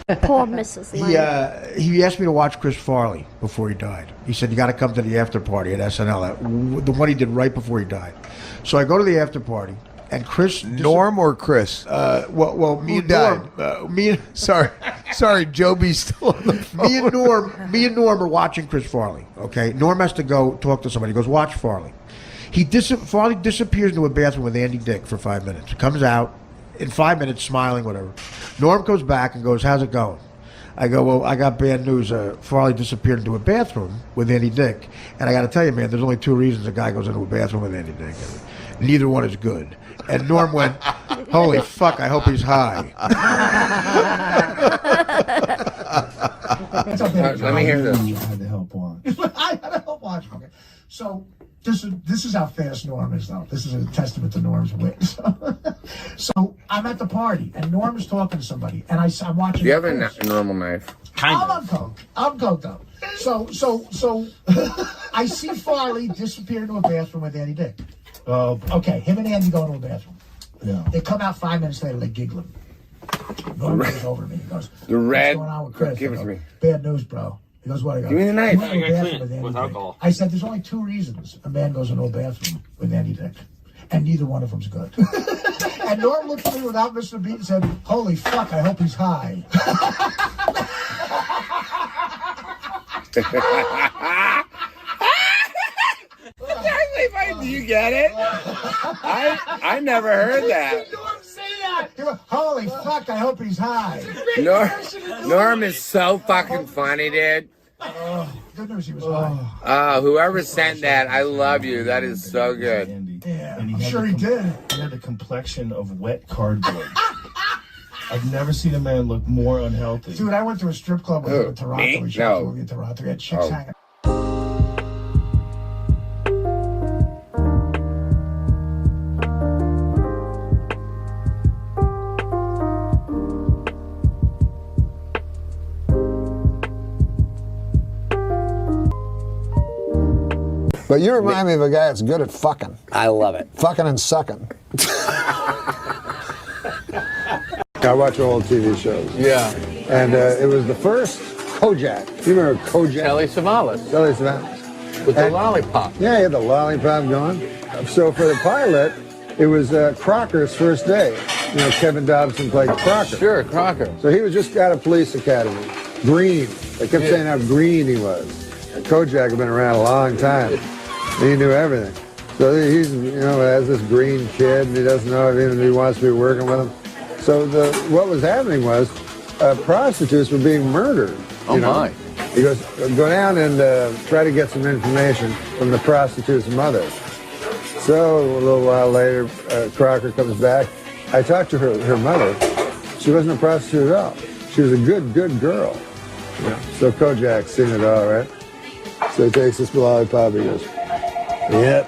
Poor Mrs. Lane. He asked me to watch Chris Farley before he died. He said, you got to come to the after party at SNL, the one he did right before he died. So I go to the after party, and Chris... Norm or Chris? Well, me and Norm... Sorry, Joby's still on the phone. Me and Norm are watching Chris Farley, okay? Norm has to go talk to somebody. He goes, watch Farley. Farley disappears into a bathroom with Andy Dick for 5 minutes. Comes out in 5 minutes, smiling, whatever. Norm goes back and goes, how's it going? I go, well, I got bad news. Farley disappeared into a bathroom with Andy Dick. And I got to tell you, man, there's only two reasons a guy goes into a bathroom with Andy Dick. Neither one is good. And Norm went, holy fuck, I hope he's high. Let me hear this. I had to help watch. I had to help watch. Okay. So this is how fast Norm is, though. This is a testament to Norm's wit. So I'm at the party, and Norm is talking to somebody, and I'm watching. Do you have a normal knife? I'm on coke. I'm coked up. So I see Farley disappear into a bathroom with Andy Dick. Okay, him and Andy go into a bathroom. Yeah. They come out 5 minutes later, they giggling. Norm goes over to me. He goes, The red. what's going on with Chris? Give it to me. Bad news, bro. He goes, what? I go, Give me the knife. He went into a bathroom with Andy Dick. I said, there's only two reasons a man goes into a bathroom with Andy Dick. And neither one of them's good. And Norm looked at me without missing a beat and said, holy fuck, I hope he's high. Do you get it? I never heard that. Holy fuck, I hope he's high. Norm is so fucking funny, dude. Good news he was high. Whoever sent that, I love you. That is so good. Yeah, I'm sure he did. He had the complexion of wet cardboard. I've never seen a man look more unhealthy. Dude, I went to a strip club with him in Toronto. Me? We shot a No. movie in Toronto. We had chicks hanging. But you remind me of a guy that's good at fucking. I love it. Fucking and sucking. I watch old TV shows. Yeah. And it was the first Kojak. You remember Kojak? Telly Savalas. Telly Savalas. With the lollipop. Yeah, he had the lollipop going. So for the pilot, it was Crocker's first day. You know, Kevin Dobson played Crocker. Sure, Crocker. So he was just out of police academy. Green. They kept saying how green he was. And Kojak had been around a long time. He knew everything. So he's, you know, has this green kid, and he doesn't know if he wants to be working with him. So what was happening was prostitutes were being murdered. Oh, my. He goes, go down and try to get some information from the prostitute's mother. So a little while later, Crocker comes back. I talked to her mother. She wasn't a prostitute at all. She was a good girl. Yeah. So Kojak's seen it all, right? So he takes this lollipop, he goes, yep,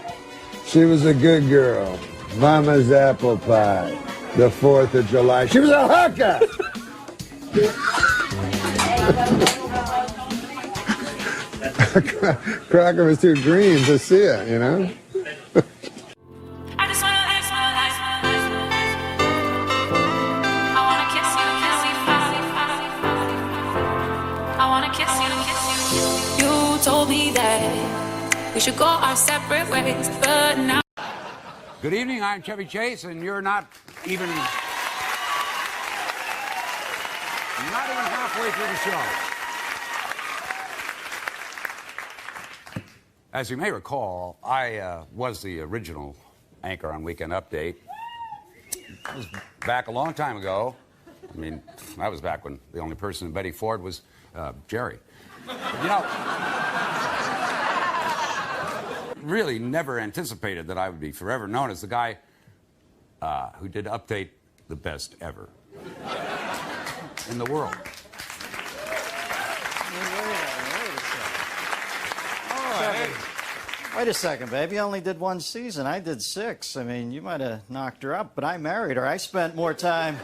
she was a good girl. Mama's apple pie. The 4th of July. She was a hooker! Crocker was too green to see it, you know? You told me that we should go our separate ways, but now. Good evening, I'm Chevy Chase, and you're not even halfway through the show. As you may recall, I was the original anchor on Weekend Update. It was back a long time ago. I mean, I was back when the only person in Betty Ford was Jerry. But, you know, really never anticipated that I would be forever known as the guy who did Update the best ever in the world. Wait a second, babe. You only did one season. I did 6. I mean, you might have knocked her up, but I married her. I spent more time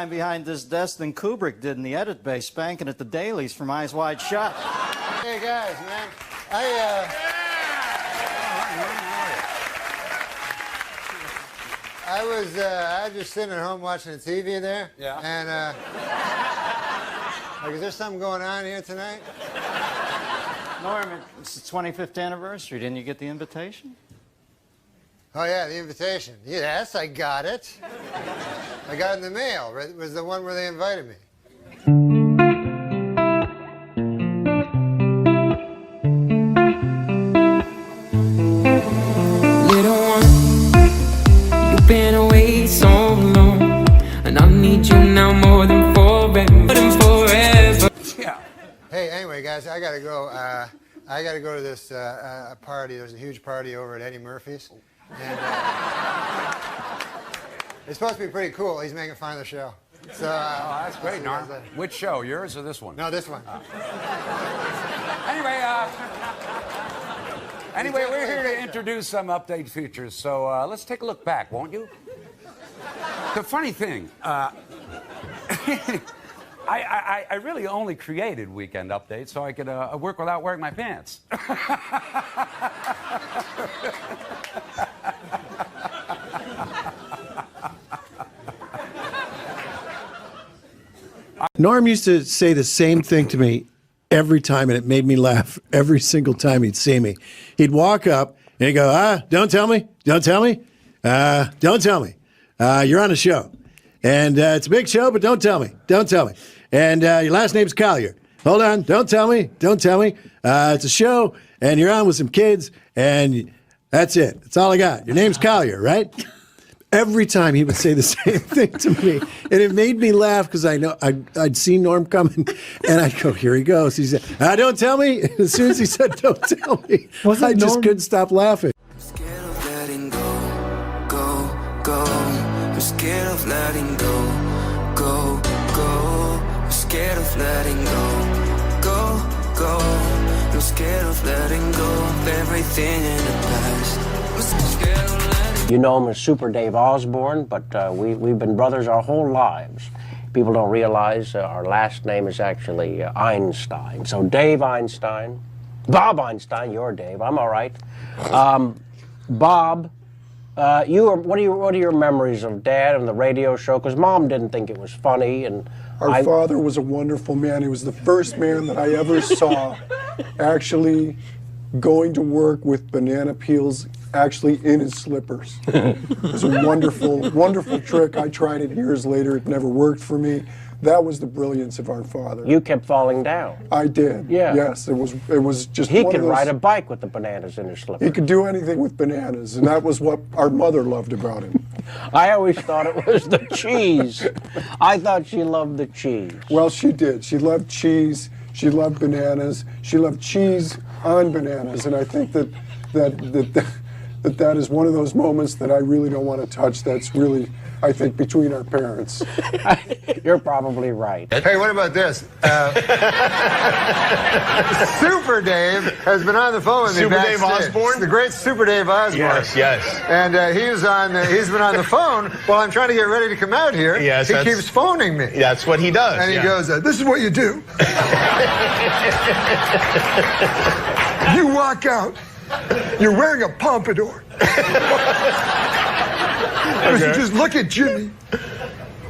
behind this desk than Kubrick did in the edit bay, spanking at the dailies from Eyes Wide Shut. Hey, guys, man. I was just sitting at home watching the TV there. Yeah. And, like, is there something going on here tonight? Norm, it's the 25th anniversary. Didn't you get the invitation? Oh, yeah, the invitation. Yes, I got it. I got it in the mail. It was the one where they invited me. Little one, you've been away so long, and I need you now more than forever. Yeah. Hey, anyway, guys, I gotta go. I gotta go to this party. There's a huge party over at Eddie Murphy's. And it's supposed to be pretty cool. He's making fun of the show. So, Oh, that's great, Norm. Which show, yours or this one? No, this one. Anyway, we're here to introduce some update features, so let's take a look back, won't you? The funny thing, I really only created Weekend Update so I could work without wearing my pants. Norm used to say the same thing to me every time, and it made me laugh every single time he'd see me. He'd walk up and he'd go, don't tell me, don't tell me, don't tell me. You're on a show. And it's a big show, but don't tell me, don't tell me. And your last name's Collier. Hold on, don't tell me, don't tell me. It's a show, and you're on with some kids, and that's it. That's all I got. Your name's Collier, right? Every time he would say the same thing to me, and it made me laugh because I know I'd seen Norm coming, and I'd go, "Here he goes." He said, "Don't tell me." And as soon as he said, "Don't tell me," I just couldn't stop laughing. I'm scared of letting go, go, go. I'm scared of letting go, go, go. I'm scared of letting go, go, go. I'm scared of letting go of everything in the past. I'm scared of letting go. You know him as Super Dave Osborne, but we've been brothers our whole lives. People don't realize our last name is actually Einstein. So Dave Einstein, Bob Einstein, you're Dave, I'm all right. Bob, what are your memories of Dad and the radio show? Because Mom didn't think it was funny. And Our father was a wonderful man. He was the first man that I ever saw actually going to work with banana peels actually in his slippers. It was a wonderful, wonderful trick. I tried it years later. It never worked for me. That was the brilliance of our father. You kept falling down. I did. Yeah. Yes, it was just He one could of those, ride a bike with the bananas in his slippers. He could do anything with bananas, and that was what our mother loved about him. I always thought it was the cheese. I thought she loved the cheese. Well, she did. She loved cheese. She loved bananas. She loved cheese on bananas, and I think that is one of those moments that I really don't want to touch. That's really, I think, between our parents. You're probably right. Hey, what about this? Super Dave has been on the phone with me. Super Dave Osborne? The great Super Dave Osborne. Yes, yes. And he's been on the phone while I'm trying to get ready to come out here. Yes, he keeps phoning me. That's what he does. And he goes, this is what you do. You walk out. You're wearing a pompadour. Okay. Just look at Jimmy.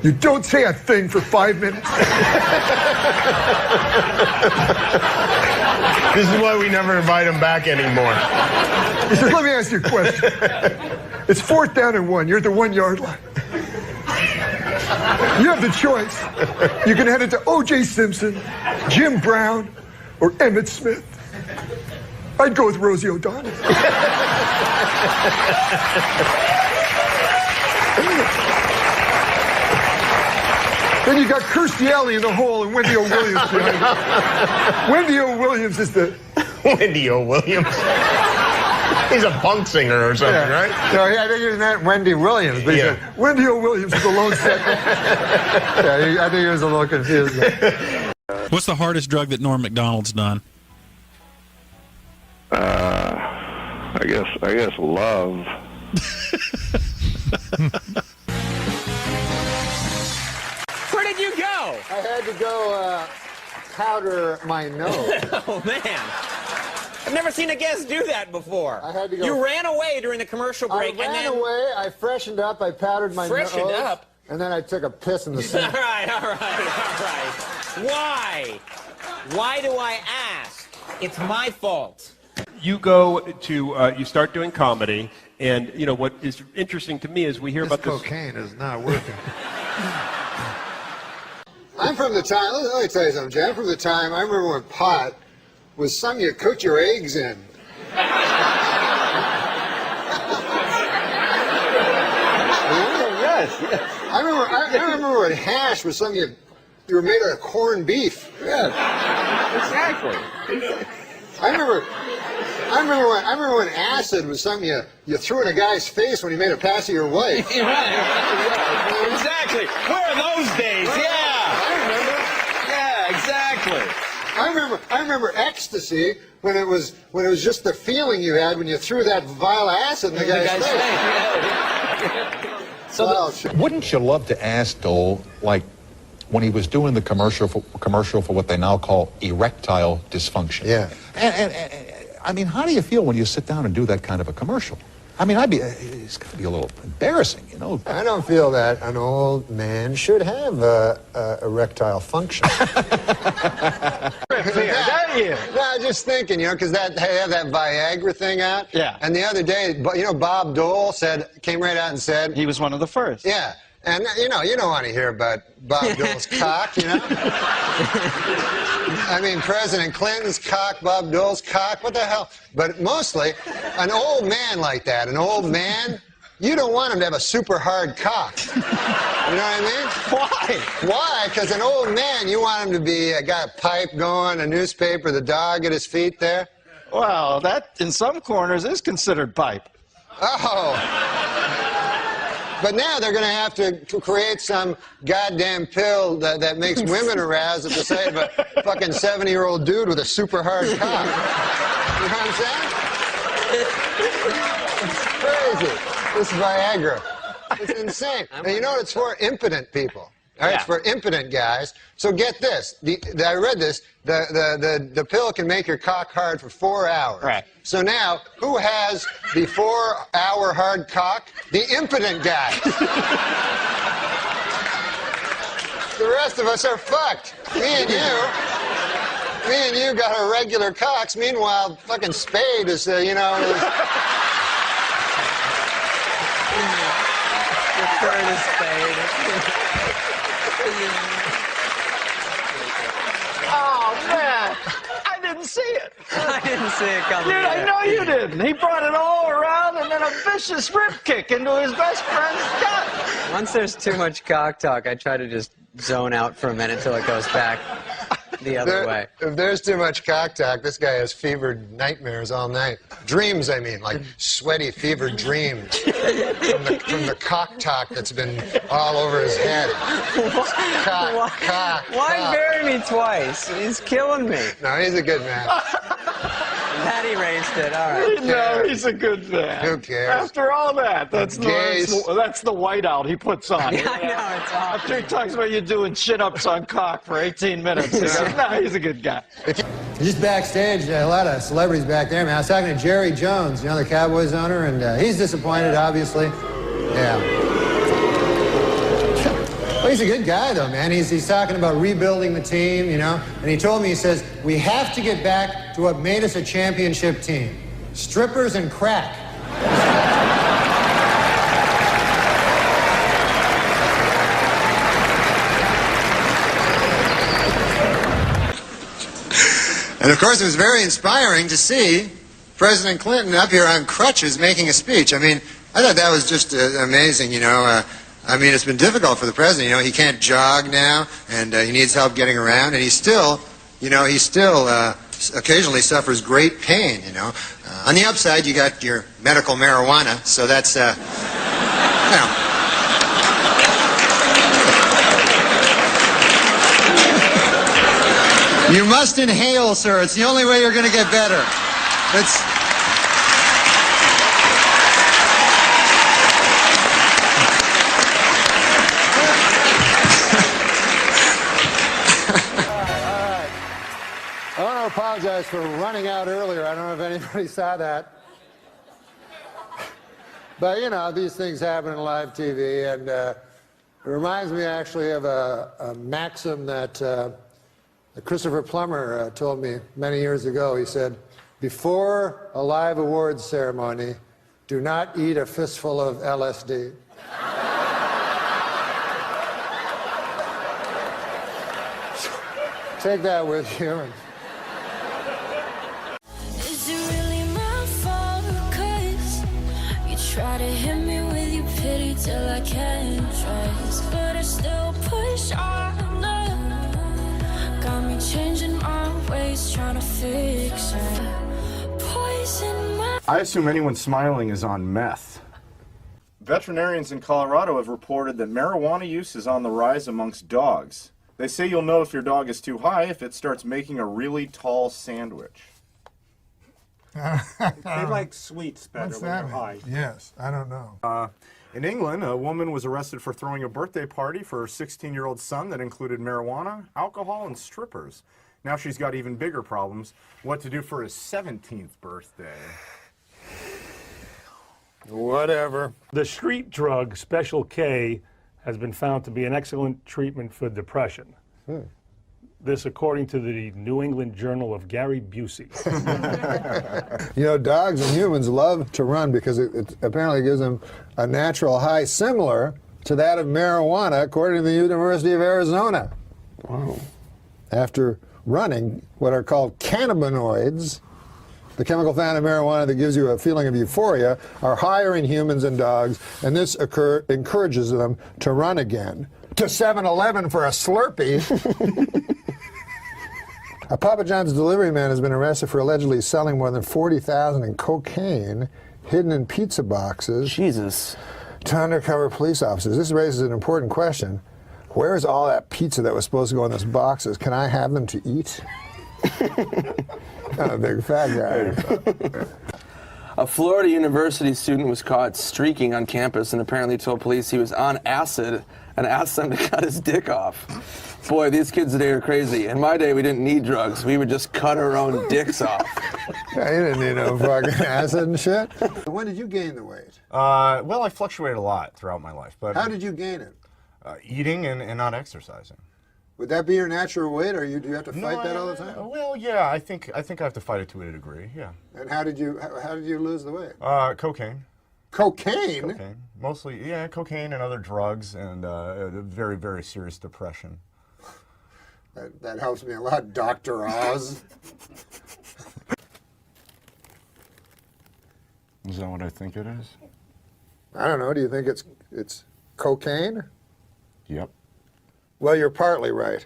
You don't say a thing for 5 minutes. This is why we never invite him back anymore. He says, let me ask you a question. It's 4th down and 1. You're at the 1 yard line. You have the choice. You can head it to O.J. Simpson, Jim Brown, or Emmett Smith. I'd go with Rosie O'Donnell. Then you got Kirstie Alley in the hole and Wendy O. Williams behind her. Wendy O. Williams is the... Wendy O. Williams? He's a punk singer or something, right? No, I think he meant Wendy Williams. But he said, Wendy O. Williams is the lone second. I think he was a little confused. What's the hardest drug that Norm MacDonald's done? I guess love. Where did you go? I had to go powder my nose. Oh, man. I've never seen a guest do that before. I had to go. You ran away during the commercial break. I ran away, I freshened up, I powdered my nose. Freshened up? And then I took a piss in the sink. All right. Why? Why do I ask? It's my fault. You go to, you start doing comedy, and, you know, what is interesting to me is we hear about this. Cocaine is not working. I'm from the time, let me tell you something, Jay. I'm from the time, I remember when pot was something you cooked your eggs in. Yes. I remember when hash was something you were made out of corned beef. Yeah, exactly. I remember when acid was something you threw in a guy's face when he made a pass at your wife. Right. Exactly. Where are those days? Yeah. I remember. Yeah, exactly. I remember ecstasy when it was just the feeling you had when you threw that vile acid in the guy's face. So wouldn't you love to ask Dole, like, when he was doing the commercial for what they now call erectile dysfunction? Yeah. And I mean, how do you feel when you sit down and do that kind of a commercial? I mean, it's got to be a little embarrassing, you know. I don't feel that an old man should have erectile function. No, just thinking, you know, because they have that Viagra thing out. Yeah. And the other day, you know, Bob Dole came right out and said he was one of the first. Yeah. And, you know, you don't want to hear about Bob Dole's cock, you know? I mean, President Clinton's cock, Bob Dole's cock, what the hell? But mostly, an old man like that, an old man, you don't want him to have a super hard cock. You know what I mean? Why? Why? Because an old man, you want him to be, got a pipe going, a newspaper, the dog at his feet there. Well, that, in some corners, is considered pipe. Oh. But now they're going to have to create some goddamn pill that makes women aroused at the sight of a fucking 70-year-old dude with a super hard cock. You know what I'm saying? It's crazy. This Viagra. It's insane. And you know what it's for? Impotent people. All right, yeah. It's for impotent guys. So get this. I read this. The pill can make your cock hard for 4 hours. Right. So now, who has the 4-hour hard cock? The impotent guy. The rest of us are fucked. Me and you got our regular cocks. Meanwhile, fucking Spade is, you know. Curtis Spade. Oh, man. I didn't see it. I didn't see it coming. Dude, I know you didn't. He brought it all around and then a vicious rib kick into his best friend's gut. Once there's too much cock talk, I try to just zone out for a minute till it goes back the other way. If there's too much cock talk, this guy has fevered nightmares all night. Dreams, I mean, like sweaty, fevered dreams from the cock talk that's been all over his head. Why bury me twice? He's killing me. No, he's a good man. That erased it. All right. No, he's a good man. Who cares? After all that, that's the whiteout he puts on. Yeah, I know, it's awesome. After he talks about you doing chin-ups on cock for 18 minutes. No, he's a good guy. Just backstage, a lot of celebrities back there, man. I was talking to Jerry Jones, you know, the Cowboys owner, and he's disappointed, obviously. Yeah. Well, he's a good guy, though, man. He's talking about rebuilding the team, you know. And he told me, he says, we have to get back to what made us a championship team. Strippers and crack. And, of course, it was very inspiring to see President Clinton up here on crutches making a speech. I mean, I thought that was just amazing, you know. I mean, it's been difficult for the president. You know, he can't jog now, and he needs help getting around. And he still occasionally suffers great pain, you know. On the upside, you got your medical marijuana, so that's, you know. You must inhale, sir. It's the only way you're going to get better. It's... apologize for running out earlier. I don't know if anybody saw that. But, you know, these things happen in live TV, and it reminds me actually of a maxim that Christopher Plummer told me many years ago. He said, before a live awards ceremony, do not eat a fistful of LSD. Take that with you. Is it really my fault? 'Cause you try to hit me with your pity till I can't trust, but I still push on. Got me changing my ways, trying to fix it. Poison my. I assume anyone smiling is on meth. Veterinarians in Colorado have reported that marijuana use is on the rise amongst dogs. They say you'll know if your dog is too high if it starts making a really tall sandwich. They like sweets better What's when that they're high. Yes, I don't know. In England, a woman was arrested for throwing a birthday party for her 16-year-old son that included marijuana, alcohol, and strippers. Now she's got even bigger problems. What to do for his 17th birthday. Whatever. The street drug Special K has been found to be an excellent treatment for depression. This according to the New England Journal of Gary Busey. You know, dogs and humans love to run because it apparently gives them a natural high similar to that of marijuana, according to the University of Arizona. Wow. After running what are called cannabinoids, the chemical found in marijuana that gives you a feeling of euphoria, are higher in humans and dogs, and this encourages them to run again. To 7-Eleven for a Slurpee. A Papa John's delivery man has been arrested for allegedly selling more than $40,000 in cocaine hidden in pizza boxes. Jesus. To undercover police officers. This raises an important question. Where's all that pizza that was supposed to go in those boxes? Can I have them to eat? I'm a big fat guy. A Florida University student was caught streaking on campus and apparently told police he was on acid and asked them to cut his dick off. Boy, these kids today are crazy. In my day, we didn't need drugs. We would just cut our own dicks off. Yeah, you didn't need no fucking acid and shit. When did you gain the weight? Well, I fluctuated a lot throughout my life. But how did you gain it? Eating and not exercising. Would that be your natural weight, or do you have to fight that all the time? Well, yeah, I think I have to fight it to a degree. Yeah. And how did you lose the weight? Cocaine. Cocaine? Cocaine. Mostly, yeah, cocaine and other drugs, and very, very serious depression. That helps me a lot, Dr. Oz. Is that what I think it is? I don't know. Do you think it's cocaine? Yep. Well, you're partly right.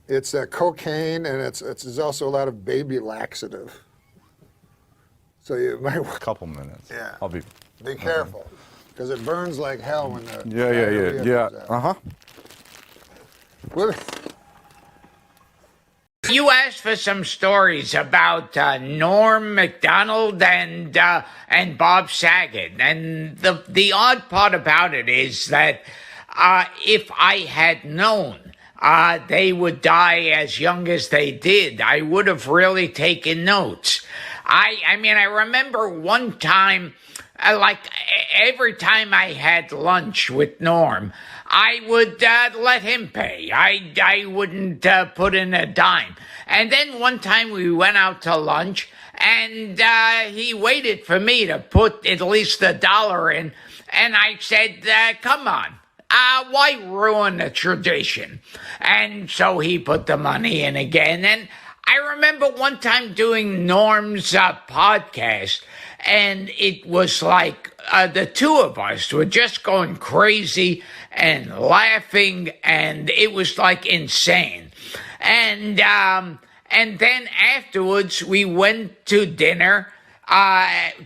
It's cocaine, and it's also a lot of baby laxative. So you might. A couple minutes. Yeah. I'll be. Be careful, because it burns like hell when the. Yeah. You asked for some stories about Norm MacDonald and Bob Saget, and the odd part about it is that if I had known they would die as young as they did, I would have really taken notes. I mean, I remember one time, like every time I had lunch with Norm, I would let him pay. I wouldn't put in a dime. And then one time we went out to lunch, and he waited for me to put at least $1 in. And I said, come on. Why ruin the tradition? And so he put the money in again. And I remember one time doing Norm's podcast, and it was like the two of us were just going crazy and laughing, and it was like insane. And then afterwards we went to dinner,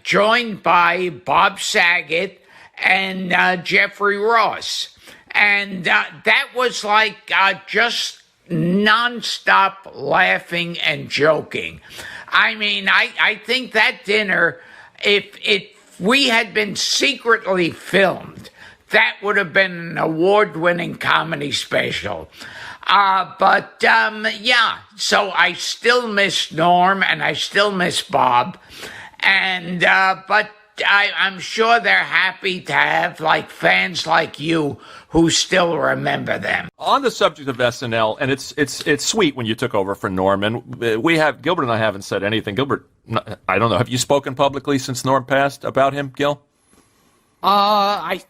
joined by Bob Saget and Jeffrey Ross. And that was like just nonstop laughing and joking. I mean, I think that dinner, if we had been secretly filmed, that would have been an award-winning comedy special. Yeah, so I still miss Norm and I still miss Bob. And, but I'm sure they're happy to have like fans like you who still remember them. On the subject of SNL, and it's sweet when you took over for Norm, and Gilbert and I haven't said anything. Gilbert, I don't know, have you spoken publicly since Norm passed about him, Gil? I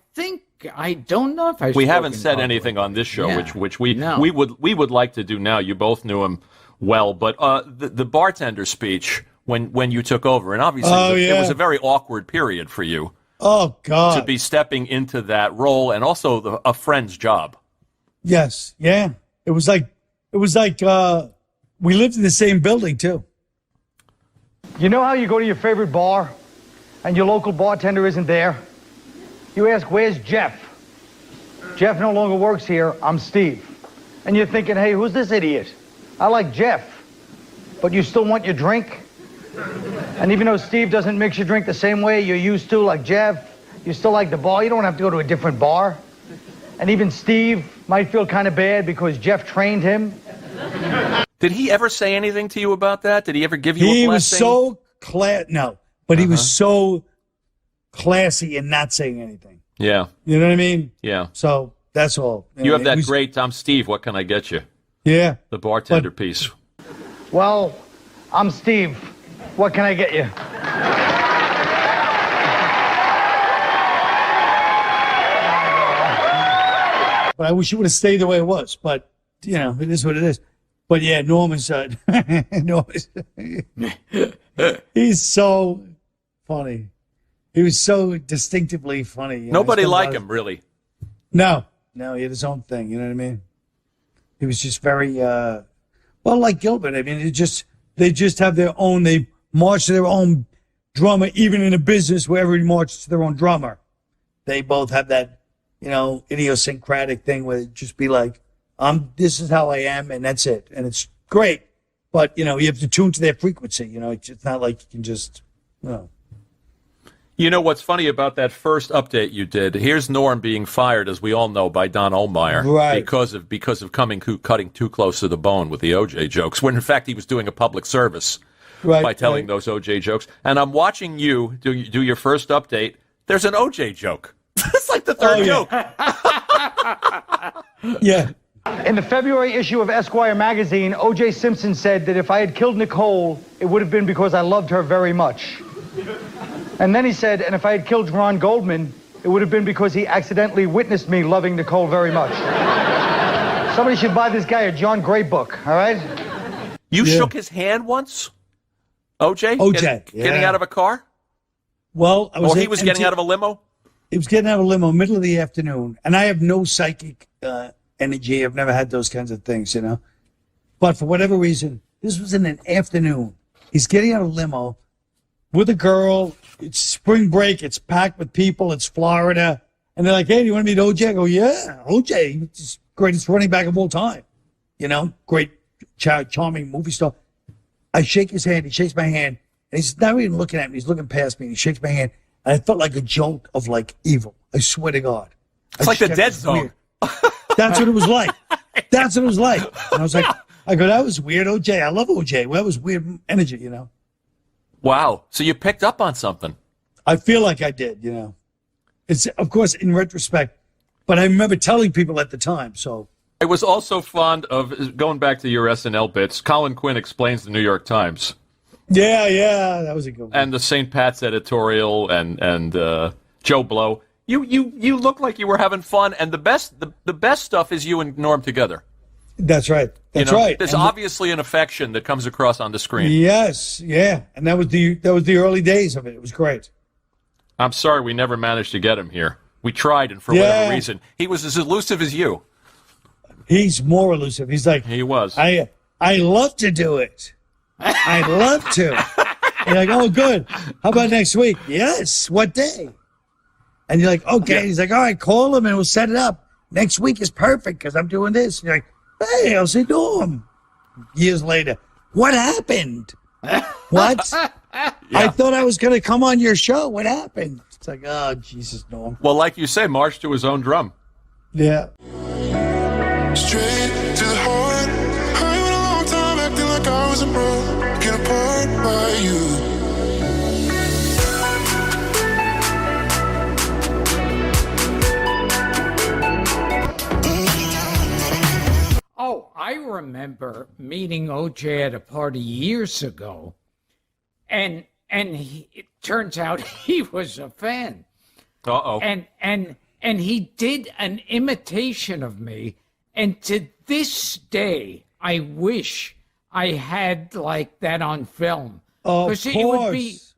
don't know if We haven't said anything on this show, which we would like to do now. You both knew him well, but the bartender speech when you took over, and obviously it was a very awkward period for you. Oh God! To be stepping into that role, and also a friend's job. Yes, yeah. It was like we lived in the same building too. You know how you go to your favorite bar, and your local bartender isn't there? You ask, "Where's Jeff?" Jeff no longer works here. I'm Steve, and you're thinking, "Hey, who's this idiot? I like Jeff," but you still want your drink. And even though Steve doesn't mix your drink the same way you're used to, like Jeff, you still like the bar. You don't have to go to a different bar. And even Steve might feel kind of bad because Jeff trained him. Did he ever say anything to you about that? Did he ever give you a blessing? He was so he was so classy in not saying anything. Yeah. You know what I mean? Yeah. So that's all. You have that great "I'm Steve, what can I get you?" Yeah. The bartender piece. Well, I'm Steve. What can I get you? But I wish it would have stayed the way it was. But, you know, it is what it is. But, yeah, Norm is... he's so funny. He was so distinctively funny. You know? Nobody liked him, really. No, he had his own thing. You know what I mean? He was just very... well, like Gilbert. I mean, they just have their own... They march to their own drummer, even in a business where everybody marches to their own drummer. They both have that, you know, idiosyncratic thing where it just be like, this is how I am, and that's it. And it's great. But, you know, you have to tune to their frequency. You know, it's not like you can just, you know. You know what's funny about that first update you did? Here's Norm being fired, as we all know, by Don Ohlmeyer, right, because of cutting too close to the bone with the OJ jokes, when in fact he was doing a public service by telling those OJ jokes. And I'm watching you do your first update. There's an OJ joke. It's like the third joke. Yeah. In the February issue of Esquire magazine, O.J. Simpson said that if I had killed Nicole, it would have been because I loved her very much. And then he said, and if I had killed Ron Goldman, it would have been because he accidentally witnessed me loving Nicole very much. Somebody should buy this guy a John Gray book, all right? You shook his hand once? OJ? Getting out of a car? Well, he was getting out of a limo? He was getting out of a limo middle of the afternoon. And I have no psychic energy. I've never had those kinds of things, you know. But for whatever reason, this was in an afternoon. He's getting out of a limo with a girl. It's spring break. It's packed with people. It's Florida. And they're like, "Hey, do you want to meet OJ?" I go, "Yeah, OJ, it's greatest running back of all time. You know, great, charming movie star." I shake his hand. He shakes my hand. And he's not even looking at me. He's looking past me. And he shakes my hand. And I felt like a joke of, like, evil. I swear to God. It's like the Dead Zone. That's what it was like. That's what it was like. And I was like, that was weird, OJ. I love OJ. Well, that was weird energy, you know. Wow. So you picked up on something. I feel like I did, you know. It's, of course, in retrospect. But I remember telling people at the time, so... I was also fond of, going back to your SNL bits, Colin Quinn explains the New York Times. Yeah, that was a good one. And the St. Pat's editorial and Joe Blow. You look like you were having fun, and the best stuff is you and Norm together. That's right. That's right. There's obviously an affection that comes across on the screen. Yes, yeah. And that was the early days of it. It was great. I'm sorry we never managed to get him here. We tried, and for whatever reason, he was as elusive as you. He's more elusive. He's like, he was. I love to do it. I'd love to. You're like, "Oh, good. How about next week?" "Yes. What day?" And you're like, "Okay." Yeah. He's like, "All right, call him and we'll set it up. Next week is perfect because I'm doing this." And you're like, "Hey, how's he doing?" Years later, "What happened?" "What?" "I thought I was going to come on your show. What happened?" like, oh, Jesus, Norm. Well, like you say, march to his own drum. Yeah. Straight to the heart. I went a long time acting like I was a broken apart by you. Oh, I remember meeting OJ at a party years ago, and it turns out he was a fan. Uh-oh. And he did an imitation of me, and to this day, I wish I had like that on film. Of Because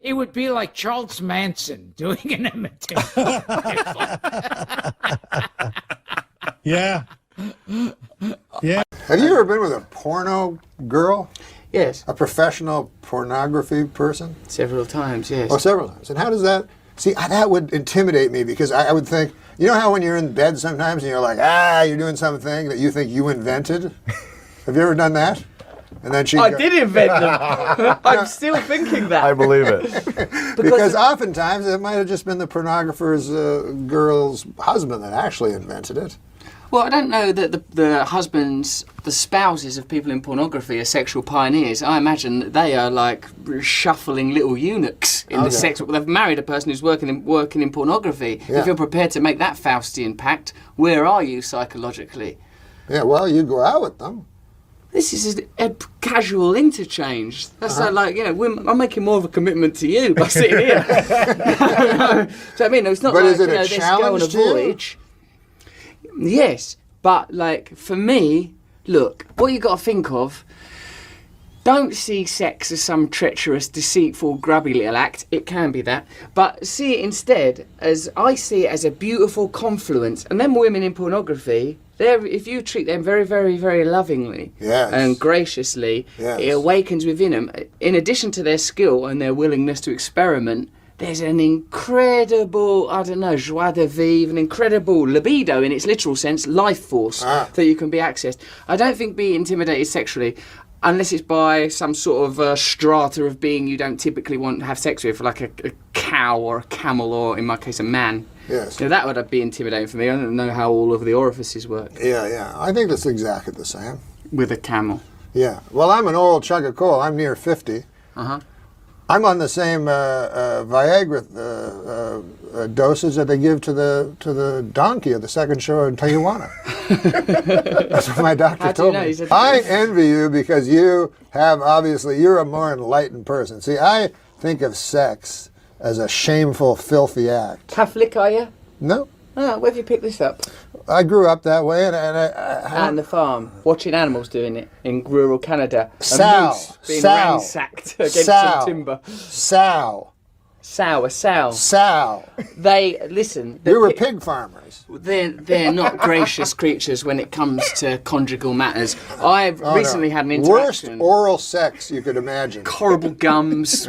it would be like Charles Manson doing an imitation. Yeah. Yeah. Have you ever been with a porno girl? Yes. A professional pornography person? Several times, yes. Oh, several times. And how does that... See, that would intimidate me because I would think... You know how when you're in bed sometimes and you're like, you're doing something that you think you invented? Have you ever done that? And then I did invent them. I'm still thinking that. I believe it. because oftentimes it might have just been the pornographer's girl's husband that actually invented it. Well, I don't know that the husbands, the spouses of people in pornography are sexual pioneers. I imagine that they are like shuffling little eunuchs in the sex. They've married a person who's working in pornography. Yeah. If you're prepared to make that Faustian pact, where are you psychologically? Yeah, well, you go out with them. This is a casual interchange. That's like, you know, I'm making more of a commitment to you by sitting here. So I mean, it's not But like, is it you know, a let's challenge go on a to you? voyage. Yes, but like for me, look, what you got to think of, don't see sex as some treacherous, deceitful, grubby little act. It can be that. But see it instead as, I see it as a beautiful confluence. And them women in pornography, if you treat them very, very, very lovingly and graciously, it awakens within them. In addition to their skill and their willingness to experiment, there's an incredible, I don't know, joie de vivre, an incredible libido in its literal sense, life force that you can be accessed. I don't think be intimidated sexually unless it's by some sort of strata of being you don't typically want to have sex with, like a cow or a camel or, in my case, a man. Yes. You know, that would be intimidating for me. I don't know how all of the orifices work. Yeah. I think that's exactly the same. With a camel. Yeah. Well, I'm an old chug of coal. I'm near 50. Uh-huh. I'm on the same Viagra dosage that they give to the donkey at the second show in Tijuana. That's what my doctor told me. I envy you because you have, obviously, you're a more enlightened person. See, I think of sex as a shameful, filthy act. Catholic, are you? No. Oh, where have you picked this up? I grew up that way, and out on the farm, watching animals doing it in rural Canada. Sow. A moose being ransacked against some timber. Sow. A sow. Sow. They, listen. We were pig farmers. They're not gracious creatures when it comes to conjugal matters. I've recently had an interaction. Worst oral sex you could imagine. Horrible gums,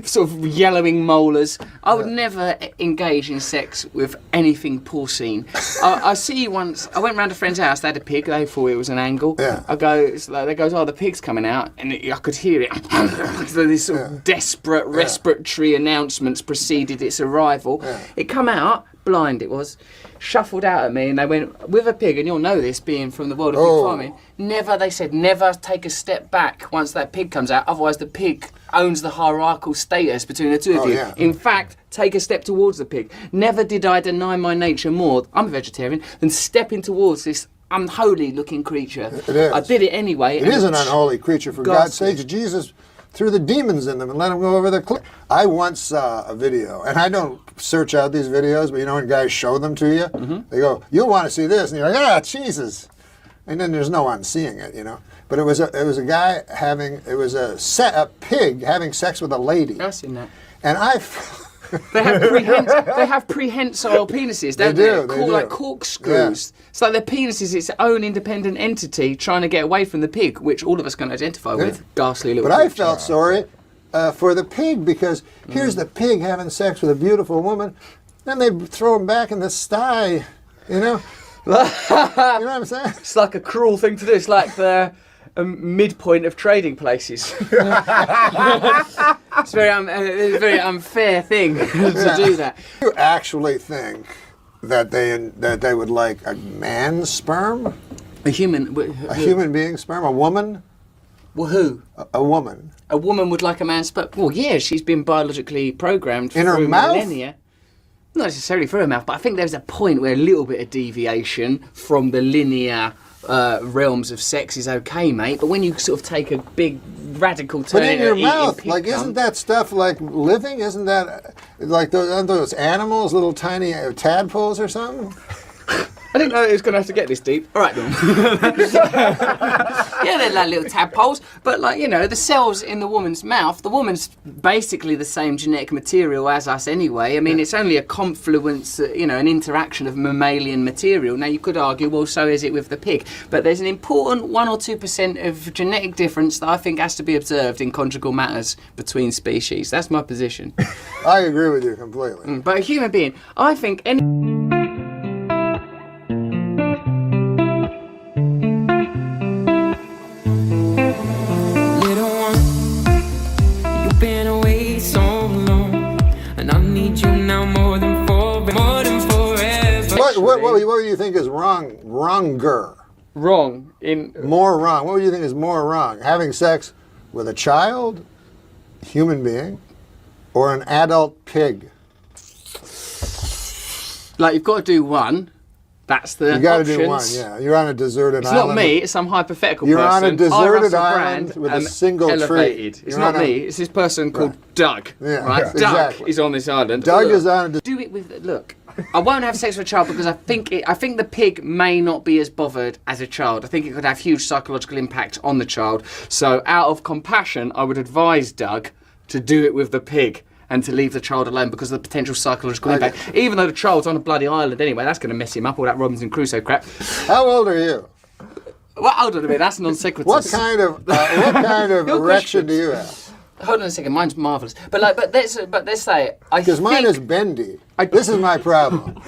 sort of yellowing molars. I would never engage in sex with anything porcine. I see once, I went round a friend's house, they had a pig, they thought it was an angle. Yeah. I go, it's like, they goes, oh, the pig's coming out, and I could hear it. This sort of desperate respiratory announcements preceded its arrival. Yeah. It come out, blind it was, shuffled out at me, and they went, with a pig, and you'll know this being from the world of pig farming, they said never take a step back once that pig comes out, otherwise the pig owns the hierarchical status between the two of you. Yeah. In fact, take a step towards the pig. Never did I deny my nature more, I'm a vegetarian, than stepping towards this unholy looking creature. It is. I did it anyway. It is an unholy creature, for God's sakes. Jesus threw the demons in them and let them go over the cliff. I once saw a video, and I don't search out these videos, but you know when guys show them to you, they go, "You'll want to see this," and you're like, Jesus. And then there's no one seeing it, you know. But it was a guy a pig having sex with a lady. I've seen that. And They have prehensile penises, don't they? They do. Like corkscrews. Yeah. It's like their penis is its own independent entity trying to get away from the pig, which all of us can identify with. Ghastly little But creature. I felt sorry for the pig because here's the pig having sex with a beautiful woman, then they throw him back in the sty, you know? You know what I'm saying? It's like a cruel thing to do. It's like the midpoint of trading places. It's a very unfair thing to do that. Do you actually think that they would like a man's sperm? A human being sperm? A woman? Well, who? A woman. A woman would like a man's sperm. Well, yeah, she's been biologically programmed in her through mouth. Millennia. Not necessarily through her mouth, but I think there's a point where a little bit of deviation from the linear realms of sex is okay, mate. But when you sort of take a big radical turn, but in your mouth, like, isn't that stuff like living? Isn't that like aren't those animals, little tiny tadpoles or something? I didn't know it was going to have to get this deep. All right, then. Yeah, they're like little tadpoles. But, like, you know, the cells in the woman's mouth, the woman's basically the same genetic material as us anyway. I mean, it's only a confluence, you know, an interaction of mammalian material. Now, you could argue, well, so is it with the pig. But there's an important 1 or 2% of genetic difference that I think has to be observed in conjugal matters between species. That's my position. I agree with you completely. But a human being, I think any... What do you think is wrong? Wronger. Wrong in more wrong. What do you think is more wrong? Having sex with a child, human being, or an adult pig? Like, you've got to do one. That's the You got to options. do one. Yeah, you're on a deserted It's island. not me. It's some hypothetical You're person. on a deserted Russell island Brand, with a single elevated. tree. It's You're not me. It's this person called Doug. Yeah, right? yeah. Doug Exactly. is on this island. Doug Look, is on a do it with. Look, I won't have sex with a child because I think the pig may not be as bothered as a child. I think it could have huge psychological impact on the child. So, out of compassion, I would advise Doug to do it with the pig and to leave the child alone because of the potential psychological impact. Even though the child's on a bloody island anyway, that's going to mess him up, all that Robinson Crusoe crap. How old are you? Well, hold on a minute, that's non sequitur. What kind of erection do you have? Hold on a second, mine's marvellous. But let's say because mine is bendy. This is my problem.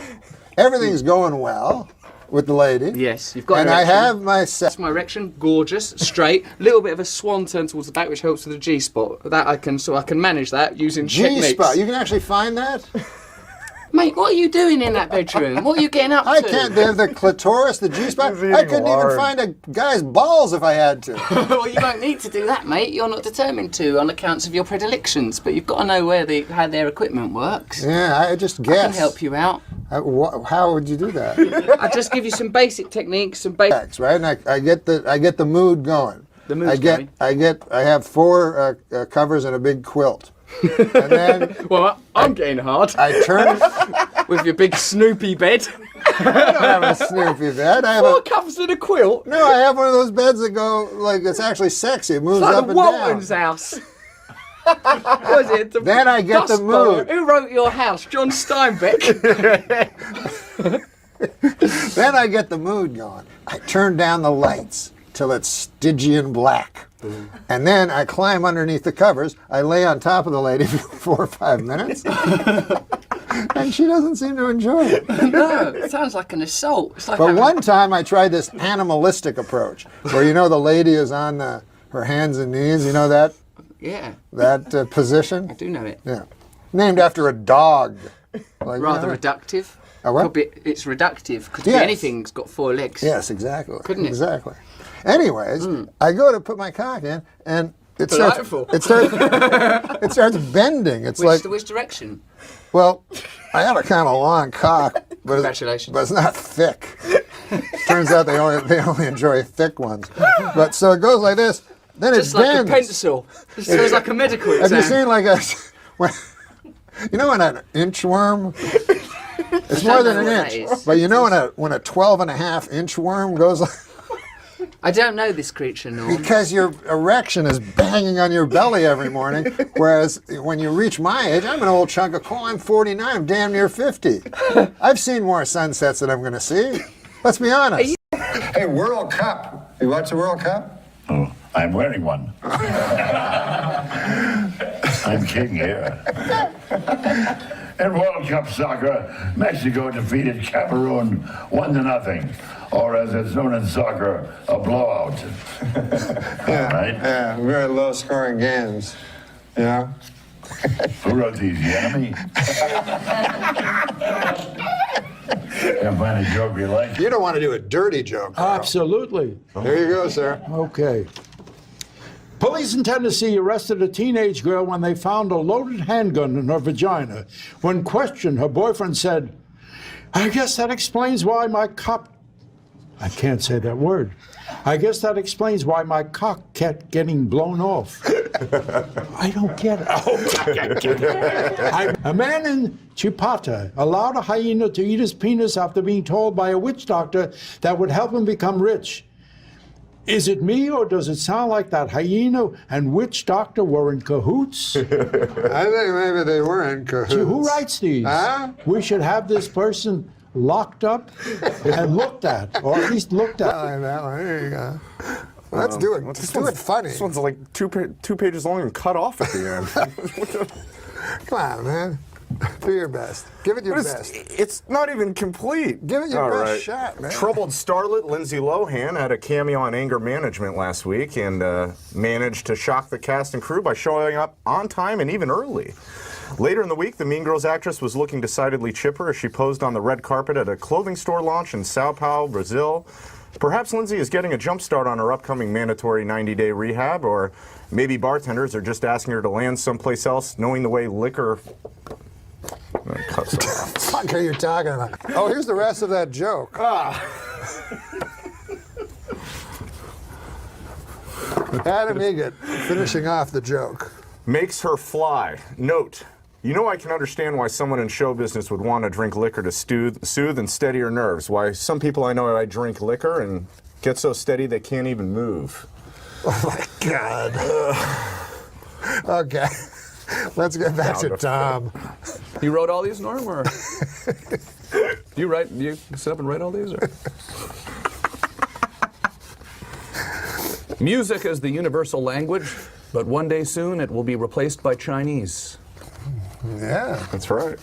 Everything's going well with the lady. Yes, you've got. And an erection. I have my sex. That's my erection, gorgeous, straight, little bit of a swan turn towards the back, which helps with the G spot. That I can manage that using techniques. G spot. You can actually find that. Mate, what are you doing in that bedroom? What are you getting up to? I can't. They have the clitoris, the G spot. I couldn't even find a guy's balls if I had to. Well, you don't need to do that, mate. You're not determined to on accounts of your predilections, but you've got to know how their equipment works. Yeah, I just guess. I can help you out. How would you do that? I just give you some basic techniques, some basics, right? And I get the mood going. The mood's going. I have 4 covers and a big quilt. And then well, I'm getting hard. I turn with your big Snoopy bed. I don't have a Snoopy bed. I have 4 covers and a quilt. No, I have one of those beds that go like it's actually sexy. It moves it's like up the and Walton's down. house. Was it? Then I get the mood. Who wrote your house? John Steinbeck. Then I get the mood going. I turn down the lights till it's Stygian black. And then I climb underneath the covers. I lay on top of the lady for 4 or 5 minutes. And she doesn't seem to enjoy it. No, it sounds like an assault. It's like but one time I tried this animalistic approach where, the lady is on her hands and knees. You know that? Yeah. That position? I do know it. Yeah. Named after a dog. Like, rather reductive. A what? It's reductive. Could Yes. be anything that's got 4 legs. Yes, exactly. Couldn't it? Exactly. Anyways, I go to put my cock in, and it starts bending. It's Which direction? Well, I have a kind of long cock, but Congratulations. But it's not thick. Turns out they only enjoy thick ones. But so it goes like this. Then Just it like bends. a pencil. It feels like a medical exam. Have you seen like when an inchworm? It's more than an inch. But when a 12.5 inch worm goes like. I don't know this creature, Norm. Because your erection is banging on your belly every morning, whereas when you reach my age, I'm an old chunk of coal. I'm 49. I'm damn near 50. I've seen more sunsets than I'm going to see. Let's be honest. Hey, World Cup. You watch the World Cup? Oh, I'm wearing one. I'm king here. In World Cup soccer, Mexico defeated Cameroon 1-0, or as it's known in soccer, a blowout. Yeah, very low-scoring games. Yeah. Who wrote these? The enemy? Can't find a joke you like. You don't want to do a dirty joke, Carl. Absolutely. There you go, sir. Okay. Police in Tennessee arrested a teenage girl when they found a loaded handgun in her vagina. When questioned, her boyfriend said, I guess that explains why my cock... I can't say that word. I guess that explains why my cock kept getting blown off. I don't get it. A man in Chipata allowed a hyena to eat his penis after being told by a witch doctor that would help him become rich. Is it me, or does it sound like that hyena and witch doctor were in cahoots? I think maybe they were in cahoots. Gee, who writes these? Huh? We should have this person locked up and looked at, or at least looked at. I like that one. There you go. Let's do it. Let's do it funny. This one's like two pages long and cut off at the end. Come on, man. Do your best. Give it your best. It's not even complete. Give it your best shot, man. Troubled starlet Lindsay Lohan had a cameo on Anger Management last week and managed to shock the cast and crew by showing up on time and even early. Later in the week, the Mean Girls actress was looking decidedly chipper as she posed on the red carpet at a clothing store launch in Sao Paulo, Brazil. Perhaps Lindsay is getting a jump start on her upcoming mandatory 90-day rehab, or maybe bartenders are just asking her to land someplace else, knowing the way liquor... Cut it off. What the fuck are you talking about? Oh, here's the rest of that joke. Adam Egan, finishing off the joke. Makes her fly. Note, you know I can understand why someone in show business would want to drink liquor to soothe and steady her nerves. Why some people I know I drink liquor and get so steady they can't even move. Oh my God. Okay. Let's get back to Tom. You wrote all these, Norm, or do you sit up and write all these, or? Music is the universal language, but one day soon it will be replaced by Chinese. Yeah, that's right.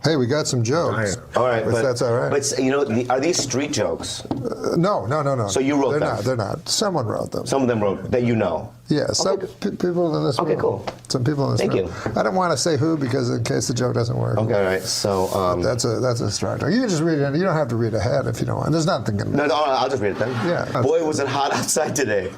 Hey, we got some jokes. All right, but that's all right. But you know, are these street jokes? No. So you wrote them? They're not. Someone wrote them. Some of them wrote that you know. Yeah, some people in this room. Okay, cool. Some people in this room. Thank you. I don't want to say who because in case the joke doesn't work. Okay, all right. So that's a strong joke. You can just read it. You don't have to read ahead if you don't want. There's nothing. No, I'll just read it then. Yeah. Boy, was it hot outside today.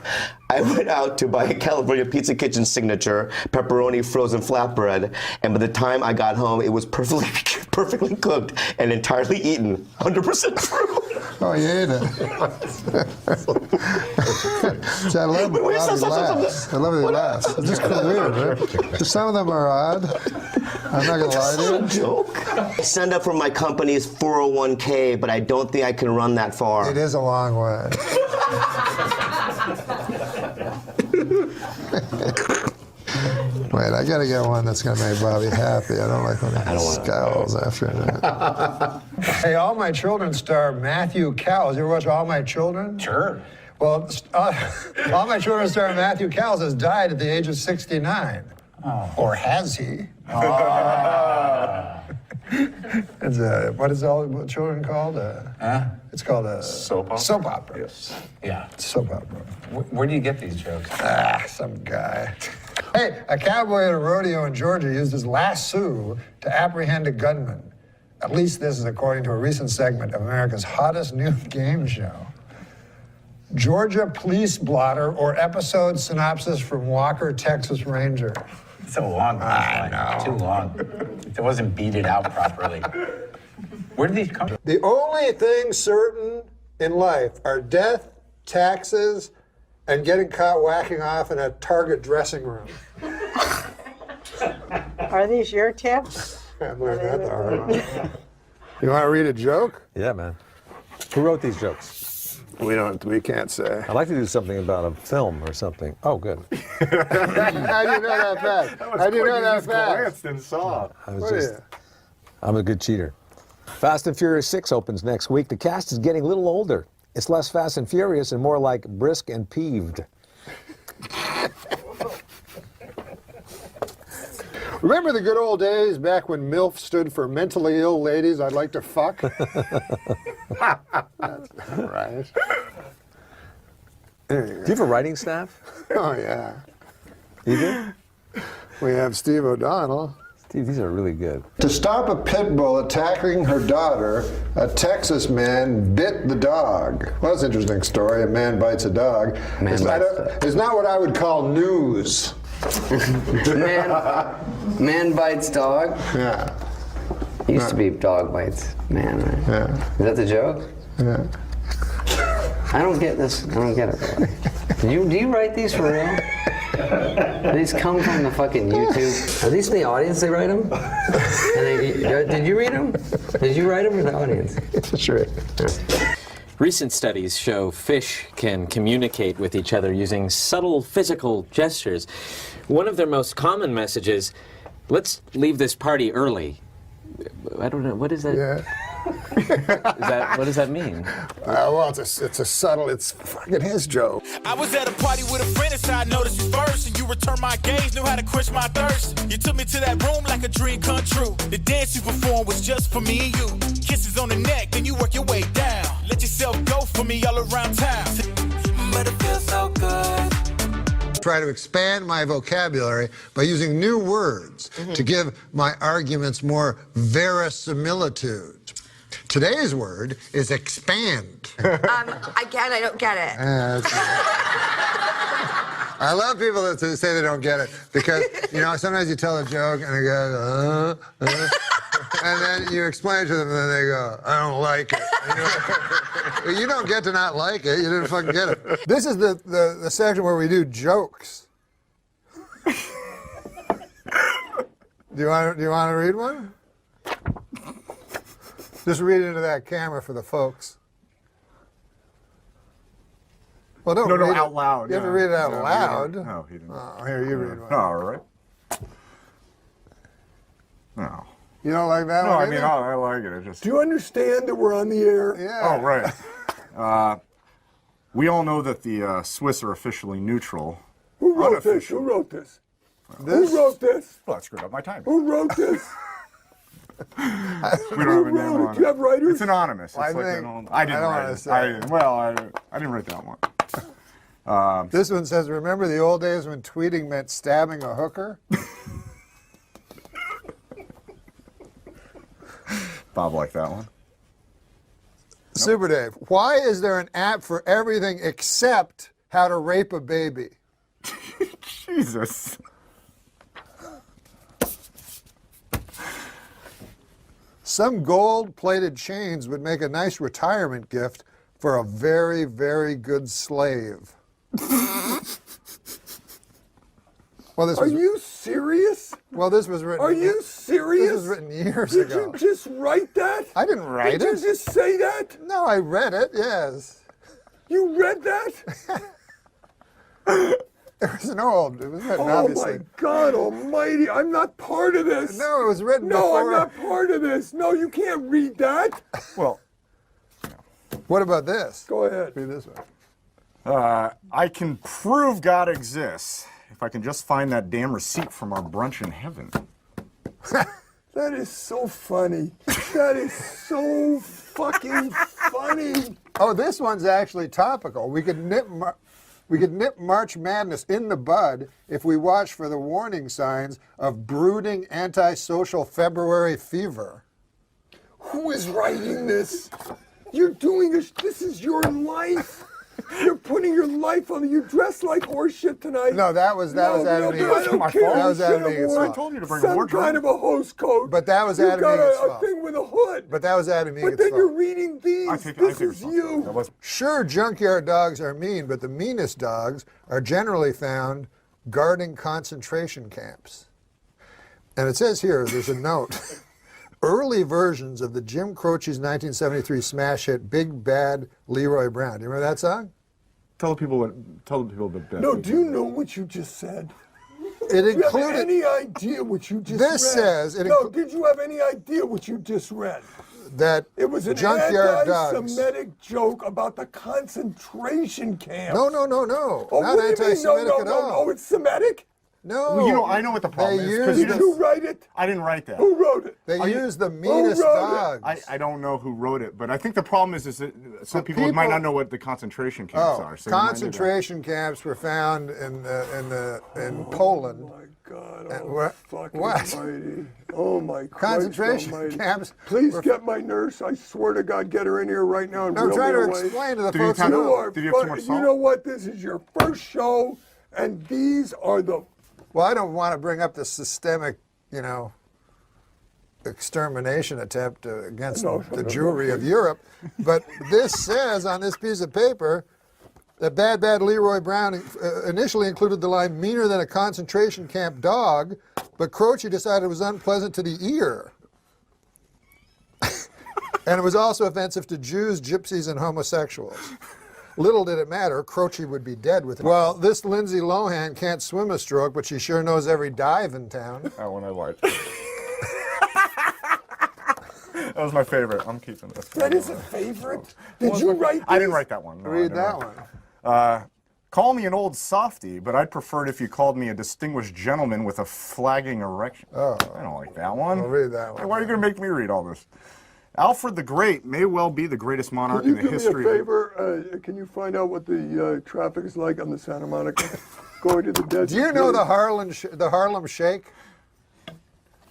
I went out to buy a California Pizza Kitchen signature pepperoni frozen flatbread, and by the time I got home, it was perfectly cooked and entirely eaten. 100% true. Oh, you ate it. See, I love how he laughs. I love how he laughs. It's just kind of weird, right? Some of them are odd. I'm not going to lie to you. Joke. I signed up for my company's 401k, but I don't think I can run that far. It is a long way. Wait, I gotta get one that's gonna make Bobby happy. I don't like when he scowls after that. Hey, All My Children star Matthew Cowles. You ever watch All My Children? Sure. Well, All My Children star Matthew Cowles has died at the age of 69. Oh. Or has he? It's what is All My Children called? It's called a soap opera. Soap opera. Yes. Yeah. Soap opera. Where do you get these jokes? Some guy. Hey, a cowboy at a rodeo in Georgia used his lasso to apprehend a gunman. At least this is according to a recent segment of America's hottest new game show. Georgia police blotter or episode synopsis from Walker, Texas Ranger. It's so long. I know. Too long. It wasn't beaded out properly. Where did these come from? The only things certain in life are death, taxes, and getting caught whacking off in a Target dressing room. Are these your tips? I've learned that the hard way. You want to read a joke? Yeah, man. Who wrote these jokks? We can't say. I'd like to do something about a film or something. Oh, good. How do you know that fast? How do you know that fast? Glanced and saw. I'm a good cheater. Fast and Furious 6 opens next week. The cast is getting a little older. It's less fast and furious and more like brisk and peeved. Remember the good old days back when MILF stood for mentally ill ladies I'd like to fuck? Right. Do you have a writing staff? Oh, yeah. You do? We have Steve O'Donnell. Steve, these are really good. To stop a pit bull attacking her daughter, a Texas man bit the dog. Well, that's an interesting story. A man bites a dog. It's not what I would call news. Man bites dog? Yeah. It used to be dog bites man, right? Yeah. Is that the joke? Yeah. I don't get this. I don't get it, really. Do you write these for real? These come from the fucking YouTube. Are these from the audience? They write them? Did you read them? Did you write them or the audience? Sure. Recent studies show fish can communicate with each other using subtle physical gestures. One of their most common messages, "Let's leave this party early." I don't know, what is that? Yeah. What does that mean? Well, it's a subtle, it's fucking his joke. I was at a party with a friend and I noticed you first, and you returned my gaze, knew how to quench my thirst. You took me to that room like a dream come true. The dance you performed was just for me and you. Kisses on the neck, then you work your way down. Let yourself go for me all around town. But it feels so good. Try to expand my vocabulary by using new words to give my arguments more verisimilitude. Today's word is expand. Again, I don't get it. I love people that say they don't get it because, sometimes you tell a joke and they go, and then you explain it to them and then they go, I don't like it. You don't get to not like it. You didn't fucking get it. This is the section where we do jokes. Do you want to read one? Just read it into that camera for the folks. Well, don't read it out loud. You have to read it out loud. No, he didn't. Oh, here, you read one. All right. No. You don't like that No, one? I mean, I like it. Do you understand that we're on the air? Yeah. Oh, right. We all know that the Swiss are officially neutral. Who wrote this? Who wrote this? Who wrote this? Well, that screwed up my time. Who wrote this? We don't have a name on it. Do you have writers? It's anonymous. I It's like think- I didn't I don't write wanna it. say I didn't write that one. This one says, remember the old days when tweeting meant stabbing a hooker? Bob liked that one. Super Dave, why is there an app for everything except how to rape a baby? Jesus. Some gold-plated chains would make a nice retirement gift for a very, very good slave. Well, Are you serious? Well, this was written. Are you serious? This was written years Did ago. you just write that? I didn't write it. Did you just say that? No, I read it. Yes. You read that? It was it was written, Oh obviously. my God Almighty! I'm not part of this. No, it was written No, before. I'm not part of this. No, you can't read that. Well, what about this? Go ahead. Read this one. I can prove God exists if I can just find that damn receipt from our brunch in heaven. That is so funny. That is so fucking funny. Oh, this one's actually topical. We could nip March Madness in the bud if we watch for the warning signs of brooding antisocial February fever. Who is writing this? You're doing this. This is your life. You're putting your life on it. You dress like horseshit tonight. No, that was Adam I Egan's don't fault. care. That was You Adam should have Egan's worn fault. I told you to bring a some wardrobe. kind of a hose coat. But that was Adam You got Egan's a fault. thing with a hood. But that was Adam Egan's But then fault. you're reading these. I This is you. Sure, junkyard dogs are mean, but the meanest dogs are generally found guarding concentration camps. And it says here, there's a note. Early versions of the Jim Croce's 1973 smash hit Big Bad Leroy Brown. Do you remember that song? Tell the people the No, do you know what you just said? It Do you have included. any idea what you just This read? says it No, did you have any idea what you just read? That It was an junkyard dogs. anti-Semitic joke about the concentration camp. No. Oh, Not what do you mean, anti-Semitic no, at no, all. no, it's Semitic? No. You know, I know what the problem is. 'Cause Did you write it? I didn't write that. Who wrote it? They Are you- use the meanest wrote it? dogs. I don't know who wrote it, but I think the problem is that some people might not know what the concentration camps are. So you might need to- Concentration camps were found in Poland. Oh my God! And Oh, what? fucking What? almighty. Oh my Christ Concentration almighty. camps. Please get my nurse. I swear to God, get her in here right now and I'm reel trying me to away. explain to the Did you folks have- who You are Did you have too much you salt? know what? This is your first show, and these are the. Well, I don't want to bring up the systemic, extermination attempt against the Jewry of Europe, but this says on this piece of paper that Bad Leroy Brown initially included the line meaner than a concentration camp dog, but Croce decided it was unpleasant to the ear. And it was also offensive to Jews, gypsies, and homosexuals. Little did it matter, Croce would be dead with it. Well, this Lindsay Lohan can't swim a stroke, but she sure knows every dive in town. That one I liked. That was my favorite. I'm keeping this. That is a favorite. Did you write this? I didn't write that one. No, Read that one. Call me an old softy, but I'd prefer it if you called me a distinguished gentleman with a flagging erection. Oh. I don't like that one. I'll read that one. Why are you going to make me read all this? Alfred the Great may well be the greatest monarch Can you in the do me a history. favor? Can you find out what the traffic is like on the Santa Monica going to the desert? Do you know the Harlem Shake?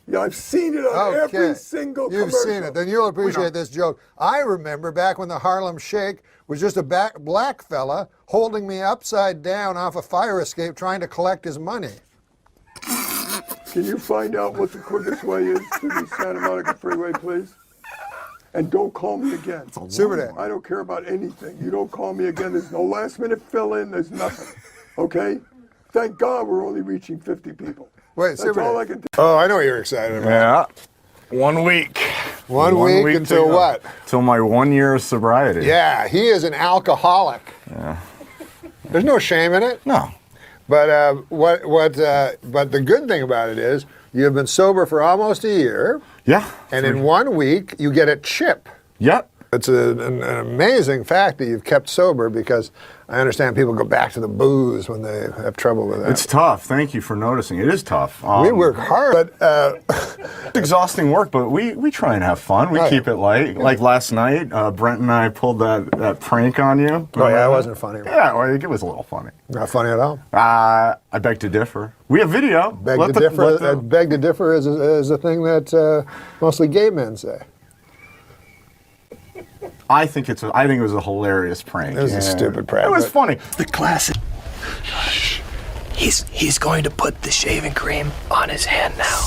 Yeah, I've seen it on every single You've commercial. seen it. Then you'll appreciate this joke. I remember back when the Harlem Shake was just a black fella holding me upside down off a fire escape trying to collect his money. Can you find out what the quickest way is to the Santa Monica Freeway, please? And don't call me again. Super Day. I don't care about anything. You don't call me again. There's no last minute fill in. There's nothing. Okay? Thank God we're only reaching 50 people. Wait, That's all I can do. Oh, I know what you're excited about. Yeah. 1 week. One week until what? Till my 1 year of sobriety. Yeah, he is an alcoholic. Yeah. There's no shame in it. No. But but the good thing about it is you've been sober for almost a year. Yeah. And in 1 week you get a chip. Yep. It's an amazing fact that you've kept sober, because I understand people go back to the booze when they have trouble with that. It's tough. Thank you for noticing. It is tough. We work hard, but it's exhausting work, but we try and have fun. We keep it light. Like last night, Brent and I pulled that prank on you. Oh yeah, it wasn't funny. Yeah, well, it was a little funny. Not funny at all. I beg to differ. We have video. Beg to differ is a thing that mostly gay men say. I think it was a hilarious prank. It was a stupid prank. It was funny. The classic. He's going to put the shaving cream on his hand now.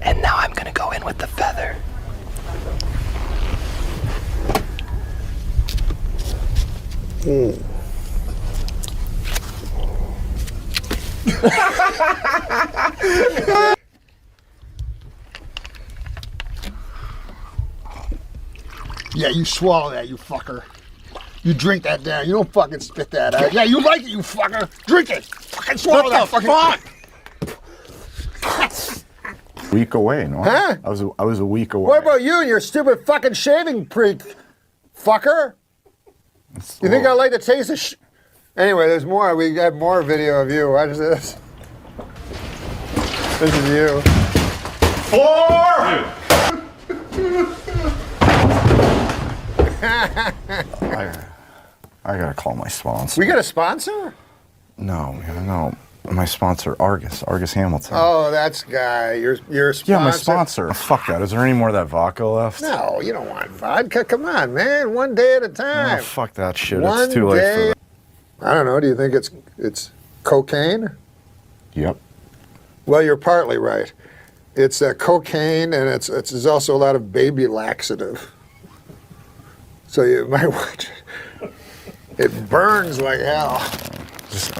And now I'm going to go in with the feather. Yeah, you swallow that, you fucker. You drink that down. You don't fucking spit that out. Yeah, you like it, you fucker. Drink it. Fucking swallow that fucking. Week away, no? Huh? I was a week away. What about you and your stupid fucking shaving freak, fucker? You think I like to taste the Anyway, there's more. We got more video of you. What is this? This is you. 4! I gotta call my sponsor. We got a sponsor? No. My sponsor, Argus Hamilton. Oh, that's guy. Your sponsor. Yeah, my sponsor. Fuck that. Is there any more of that vodka left? No, you don't want vodka. Come on, man. One day at a time. Oh, fuck that shit. One It's too late day. for that. I don't know. Do you think it's cocaine? Yep. Well, you're partly right. It's cocaine, and it's also a lot of baby laxative. So you might watch it. It burns like hell. Just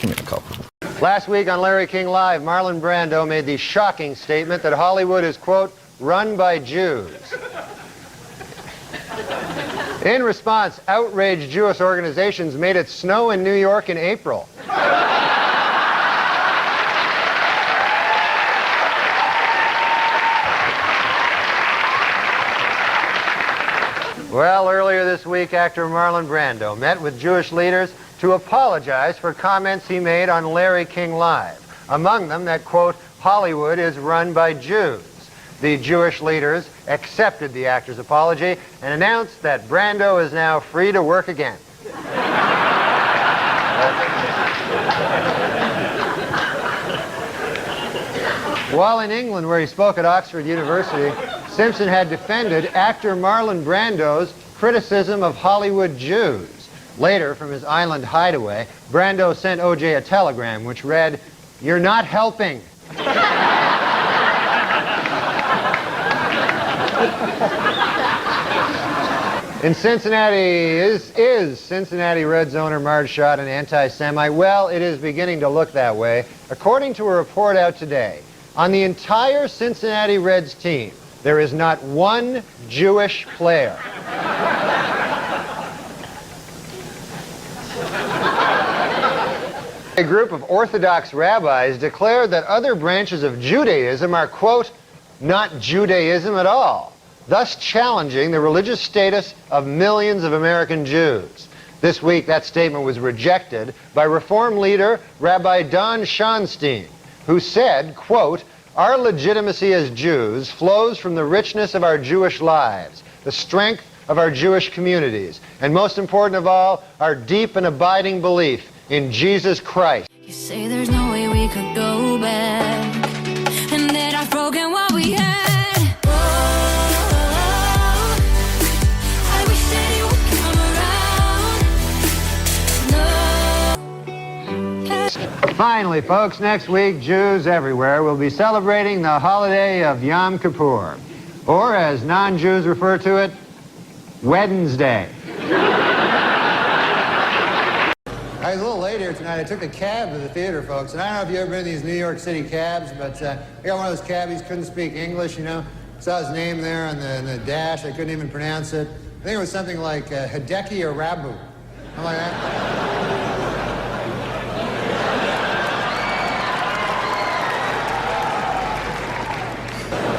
give me a couple. Last week on Larry King Live, Marlon Brando made the shocking statement that Hollywood is, quote, run by Jews. In response, outraged Jewish organizations made it snow in New York in April. Well, earlier this week, actor Marlon Brando met with Jewish leaders to apologize for comments he made on Larry King Live. Among them, that, quote, Hollywood is run by Jews. The Jewish leaders accepted the actor's apology and announced that Brando is now free to work again. While in England, where he spoke at Oxford University, Simpson had defended actor Marlon Brando's criticism of Hollywood Jews. Later, from his island hideaway, Brando sent O.J. a telegram which read, "You're not helping." In Cincinnati, is Cincinnati Reds owner Marge Schott an anti-Semite? Well, it is beginning to look that way. According to a report out today, on the entire Cincinnati Reds team, there is not one Jewish player. A group of Orthodox rabbis declared that other branches of Judaism are, quote, not Judaism at all, thus challenging the religious status of millions of American Jews. This week, that statement was rejected by Reform leader Rabbi Don Schonstein, who said, quote, our legitimacy as Jews flows from the richness of our Jewish lives, the strength of our Jewish communities, and most important of all, our deep and abiding belief in Jesus Christ. You say there's no way we could go back, and that I've broken what we had. Oh, I wish that you would come around. No. Finally, folks, next week, Jews everywhere will be celebrating the holiday of Yom Kippur, or as non-Jews refer to it, Wednesday. I was a little late here tonight. I took a cab to the theater, folks, and I don't know if you've ever been in these New York City cabs, but I got one of those cabbies, couldn't speak English, you know. Saw his name there on the dash. I couldn't even pronounce it. I think it was something like Hideki or Rabu. Something like that.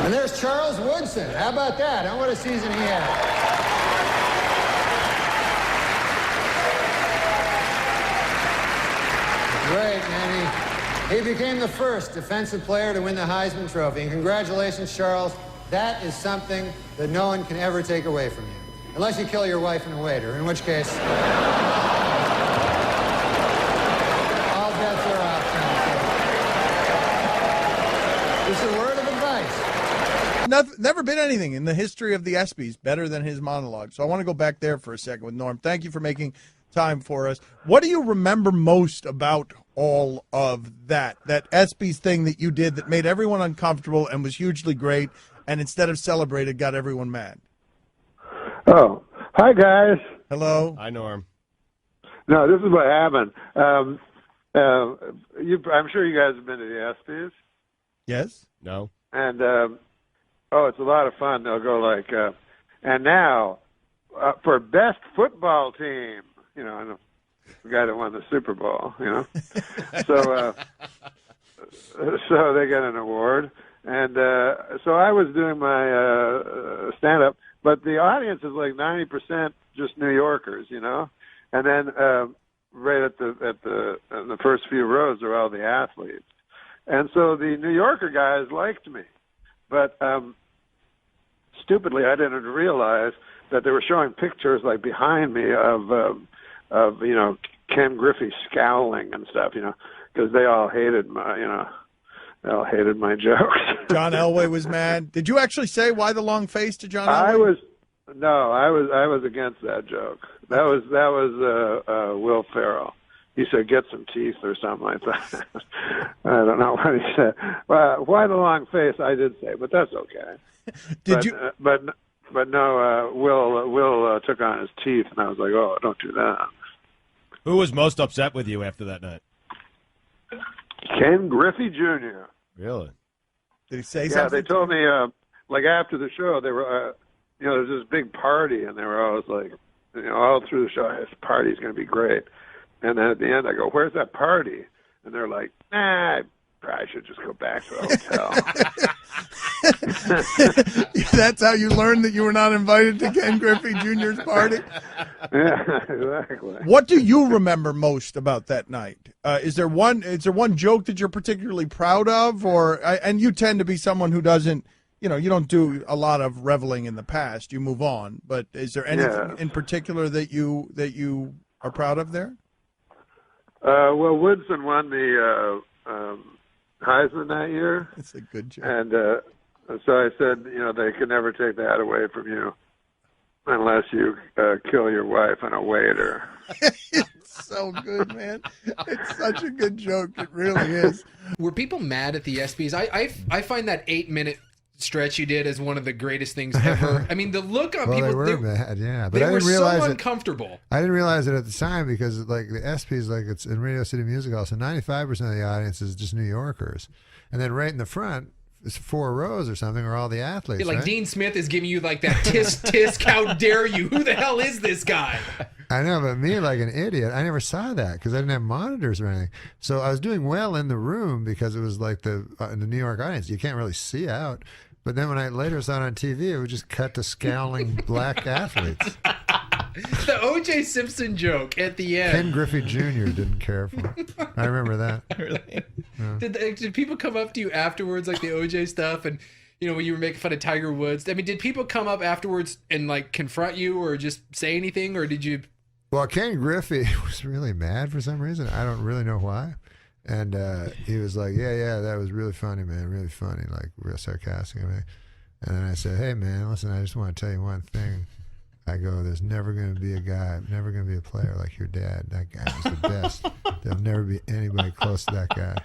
And there's Charles Woodson. How about that? Huh? What a season he had. Great, man. He became the first defensive player to win the Heisman Trophy. And congratulations, Charles. That is something that no one can ever take away from you. Unless you kill your wife and a waiter, in which case... all bets are off. This is a word of advice. Never been anything in the history of the ESPYs better than his monologue. So I want to go back there for a second with Norm. Thank you for making time for us. What do you remember most about all of that ESPYs thing that you did that made everyone uncomfortable and was hugely great, and instead of celebrated, got everyone mad? Oh, hi, guys. Hello. Hi, Norm. No, this is what happened. I'm sure you guys have been to the ESPYs. Yes. No. And, it's a lot of fun. They'll go like, and now, for best football team, you know, the guy that won the Super Bowl, you know. So they get an award. And so I was doing my stand-up, but the audience is like 90% just New Yorkers, you know. And then right at the in the first few rows are all the athletes. And so the New Yorker guys liked me. But stupidly, I didn't realize that they were showing pictures like behind me of you know, Ken Griffey scowling and stuff, you know, because they all hated my jokes. John Elway was mad. Did you actually say why the long face to John Elway? I was against that joke. That was Will Ferrell. He said, "Get some teeth" or something like that. I don't know what he said. Why the long face? I did say, but that's okay. But no, Will took on his teeth, and I was like, "Oh, don't do that." Who was most upset with you after that night? Ken Griffey Jr. Really? Did he say something? Yeah, they told me, like after the show, they were, you know, there's this big party, and they were always like, you know, all through the show, this party's going to be great. And then at the end, I go, "Where's that party?" And they're like, "Nah, probably should just go back to the hotel. That's how you learned that you were not invited to Ken Griffey Jr.'s party? Yeah, exactly. What do you remember most about that night? Is there one joke that you're particularly proud of, and you tend to be someone who doesn't, you don't do a lot of reveling in the past. You move on. But is there anything in particular that you are proud of there? Well, Woodson won the Heisman that year. It's a good joke. And so I said, they can never take that away from you unless you kill your wife on a waiter. It's so good, man. It's such a good joke. It really is. Were people mad at the ESPYs? I find that 8-minute stretch you did as one of the greatest things ever. I mean, the look on people. They were mad, yeah. But they I were didn't realize so uncomfortable. I didn't realize it at the time because, like, the ESPYs, like, it's in Radio City Music Hall, so 95% of the audience is just New Yorkers. And then right in the front, it's 4 rows or something, are all the athletes. Yeah, like right? Dean Smith is giving you like that tisk, how dare you? Who the hell is this guy? I know, but me, like an idiot, I never saw that because I didn't have monitors or anything. So I was doing well in the room because it was like the New York audience. You can't really see out. But then when I later saw it on TV, it would just cut to scowling black athletes. The O.J. Simpson joke at the end. Ken Griffey Jr. didn't care for it. I remember that. Really? Yeah. Did people come up to you afterwards, like the O.J. stuff, and when you were making fun of Tiger Woods? I mean, did people come up afterwards and like confront you, or just say anything, or did you? Well, Ken Griffey was really mad for some reason. I don't really know why. And he was like, yeah, that was really funny, man, really funny, like real sarcastic. And then I said, hey, man, listen, I just want to tell you one thing. I go, there's never going to be a guy, never going to be a player like your dad. That guy was the best. There'll never be anybody close to that guy.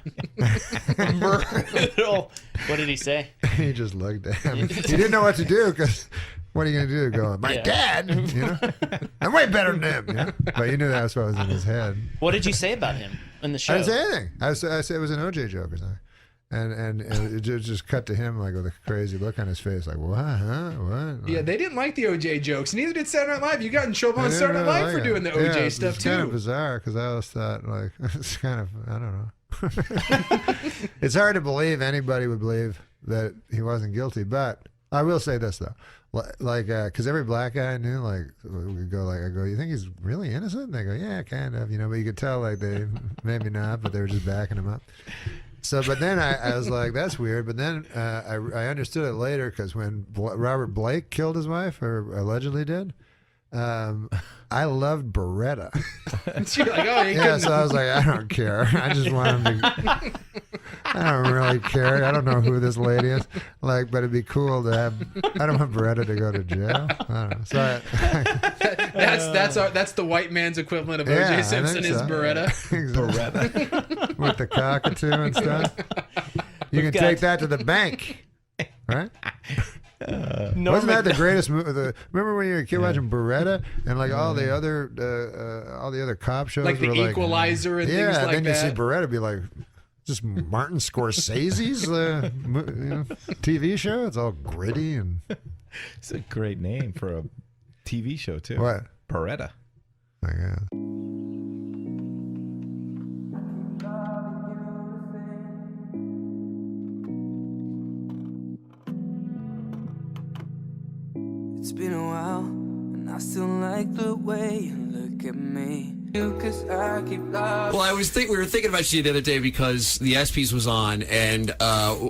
What did he say? He just looked at him. He didn't know what to do because what are you going to do? Go, my dad, I'm way better than him. But you knew that was what was in his head. What did you say about him in the show? I didn't say anything. I said it was an OJ joke or something. And it just cut to him like with a crazy look on his face, like, what, huh? What? Yeah, they didn't like the OJ jokes. Neither did Saturday Night Live. You got in trouble on Saturday Night Live for doing the OJ stuff, too. It's kind of bizarre because I always thought, like, it's kind of, I don't know. It's hard to believe anybody would believe that he wasn't guilty. But I will say this, though. Like, because every black guy I knew, like, would go, like, I go, you think he's really innocent? And they go, yeah, kind of, but you could tell, like, they, maybe not, but they were just backing him up. So, but then I was like, that's weird. But then I understood it later because when Robert Blake killed his wife, or allegedly did, I loved Beretta. You're like, oh, yeah, so I was like, I don't care. I just want him to. I don't really care. I don't know who this lady is. Like, but it'd be cool to have. I don't want Beretta to go to jail. I don't know. So that's the white man's equivalent of O.J. Simpson is Beretta. Exactly. Beretta with the cockatoo and stuff. You can take that to the bank, right? Wasn't that the greatest movie? Remember when you were a kid watching Beretta and like all the other cop shows, like the were Equalizer and things like that. Yeah, then you see Beretta be like, just Martin Scorsese's TV show. It's all gritty and. It's a great name for a TV show too. What? Beretta. I guess. It's been a while, and I still like the way you look at me. Cause I keep well, we were thinking about you the other day because the ESPYs was on, and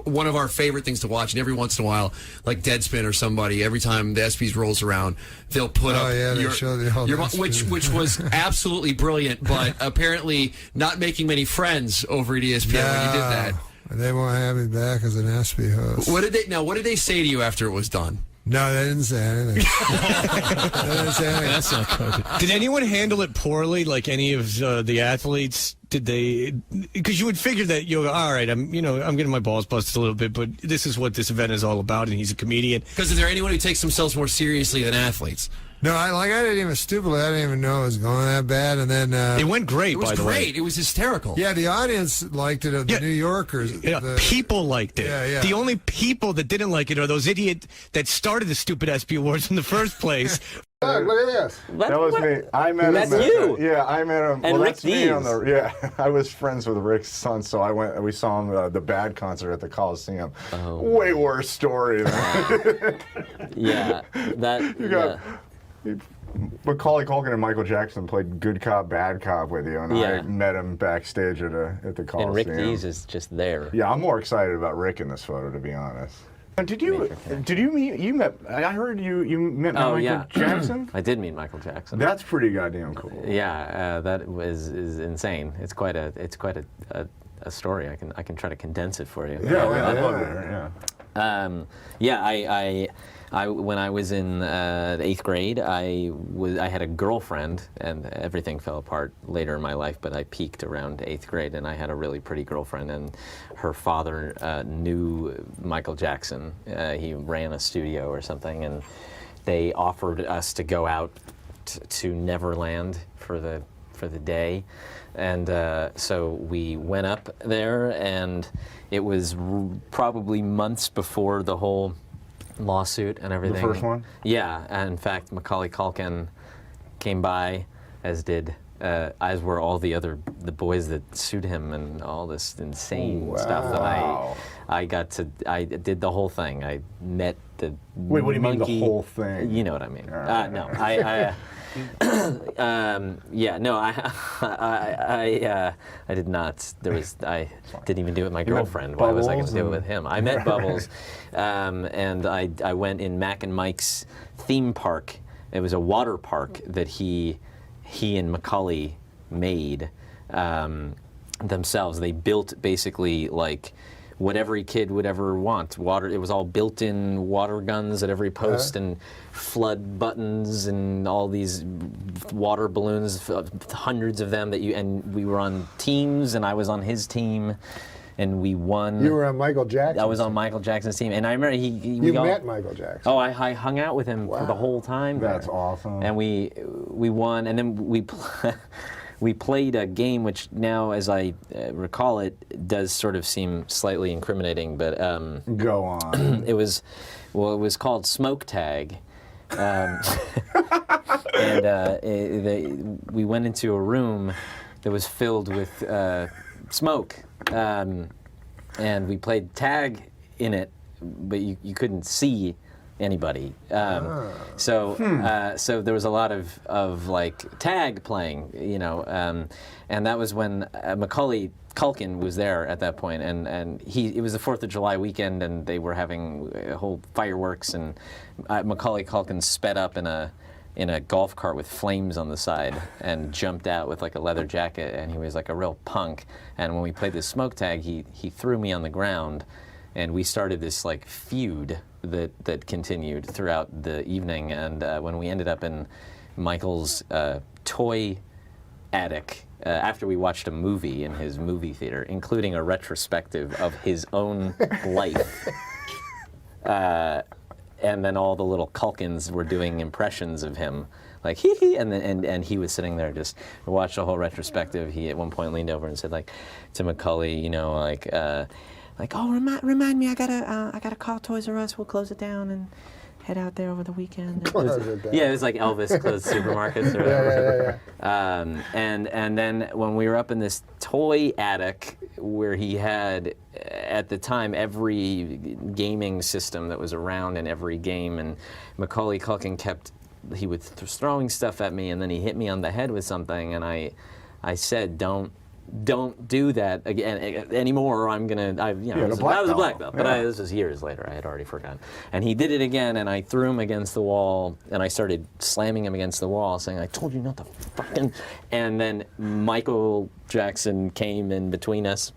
one of our favorite things to watch, and every once in a while, like Deadpan or somebody, every time the ESPYs rolls around, they'll put up they show the whole which was absolutely brilliant, but apparently not making many friends over at ESPN when you did that. They won't have me back as an ESPY host. What did they say to you after it was done? No, they didn't say anything. That's not good. Did anyone handle it poorly? Like any of the athletes? Did they? Because you would figure that you go, all right, I'm getting my balls busted a little bit, but this is what this event is all about, and he's a comedian. Because is there anyone who takes themselves more seriously than athletes? No, I didn't even stupidly. I didn't even know it was going that bad, and then it went great. It was by the way. great. It was hysterical. Yeah, the audience liked it. The New Yorkers. People liked it. Yeah. The only people that didn't like it are those idiots that started the stupid ESPY Awards in the first place. Look at this. That was me. I met him. That's you. Yeah, I met him. And Rick that's me on Dees. yeah, I was friends with Rick's son, so I went. We saw him the Bad concert at the Coliseum. Oh. Way worse story. Than Yeah, that. you got. Macaulay Culkin and Michael Jackson played good cop, bad cop with you, and Yeah. I met him backstage at the Coliseum. And Rick Dees is just there. Yeah, I'm more excited about Rick in this photo, to be honest. Did you meet? You met? I heard you met Michael Jackson. I did meet Michael Jackson. That's pretty goddamn cool. Yeah, that is insane. It's quite a story. I can try to condense it for you. Yeah, I'd love to hear. Yeah. I when I was in the 8th grade, I had a girlfriend, and everything fell apart later in my life. But I peaked around 8th grade, and I had a really pretty girlfriend, and her father knew Michael Jackson. He ran a studio or something, and they offered us to go out to Neverland for the day. And so we went up there, and it was probably months before the whole lawsuit and everything. The first one? Yeah, and in fact, Macaulay Culkin came by, as were all the boys that sued him, and all this insane stuff that I did the whole thing. I met the Wait, what do you mean monkey. the whole thing? You know what I mean. No, I did not. I didn't even do it with my girlfriend. Why was I going to do it with him? I met Bubbles, and I went in Mac and Mike's theme park. It was a water park that he and Macaulay made themselves. They built basically like what every kid would ever want. Water. It was all built-in water guns at every post, and flood buttons, and all these water balloons, hundreds of them. And we were on teams, and I was on his team, and we won. You were on Michael Jackson. I was on Michael Jackson's team, and I remember You met Michael Jackson. Oh, I hung out with him for the whole time. That's awesome. And we won, and then we played a game which now, as I recall it, does sort of seem slightly incriminating. But go on. It was called Smoke Tag, and we went into a room that was filled with smoke, and we played tag in it, but you couldn't see anybody. So there was a lot of like tag playing, and that was when Macaulay Culkin was there at that point, and it was the 4th of July weekend, and they were having a whole fireworks, and Macaulay Culkin sped up in a golf cart with flames on the side and jumped out with like a leather jacket, and he was like a real punk. And when we played this smoke tag, he threw me on the ground, and we started this like feud that continued throughout the evening. And when we ended up in Michael's toy attic, after we watched a movie in his movie theater, including a retrospective of his own life, and then all the little Culkins were doing impressions of him, like hee hee, and he was sitting there just watched the whole retrospective. He at one point leaned over and said, like, to Macaulay, oh, remind me, I gotta call Toys R Us. We'll close it down and head out there over the weekend. It was like Elvis closed supermarkets or whatever. And then when we were up in this toy attic where he had, at the time, every gaming system that was around in every game, and Macaulay Culkin he was throwing stuff at me, and then he hit me on the head with something, and I said, don't do that again anymore, or I'm gonna. I was a black belt, but this was years later. I had already forgotten. And he did it again, and I threw him against the wall, and I started slamming him against the wall, saying, "I told you not to fucking." And then Michael Jackson came in between us.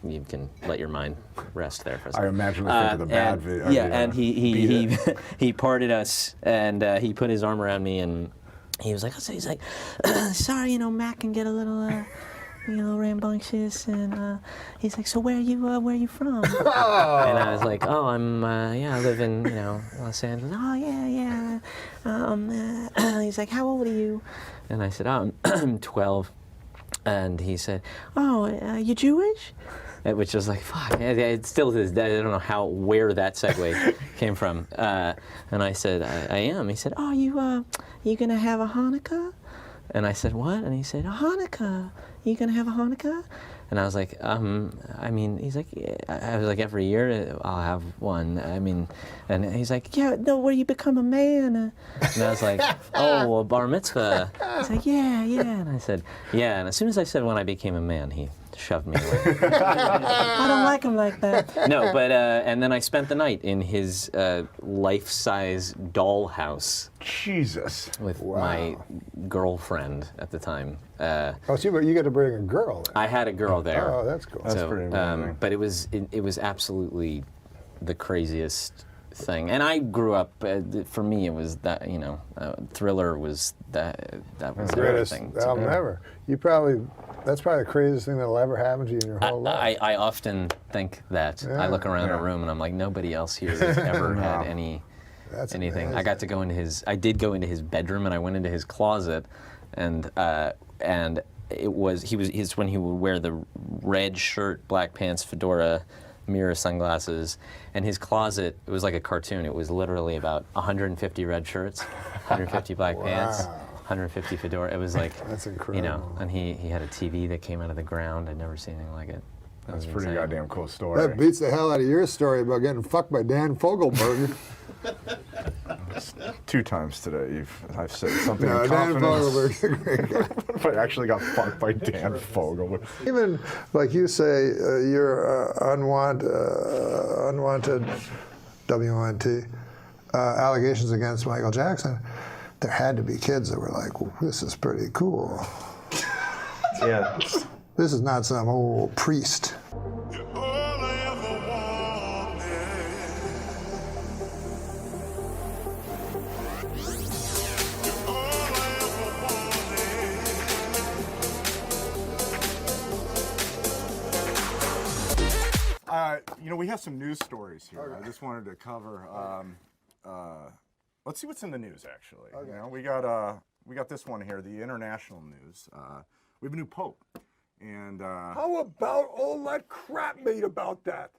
You can let your mind rest there for a second. I imagine the think of the bad video. Yeah, and he parted us, and he put his arm around me, and he was like, sorry, Mac can get a little rambunctious, and he's like, so where are you from? And I was like, oh, I live in, Los Angeles. Oh, yeah. He's like, how old are you? And I said, oh, I'm 12. And he said, oh, you Jewish? Which was like, fuck, it still to this day, I don't know where that segue came from. And I said, I am. He said, oh, you gonna have a Hanukkah? And I said, what? And he said, a Hanukkah. You gonna have a Hanukkah? And I was like, he's like, I was like, every year I'll have one. And he's like, yeah, no, where you become a man. And I was like, oh, a bar mitzvah. He's like, yeah. And I said, yeah. And as soon as I said when I became a man, he shoved me away. I don't like him like that. No, but, and then I spent the night in his life-size dollhouse. Jesus. With my girlfriend at the time. So you got to bring a girl there. I had a girl there. Oh, that's cool. That's pretty amazing. But it was absolutely the craziest thing. And I grew up, for me, it was that, Thriller was that was greatest everything. album ever. That's probably the craziest thing that'll ever happen to you in your whole life. I often think that. I look around the room and I'm like, nobody else here has ever had anything. Amazing. I got to go into I did go into his bedroom, and I went into his closet, and it was he's when he would wear the red shirt, black pants, fedora, mirror sunglasses, and his closet, it was like a cartoon. It was literally about 150 red shirts, 150 black pants, 150 fedora. It was like, that's incredible. And he had a TV that came out of the ground. I'd never seen anything like it. That's a pretty goddamn cool story. That beats the hell out of your story about getting fucked by Dan Fogelberg. 2 times today I've said something in Dan confidence. Fogelberg's a great guy. What if I actually got fucked by Dan Fogelberg? Even like you say, your unwanted WNT allegations against Michael Jackson. There had to be kids that were like, well, "This is pretty cool." Yeah. This is not some old priest. We have some news stories here. I just wanted to cover. Let's see what's in the news. Actually, we got this one here. The international news. We have a new pope, and how about all that crap made about that?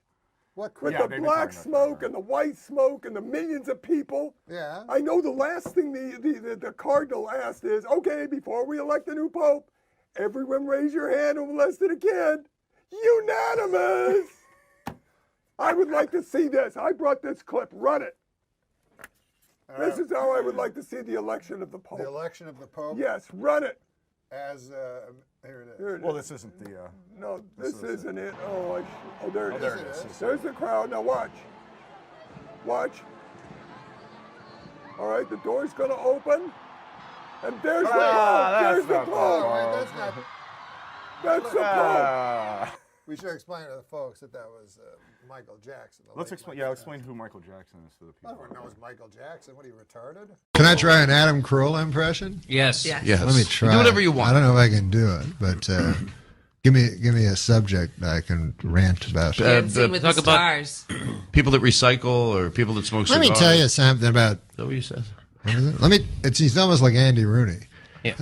What with crap? the black smoke and the white smoke and the millions of people? Yeah. I know the last thing the cardinal asked is, okay, before we elect a new pope, everyone raise your hand who molested a kid. Unanimous. I would like to see this. I brought this clip. Run it. This is how I would like to see the election of the Pope. The election of the Pope? Yes, run it. As, here it is. Here it Well, is. this isn't the... No, this isn't it. Oh, there it there is. it is. There's the crowd. Now watch. Watch. All right, the door's going to open. And there's the Pope. There's the Pope. That's the Pope. We should explain to the folks that was Michael Jackson. Let's explain. Yeah, explain who Michael Jackson is to the people. Everyone knows Michael Jackson. What are you, retarded? Can I try an Adam Carolla impression? Yes. Let me try. Do whatever you want. I don't know if I can do it, but give me a subject that I can rant about. Talk about people that recycle or people that smoke cigars. Let me tell you something about. Is that what you said? What is it? He's almost like Andy Rooney. Yeah.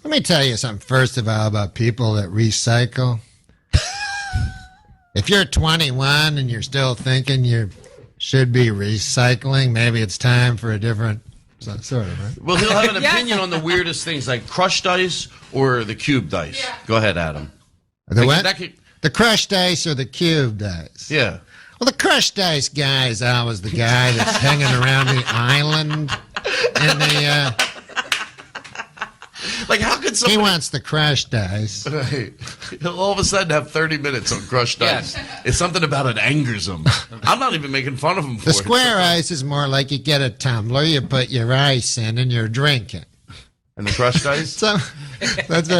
Let me tell you something first of all about people that recycle. If you're 21 and you're still thinking you should be recycling, maybe it's time for a different sort of, right? Well, he'll have an opinion on the weirdest things, like crushed ice or the cubed ice. Yeah. Go ahead, Adam. The what? The crushed ice or the cubed ice? Yeah. Well, the crushed ice guy is always the guy that's hanging around the island in the... Like, how could someone... He wants the crushed ice. Right. He'll all of a sudden have 30 minutes on crushed ice. It's something about it angers him. I'm not even making fun of him for it. The square ice is more like you get a tumbler, you put your ice in, and you're drinking. And the crushed ice? It's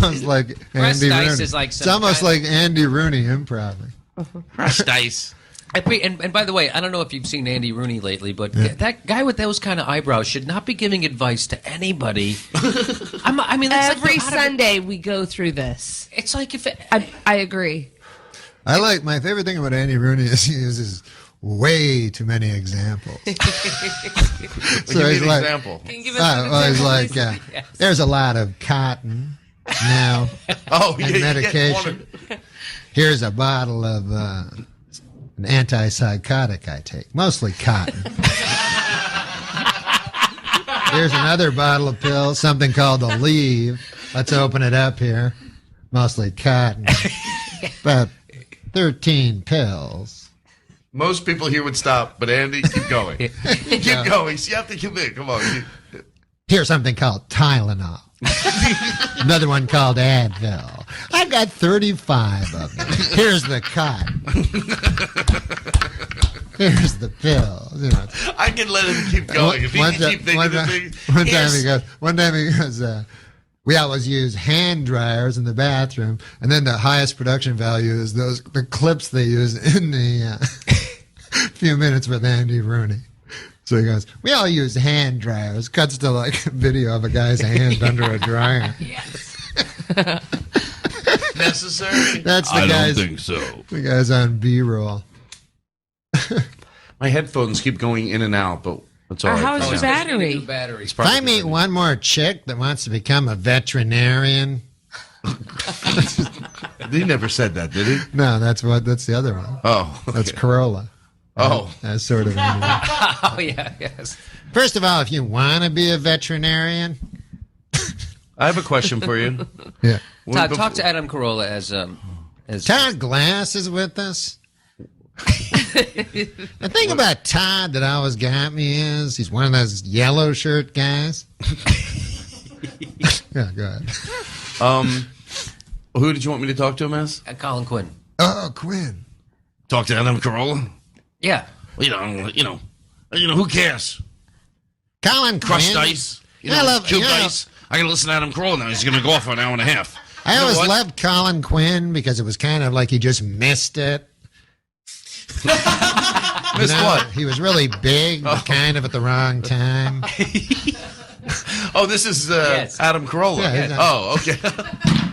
almost like Andy Rooney. Is like it's almost like Andy Rooney improv. Crushed ice. And by the way, I don't know if you've seen Andy Rooney lately, but that guy with those kind of eyebrows should not be giving advice to anybody. I mean, it's every like Sunday we go through this. It's like if I agree. I like my favorite thing about Andy Rooney is he uses way too many examples. Give me an example. Can you give us an he's example, like, please? there's a lot of cotton now. And medication. Here's a bottle of an antipsychotic I take, mostly cotton. Here's another bottle of pills, something called Aleve. Let's open it up here. Mostly cotton. About 13 pills. Most people here would stop, but Andy, keep going. Keep going. So you have to commit. Come on. Here's something called Tylenol. Another one called Advil. I've got 35 of them. Here's the cotton. Here's the pills. You know. I can let him keep going. If he can keep thinking of things. One time he goes, we always use hand dryers in the bathroom, and then the highest production value is the clips they use in the few minutes with Andy Rooney. So he goes, we all use hand dryers. Cuts to like a video of a guy's hand under a dryer. Necessary? That's the I guy's, don't think so. The guy's on B-roll. My headphones keep going in and out, but it's all right. How is your battery? If I meet one more chick that wants to become a veterinarian. He never said that, did he? No, that's the other one. Oh, okay. That's Corolla. Oh. That's sort of. Oh, yeah, yes. First of all, if you want to be a veterinarian. I have a question for you. Yeah. Todd, talk to Adam Carolla as Todd Glass is with us. The thing about Todd that always got me is he's one of those yellow shirt guys. Yeah, go ahead. Who did you want me to talk to him as? Colin Quinn. Oh, Quinn. Talk to Adam Carolla? Yeah. You know, who cares? Colin Crushed Quinn. ice. Cubed ice. I can listen to Adam Carolla now. He's going to go off for an hour and a half. I always loved Colin Quinn because it was kind of like he just missed it. Missed what? He was really big, but kind of at the wrong time. Oh, this is Adam Carolla. Yeah, oh, okay.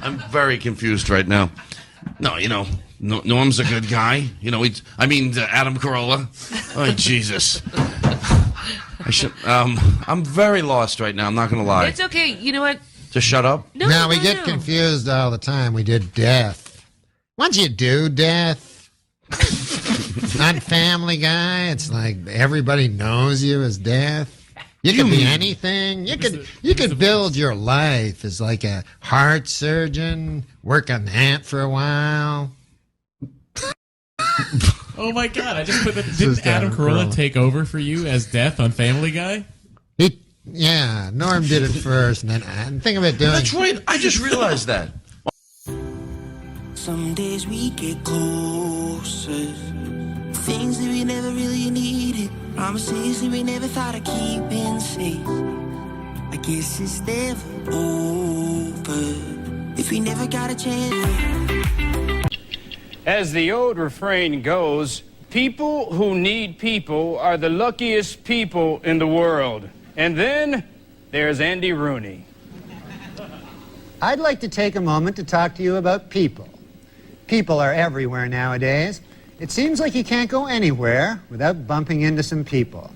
I'm very confused right now. No, Norm's a good guy. Adam Carolla. Oh, Jesus. I'm very lost right now. I'm not going to lie. It's okay. You know what? Just shut up? No, we get confused all the time. We did death. Once you do death on Family Guy, it's like everybody knows you as Death. You could be anything. You could build your life as like a heart surgeon, work on that for a while. Oh my God! I just put that. Didn't Adam Carolla take over for you as Death on Family Guy? Yeah, Norm did it first, and then I think of it doing. That's right. I just realized that. Some days we get closer. Things that we never really needed. Promises that we never thought of keeping safe. I guess it's never over if we never got a chance. As the old refrain goes, people who need people are the luckiest people in the world. And then there's Andy Rooney. I'd like to take a moment to talk to you about people. People are everywhere nowadays. It seems like you can't go anywhere without bumping into some people.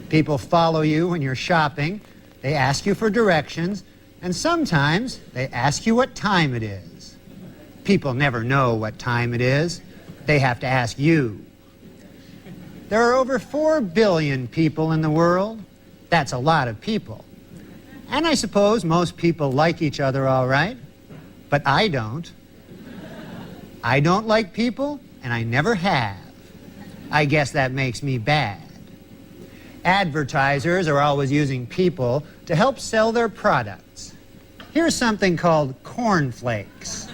People follow you when you're shopping, they ask you for directions, and sometimes they ask you what time it is. People never know what time it is. They have to ask you. There are over 4 billion people in the world. That's a lot of people. And I suppose most people like each other all right, but I don't. I don't like people, and I never have. I guess that makes me bad. Advertisers are always using people to help sell their products. Here's something called cornflakes.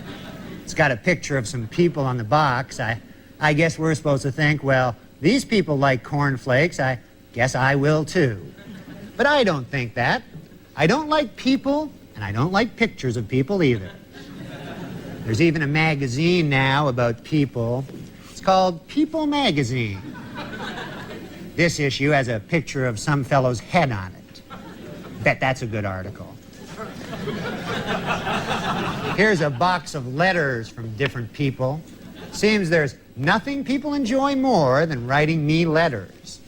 It's got a picture of some people on the box. I guess we're supposed to think, well, these people like cornflakes. I guess I will too. But I don't think that. I don't like people, and I don't like pictures of people either. There's even a magazine now about people. It's called People Magazine. This issue has a picture of some fellow's head on it. Bet that's a good article. Here's a box of letters from different people. Seems there's nothing people enjoy more than writing me letters.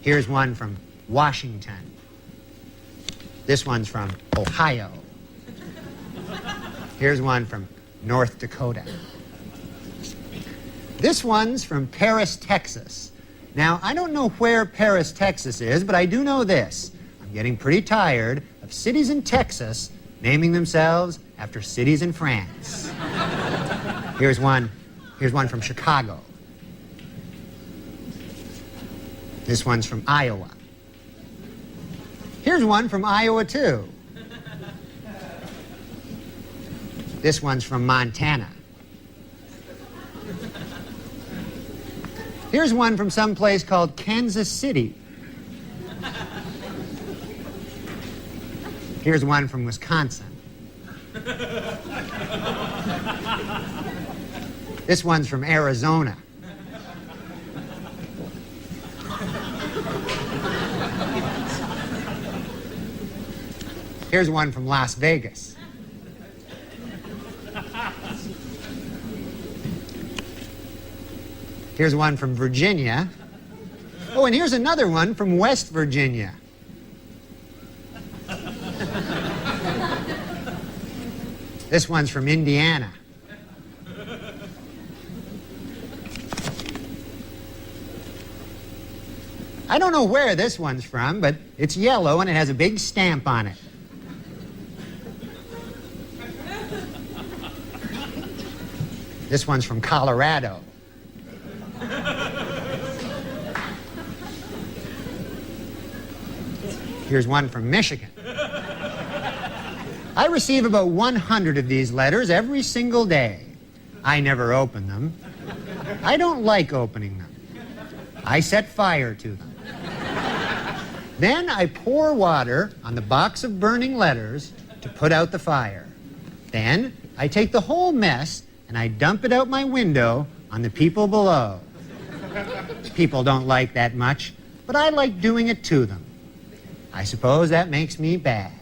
Here's one from Washington. This one's from Ohio. Here's one from North Dakota. This one's from Paris, Texas. Now, I don't know where Paris, Texas is, but I do know this. I'm getting pretty tired of cities in Texas naming themselves after cities in France. Here's one from Chicago. This one's from Iowa. Here's one from Iowa, too. This one's from Montana. Here's one from some place called Kansas City. Here's one from Wisconsin. This one's from Arizona. Here's one from Las Vegas. Here's one from Virginia. Oh, and here's another one from West Virginia. This one's from Indiana. I don't know where this one's from, but it's yellow and it has a big stamp on it. This one's from Colorado. Here's one from Michigan. I receive about 100 of these letters every single day. I never open them. I don't like opening them. I set fire to them. Then I pour water on the box of burning letters to put out the fire. Then I take the whole mess and I dump it out my window on the people below. People don't like that much, but I like doing it to them. I suppose that makes me bad.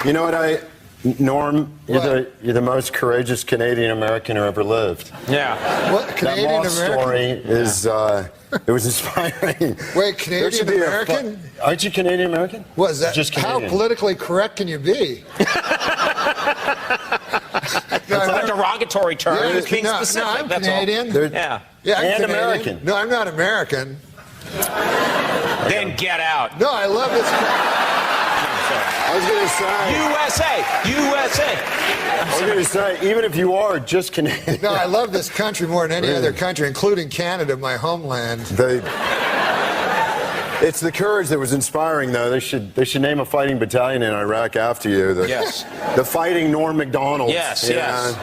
You know what, Norm, you're the most courageous Canadian American who ever lived. Yeah. What, Canadian that moth American? story is, it was inspiring. Wait, Canadian American? Aren't you Canadian American? What is that? Just How Canadian. politically correct can you be? It's not a derogatory term. Yeah, It's being specific. No, I'm that's Canadian. all. Yeah. Yeah, I'm And Canadian. American. No, I'm not American. Then get out. No, I love this. I was going to say. USA. I was going to say, even if you are just Canadian. No, I love this country more than any other country, including Canada, my homeland. It's the courage that was inspiring, though. They should name a fighting battalion in Iraq after you. Yes. The Fighting NORM MACDONALD. Yes, yes.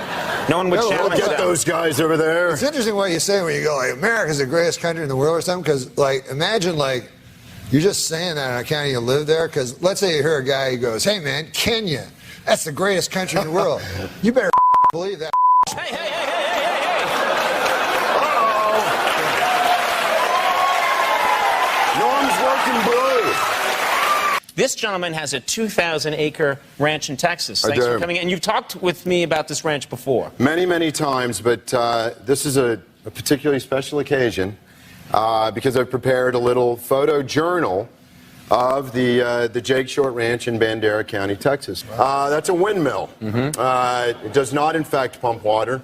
No one would No, challenge Get that. those guys over there. It's interesting what you say when you go, like, America's the greatest country in the world or something, because, like, imagine, like, you're just saying that on account of you live there, because let's say you hear a guy who goes, hey, man, Kenya, that's the greatest country in the world. You better believe that. Norm's working blue. This gentleman has a 2,000-acre ranch in Texas. I Thanks do. for coming in. You've talked with me about this ranch before. Many, many times, but this is a particularly special occasion because I've prepared a little photo journal of the Jake Short Ranch in Bandera County, Texas. That's a windmill. It does not, in fact, pump water,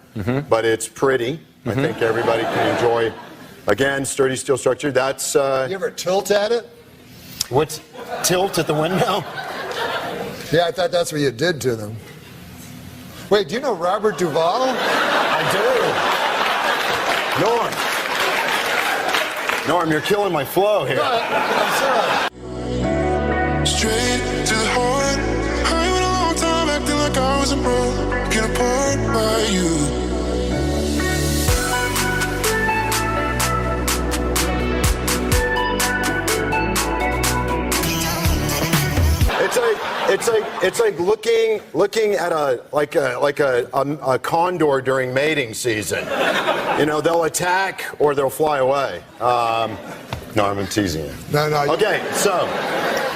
but it's pretty. I think everybody can enjoy, again, sturdy steel structure. That's... You ever tilt at it? What's tilt at the windmill? Yeah, I thought that's what you did to them. Wait, do you know Robert Duvall? I do. Norm, you're killing my flow here. No, I'm sorry. Straight to the heart. I went a long time acting like I wasn't broken apart by you. it's like looking at a condor during mating season. You know, they'll attack or they'll fly away. No, I'm teasing you. No. Okay,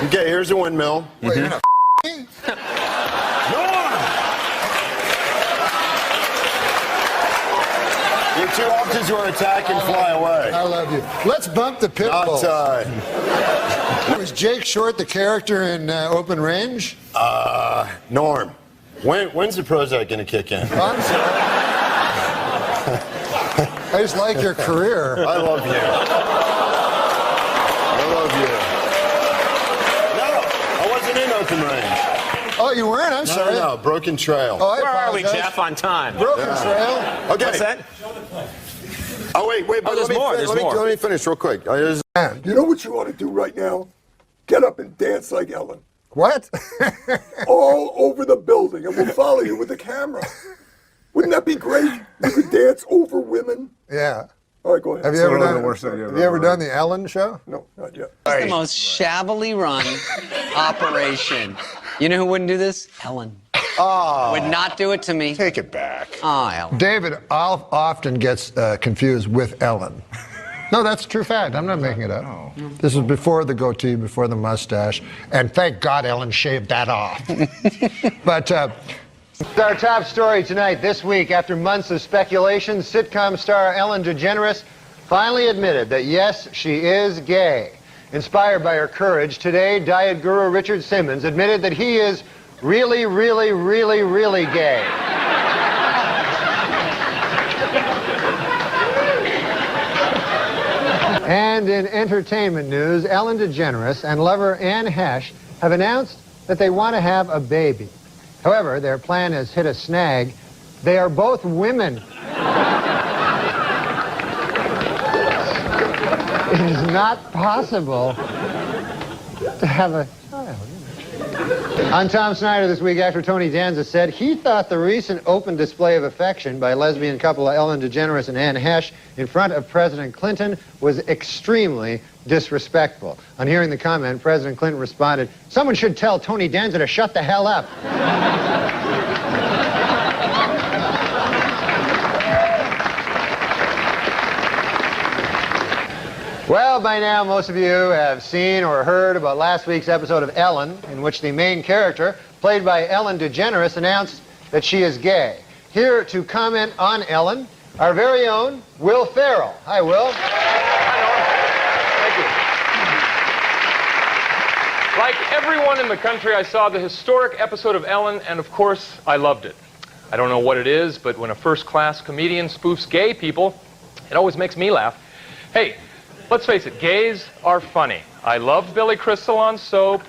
here's a windmill. Wait, you're gonna Your two options were attack and fly away. I love you. Let's bump the pit bull. Was Jake Short the character in Open Range? Norm, when's the Prozac going to kick in? I'm sorry. I just like your career. I love you. No, I wasn't in Open Range. Oh, you weren't? I'm sorry. No, Broken Trail. Oh, I Where are we, apologize. Jeff, on time? Broken Trail. Okay. What's that? Oh, wait, but there's more. let me finish real quick. You know what you want to do right now? Get up and dance like Ellen. What? All over the building, and we'll follow you with the camera. Wouldn't that be great? You could dance over women. Yeah. All right, go ahead. Have you ever done the Ellen show? No, not yet. It's the most shabbily run operation. You know who wouldn't do this? Ellen. Oh. Would not do it to me. Take it back. Oh, Ellen. David often gets confused with Ellen. No, that's a true fact. I'm not making it up. Oh. This was before the goatee, before the mustache, and thank God Ellen shaved that off. But Our top story tonight. This week, after months of speculation, sitcom star Ellen DeGeneres finally admitted that yes, she is gay. Inspired by her courage, today diet guru Richard Simmons admitted that he is really, really, really, really gay. And in entertainment news, Ellen DeGeneres and lover Anne Hesh have announced that they want to have a baby. However, their plan has hit a snag. They are both women. It is not possible to have a child. On Tom Snyder this week, actor Tony Danza said he thought the recent open display of affection by lesbian couple Ellen DeGeneres and Anne Hesh in front of President Clinton was extremely disrespectful. On hearing the comment, President Clinton responded, "Someone should tell Tony Danza to shut the hell up." Well, by now, most of you have seen or heard about last week's episode of Ellen, in which the main character, played by Ellen DeGeneres, announced that she is gay. Here to comment on Ellen, our very own Will Ferrell. Hi, Will. Like everyone in the country, I saw the historic episode of Ellen, and of course, I loved it. I don't know what it is, but when a first-class comedian spoofs gay people, it always makes me laugh. Hey, let's face it, gays are funny. I loved Billy Crystal on Soap,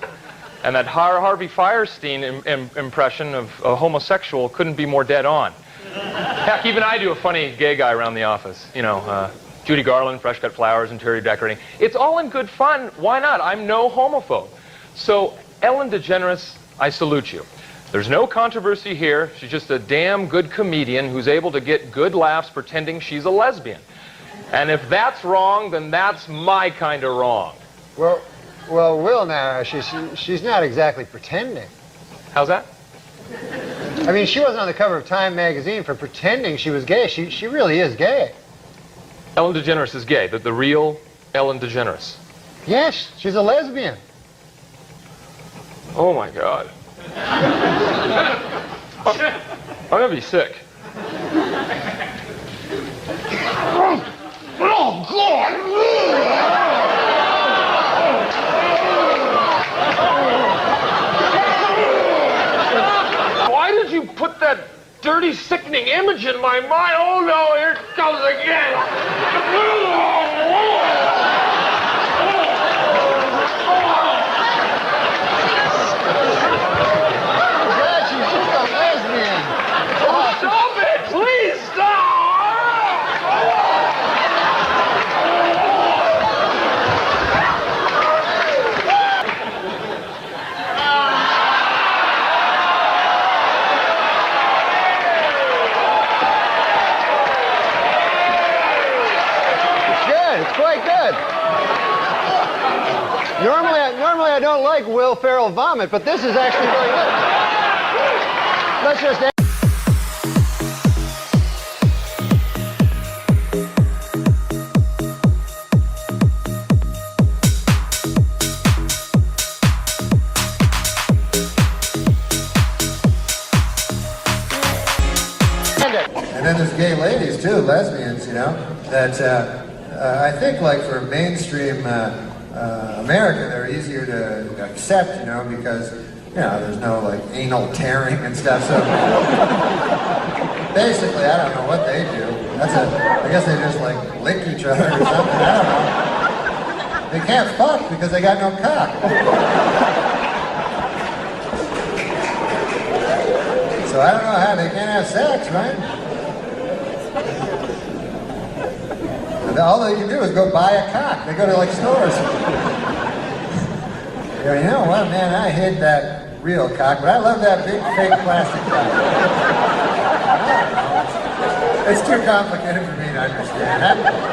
and that Harvey Fierstein impression of a homosexual couldn't be more dead on. Heck, even I do a funny gay guy around the office. You know, Judy Garland, fresh cut flowers, interior decorating. It's all in good fun. Why not? I'm no homophobe. So, Ellen DeGeneres, I salute you. There's no controversy here. She's just a damn good comedian who's able to get good laughs pretending she's a lesbian. And if that's wrong, then that's my kind of wrong. Well, Will, now, she's not exactly pretending. How's that? I mean, she wasn't on the cover of Time magazine for pretending she was gay. She really is gay. Ellen DeGeneres is gay, the real Ellen DeGeneres. Yes, she's a lesbian. Oh my God. I'm gonna be sick. Oh, God! Why did you put that dirty, sickening image in my mind? Oh no, here it comes again. God, she's just a lesbian. Stop it! Please stop! It's good. It's quite good. Normally I don't like Will Ferrell vomit, but this is actually really good. Let's just... And then there's gay ladies too, lesbians, you know, that I think like for mainstream America, they're easier to accept, you know, because, you know, there's no like anal tearing and stuff. So basically, I don't know what they do. I guess they just like lick each other or something. I don't know. They can't fuck because they got no cock. So I don't know how they can't have sex, right? And all they can do is go buy a cock. They go to like stores. You know what, man, I hate that real cock, but I love that big fake plastic cock. It's too complicated for me to understand.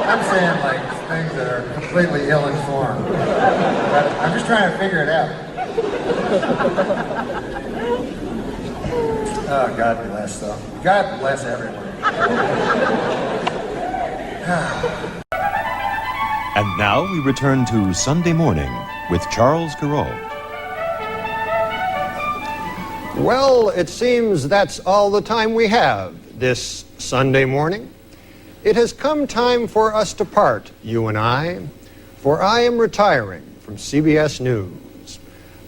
I'm saying like things that are completely ill-informed. But I'm just trying to figure it out. Oh, God bless, though. God bless everyone. And now we return to Sunday Morning with Charles Garreau. Well, it seems that's all the time we have this Sunday morning. It has come time for us to part, you and I, for I am retiring from CBS News.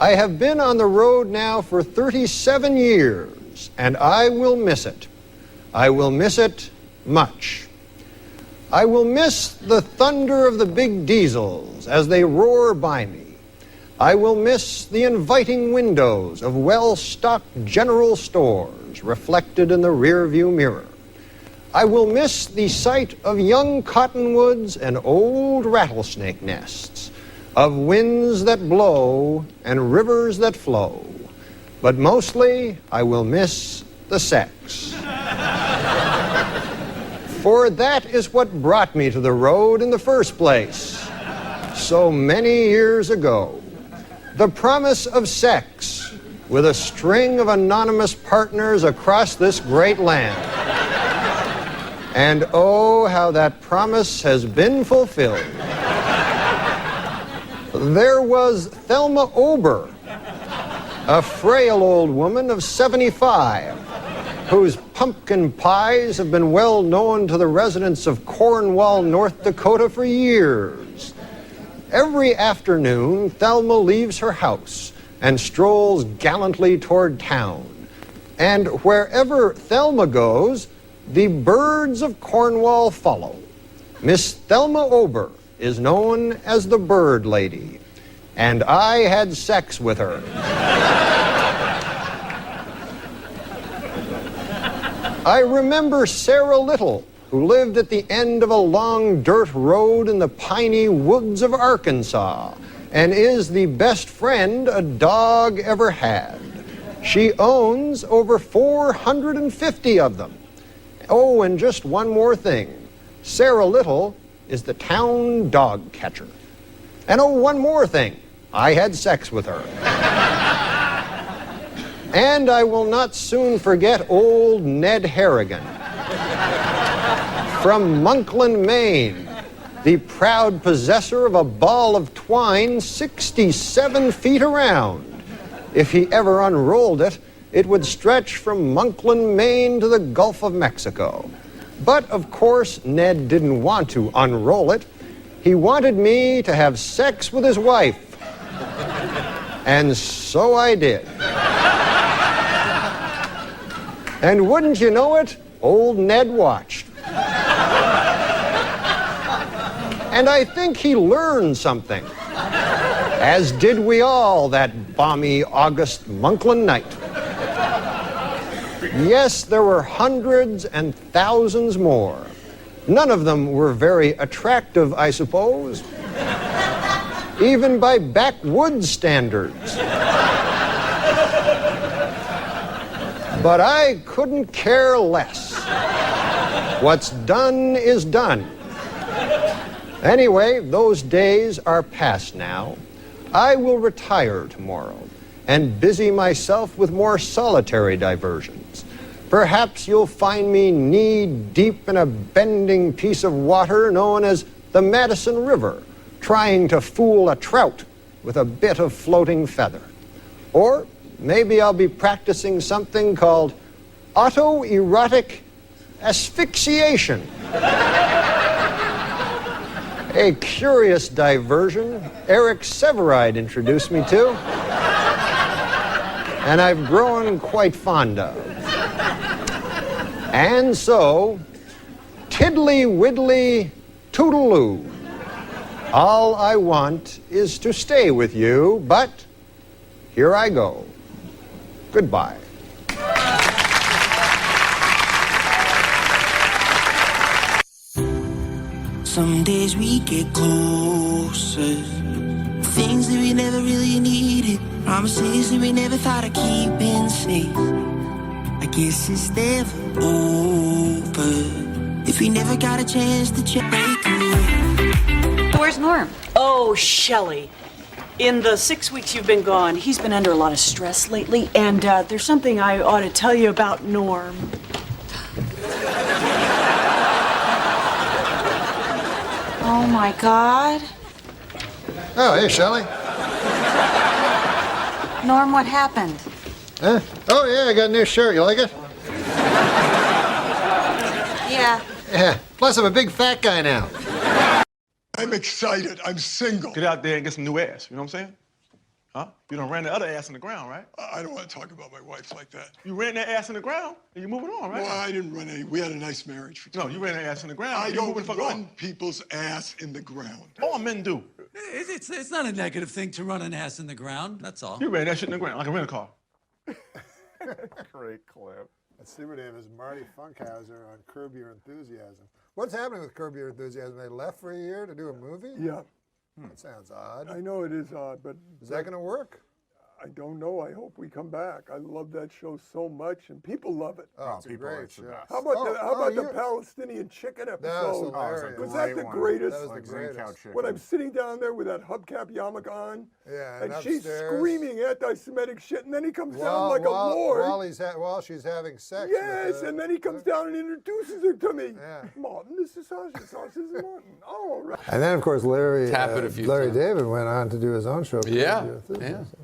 I have been on the road now for 37 years, and I will miss it. I will miss it much. I will miss the thunder of the big diesels as they roar by me. I will miss the inviting windows of well-stocked general stores reflected in the rearview mirror. I will miss the sight of young cottonwoods and old rattlesnake nests, of winds that blow and rivers that flow. But mostly, I will miss the sex. For that is what brought me to the road in the first place, so many years ago. The promise of sex with a string of anonymous partners across this great land. And oh, how that promise has been fulfilled. There was Thelma Ober, a frail old woman of 75, whose pumpkin pies have been well known to the residents of Cornwall, North Dakota for years. Every afternoon, Thelma leaves her house and strolls gallantly toward town. And wherever Thelma goes, the birds of Cornwall follow. Miss Thelma Ober is known as the Bird Lady, and I had sex with her. I remember Sarah Little, who lived at the end of a long dirt road in the piney woods of Arkansas, and is the best friend a dog ever had. She owns over 450 of them. Oh, and just one more thing. Sarah Little is the town dog catcher. And oh, one more thing. I had sex with her. And I will not soon forget old Ned Harrigan. From Monkland, Maine, the proud possessor of a ball of twine 67 feet around. If he ever unrolled it, it would stretch from Monkland, Maine to the Gulf of Mexico. But, of course, Ned didn't want to unroll it. He wanted me to have sex with his wife. And so I did. And wouldn't you know it, old Ned watched. And I think he learned something, as did we all that balmy August Monkland night. Yes, there were hundreds and thousands more. None of them were very attractive, I suppose, even by backwoods standards. But I couldn't care less. What's done is done. Anyway, those days are past now. I will retire tomorrow and busy myself with more solitary diversions. Perhaps you'll find me knee-deep in a bending piece of water known as the Madison River, trying to fool a trout with a bit of floating feather. Or maybe I'll be practicing something called autoerotic asphyxiation. A curious diversion Eric Severide introduced me to, and I've grown quite fond of. And so, tiddly widdly toodaloo. All I want is to stay with you, but here I go. Goodbye. Some days we get closer. Things that we never really needed. Promises that we never thought of keeping safe. I guess it's never over if we never got a chance to check break away. Where's Norm? Oh, Shelley. In the 6 weeks you've been gone, he's been under a lot of stress lately, and there's something I ought to tell you about Norm. Oh, my God. Oh, hey, Shelley. Norm, what happened? Huh? Oh, yeah, I got a new shirt. You like it? Yeah. Yeah. Plus, I'm a big fat guy now. I'm excited. I'm single. Get out there and get some new ass. You know what I'm saying? Huh? You done ran the other ass in the ground, right? I don't want to talk about my wife like that. You ran that ass in the ground and you're moving on, right? Well, I didn't run any. We had a nice marriage for 2 No, you ran that ass in the ground. I and don't you're moving the fuck run on. people's ass in the ground. All men do. It's not a negative thing to run an ass in the ground, that's all. You ran that shit in the ground like a rental car. Great clip. That's Super Davis, Marty Funkhauser on Curb Your Enthusiasm. What's happening with Curb Your Enthusiasm? They left for a year to do a movie? Yeah. That sounds odd. I know it is odd, but... Is that going to work? I don't know. I hope we come back. I love that show so much, and people love it. Oh, it's a great show. How about the Palestinian chicken episode? That was hilarious. Was that the greatest? That was the greatest. When I'm sitting down there with that hubcap yarmulke on, Yeah, and and she's upstairs- screaming anti-Semitic shit, and then he comes down like a lord. While she's having sex. Yes, and then he comes down and introduces her to me. Martin, this is Sasha. This is Martin. Oh, right. And then, of course, Larry times. David went on to do his own show. Curb Yeah, Your Enthusiasm.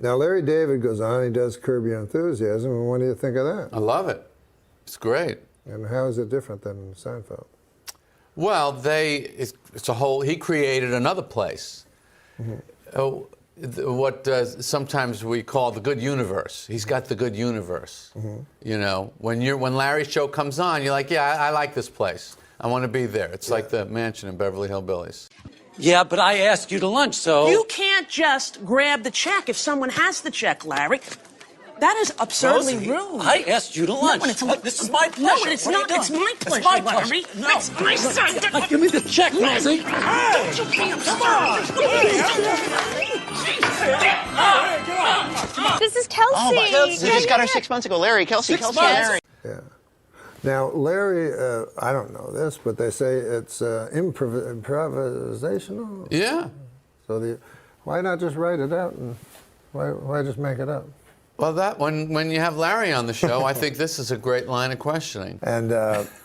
Now, Larry David goes on, he does Curb Your Enthusiasm, and what do you think of that? I love it. It's great. And how is it different than Seinfeld? Well, it's a whole, he created another place. What sometimes we call the good universe. He's got the good universe. You know, when Larry's show comes on, you're like, yeah, I like this place. I want to be there. It's like the mansion in Beverly Hillbillies. Yeah, but I asked you to lunch, so... You can't just grab the check if someone has the check, Larry. That is absurdly Rosie, rude. I asked you to lunch. No, and it's This is my pleasure. No, and it's What are you not. doing? It's my pleasure, It's my Larry. pleasure. No. It's my son. Give me the check, Rosie. Hey! Come on! This is Kelsey. Oh, my God. We just got her 6 months ago. Larry, Kelsey, Six Kelsey, months? Larry. Yeah. Now, Larry, I don't know this, but they say it's improvisational. Yeah. So why not just write it out and why just make it up? Well, when you have Larry on the show, I think this is a great line of questioning. And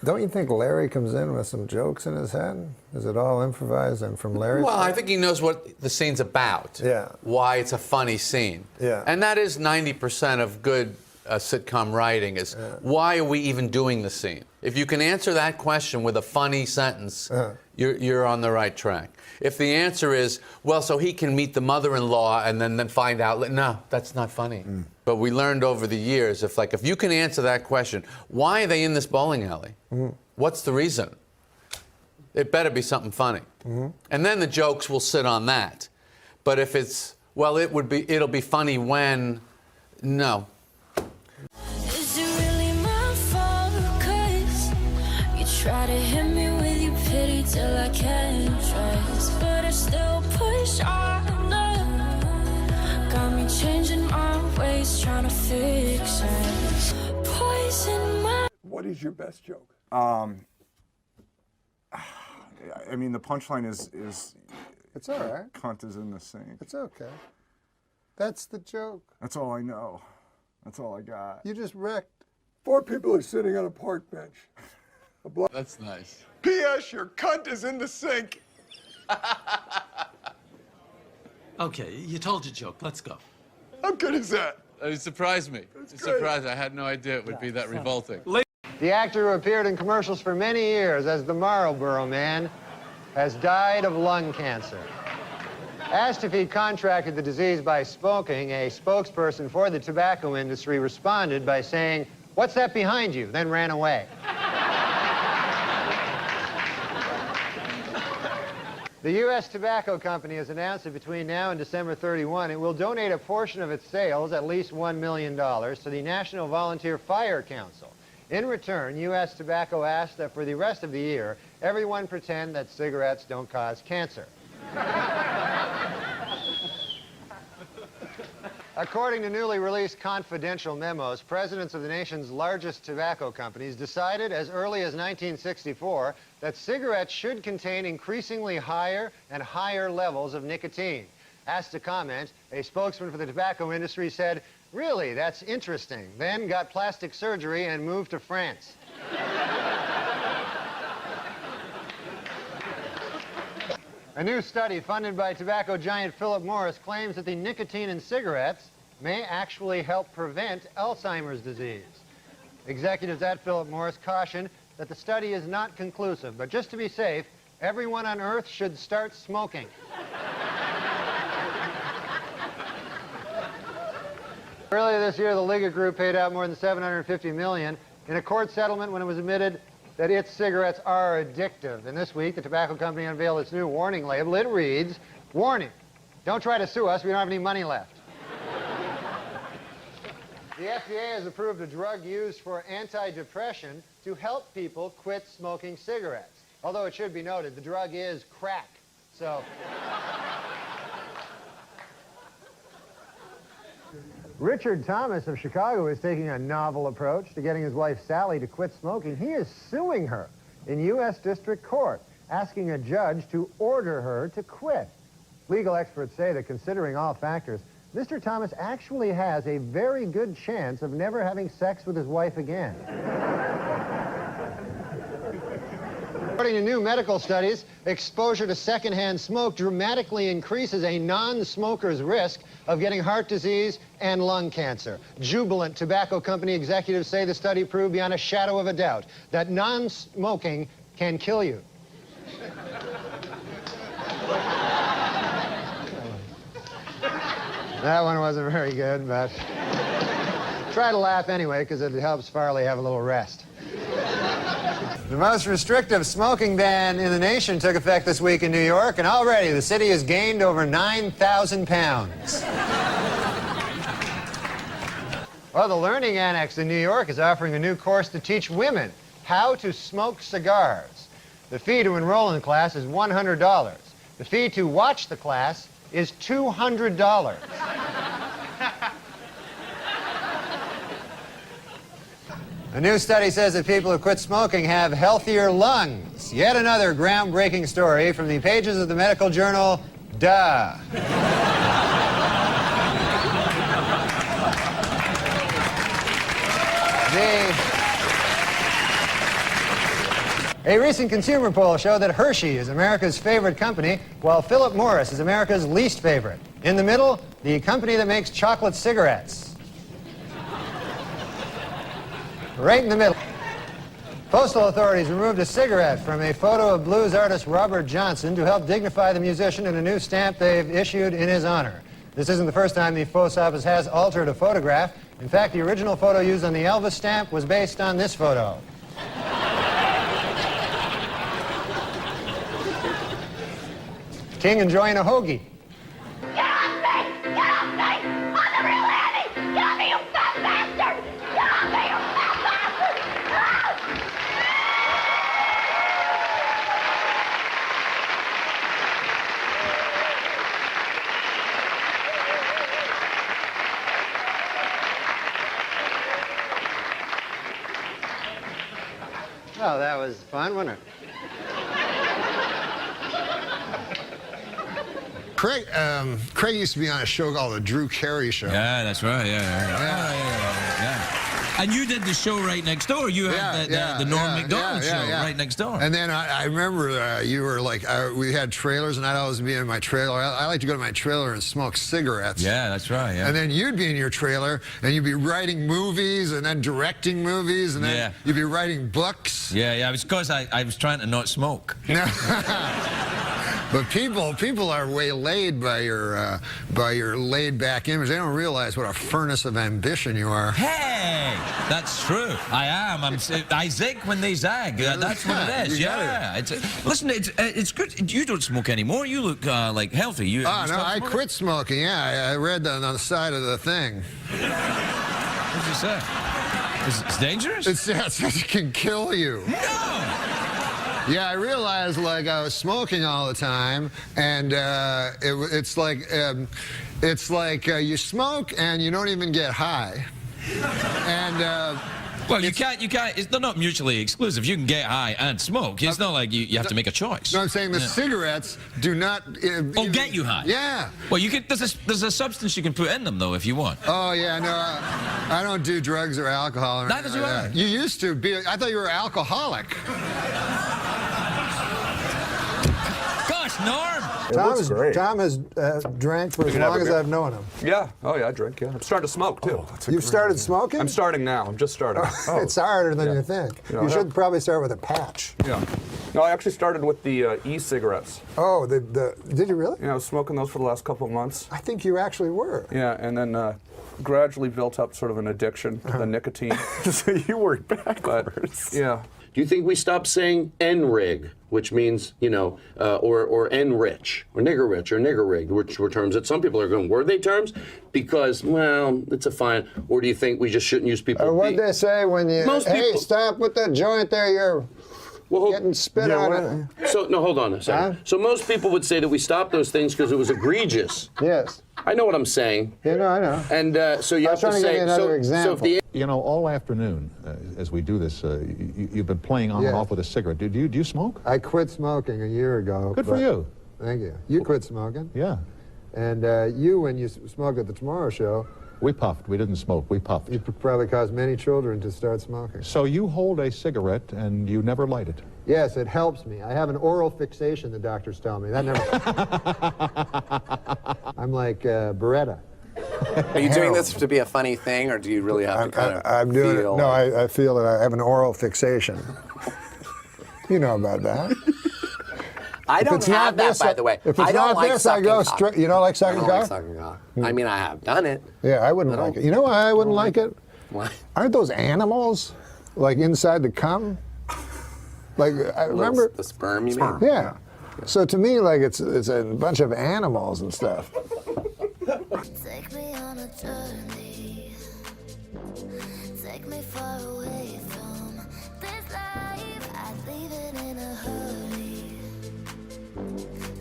don't you think Larry comes in with some jokes in his head? Is it all improvised and from Larry? Well, I think he knows what the scene's about. Yeah. Why it's a funny scene. Yeah. And that is 90% of good sitcom writing is, why are we even doing the scene? If you can answer that question with a funny sentence, you're on the right track. If the answer is, well, so he can meet the mother-in-law and then find out, no, that's not funny. But we learned over the years, if you can answer that question, why are they in this bowling alley? What's the reason? It better be something funny. And then the jokes will sit on that. But if it's, well, it'll be funny when, no. Is it really my fault? 'Cause you try to hit me with your pity till I can't trust, but I still push on. Got me changing my ways, trying to fix it. Poison my. What is your best joke? I mean, the punchline is It's all right. Cunt is in the sink. It's okay. That's the joke. That's all I know. That's all I got. You just wrecked. 4 people are sitting on a park bench. That's nice. P.S. Your cunt is in the sink. Okay, you told your joke. Let's go. How good is that? It surprised me. It surprised. I had no idea it would be that revolting. The actor who appeared in commercials for many years as the Marlboro Man has died of lung cancer. Asked if he contracted the disease by smoking, a spokesperson for the tobacco industry responded by saying, "What's that behind you?" then ran away. The U.S. Tobacco Company has announced that between now and December 31, it will donate a portion of its sales, at least $1 million, to the National Volunteer Fire Council. In return, U.S. Tobacco asked that for the rest of the year, everyone pretend that cigarettes don't cause cancer. According to newly released confidential memos, presidents of the nation's largest tobacco companies decided as early as 1964 that cigarettes should contain increasingly higher and higher levels of nicotine. Asked to comment, a spokesman for the tobacco industry said, "Really, that's interesting," then got plastic surgery and moved to France. A new study funded by tobacco giant Philip Morris claims that the nicotine in cigarettes may actually help prevent Alzheimer's disease. Executives at Philip Morris caution that the study is not conclusive, but just to be safe, everyone on Earth should start smoking. Earlier this year, the Liga Group paid out more than $750 million in a court settlement when it was admitted that its cigarettes are addictive. And this week, the tobacco company unveiled its new warning label. It reads, "Warning, don't try to sue us, we don't have any money left." The FDA has approved a drug used for anti-depression to help people quit smoking cigarettes. Although it should be noted, the drug is crack, so... Richard Thomas of Chicago is taking a novel approach to getting his wife Sally to quit smoking. He is suing her in U.S. District Court, asking a judge to order her to quit. Legal experts say that considering all factors, Mr. Thomas actually has a very good chance of never having sex with his wife again. According to new medical studies, exposure to secondhand smoke dramatically increases a non-smoker's risk of getting heart disease and lung cancer. Jubilant tobacco company executives say the study proved beyond a shadow of a doubt that non-smoking can kill you. That one wasn't very good, but try to laugh anyway, because it helps Farley have a little rest. The most restrictive smoking ban in the nation took effect this week in New York, and already the city has gained over 9,000 pounds. Well, the Learning Annex in New York is offering a new course to teach women how to smoke cigars. The fee to enroll in the class is $100. The fee to watch the class is $200. A new study says that people who quit smoking have healthier lungs. Yet another groundbreaking story from the pages of the medical journal, Duh. A recent consumer poll showed that Hershey is America's favorite company, while Philip Morris is America's least favorite. In the middle, the company that makes chocolate cigarettes. Right in the middle. Postal authorities removed a cigarette from a photo of blues artist Robert Johnson to help dignify the musician in a new stamp they've issued in his honor. This isn't the first time the post office has altered a photograph. In fact, the original photo used on the Elvis stamp was based on this photo. King enjoying a hoagie. Get off me! Get off me! I'm the real Annie! Get off me, you fat bastard! Get off me, you fat bastard! Oh, that was fun, wasn't it? Craig used to be on a show called The Drew Carey Show. Yeah, that's right. Yeah. And you did the show right next door. You had the Norm MacDonald show right next door. And then I remember you were like, we had trailers, and I'd always be in my trailer. I like to go to my trailer and smoke cigarettes. Yeah, that's right. Yeah. And then you'd be in your trailer, and you'd be writing movies, and then directing movies, and then you'd be writing books. Yeah. It was because I was trying to not smoke. But people are waylaid by your laid-back image. They don't realize what a furnace of ambition you are. Hey, that's true. I am. I zig when they zag. That's what it is. Yeah. Listen, it's good. You don't smoke anymore. You look like healthy. You. No, I quit smoking. Yeah, I read that on the side of the thing. What did you say? It's dangerous. It can kill you. No. Yeah, I realized like I was smoking all the time, and it's like you smoke and you don't even get high. And well, you can't. They're not mutually exclusive. You can get high and smoke. It's not like you have to make a choice. No, I'm saying the cigarettes do not. Get you high. Yeah. Well, you could. There's a substance you can put in them though, if you want. Oh yeah, no, I don't do drugs or alcohol. Neither do I. You used to be. I thought you were alcoholic. Gosh, Norm. Tom has drank for as long as I've known him. Yeah. Oh, yeah, I drink, yeah. I'm starting to smoke, too. You've started smoking? I'm starting now. I'm just starting. It's harder than you think. You should probably start with a patch. Yeah. No, I actually started with the e-cigarettes. Oh, did you really? Yeah, I was smoking those for the last couple of months. I think you actually were. Yeah, and then gradually built up sort of an addiction to the nicotine. So you worked backwards. Yeah. Do you think we stop saying N-rig, which means, or N-rich, or nigger-rich, or nigger-rig, which were terms that some people are going, were they terms? Because, well, it's a fine. Or do you think we just shouldn't use people? What'd they say when you, hey, stop with that joint there, you're getting spit on it. So, no, hold on a second. So most people would say that we stopped those things because it was egregious. Yes. I know what I'm saying. Yeah, no, I know. And so you have to say, another example. So if you know, all afternoon, as we do this, you've been playing on and off with a cigarette. Do you smoke? I quit smoking a year ago. Good for you. Thank you. You quit smoking? Yeah. And you, when you smoked at the Tomorrow Show... We puffed. We didn't smoke. We puffed. You probably caused many children to start smoking. So you hold a cigarette and you never light it? Yes, it helps me. I have an oral fixation, the doctors tell me. That never... I'm like Beretta. Are you doing this to be a funny thing, or do you really have to kind of I'm doing it. No, I feel that I have an oral fixation. You know about that. I don't have that, by the way. If it's not this, I go straight. You don't like sucking cock? I don't like sucking cock. I mean, I have done it. Yeah, I wouldn't like it. You know why I wouldn't like it? Why? Aren't those animals, like inside the cum? Like I remember the sperm. You mean? Yeah. So to me, like it's a bunch of animals and stuff. Take me on a journey. Take me far away from this life. I'd leave it in a hurry.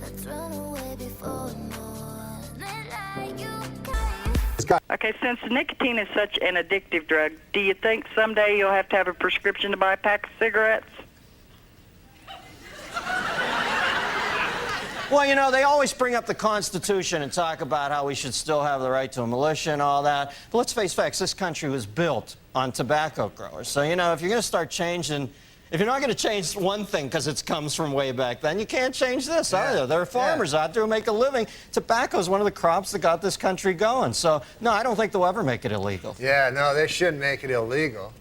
Let's run away before more than like you can. Okay, since nicotine is such an addictive drug, do you think someday you'll have to have a prescription to buy a pack of cigarettes? Well, you know, they always bring up the Constitution and talk about how we should still have the right to a militia and all that. But let's face facts, this country was built on tobacco growers. So, you know, if you're going to start changing, if you're not going to change one thing because it comes from way back then, you can't change this either. There are farmers out there who make a living. Tobacco is one of the crops that got this country going. So, no, I don't think they'll ever make it illegal. Yeah, no, they shouldn't make it illegal.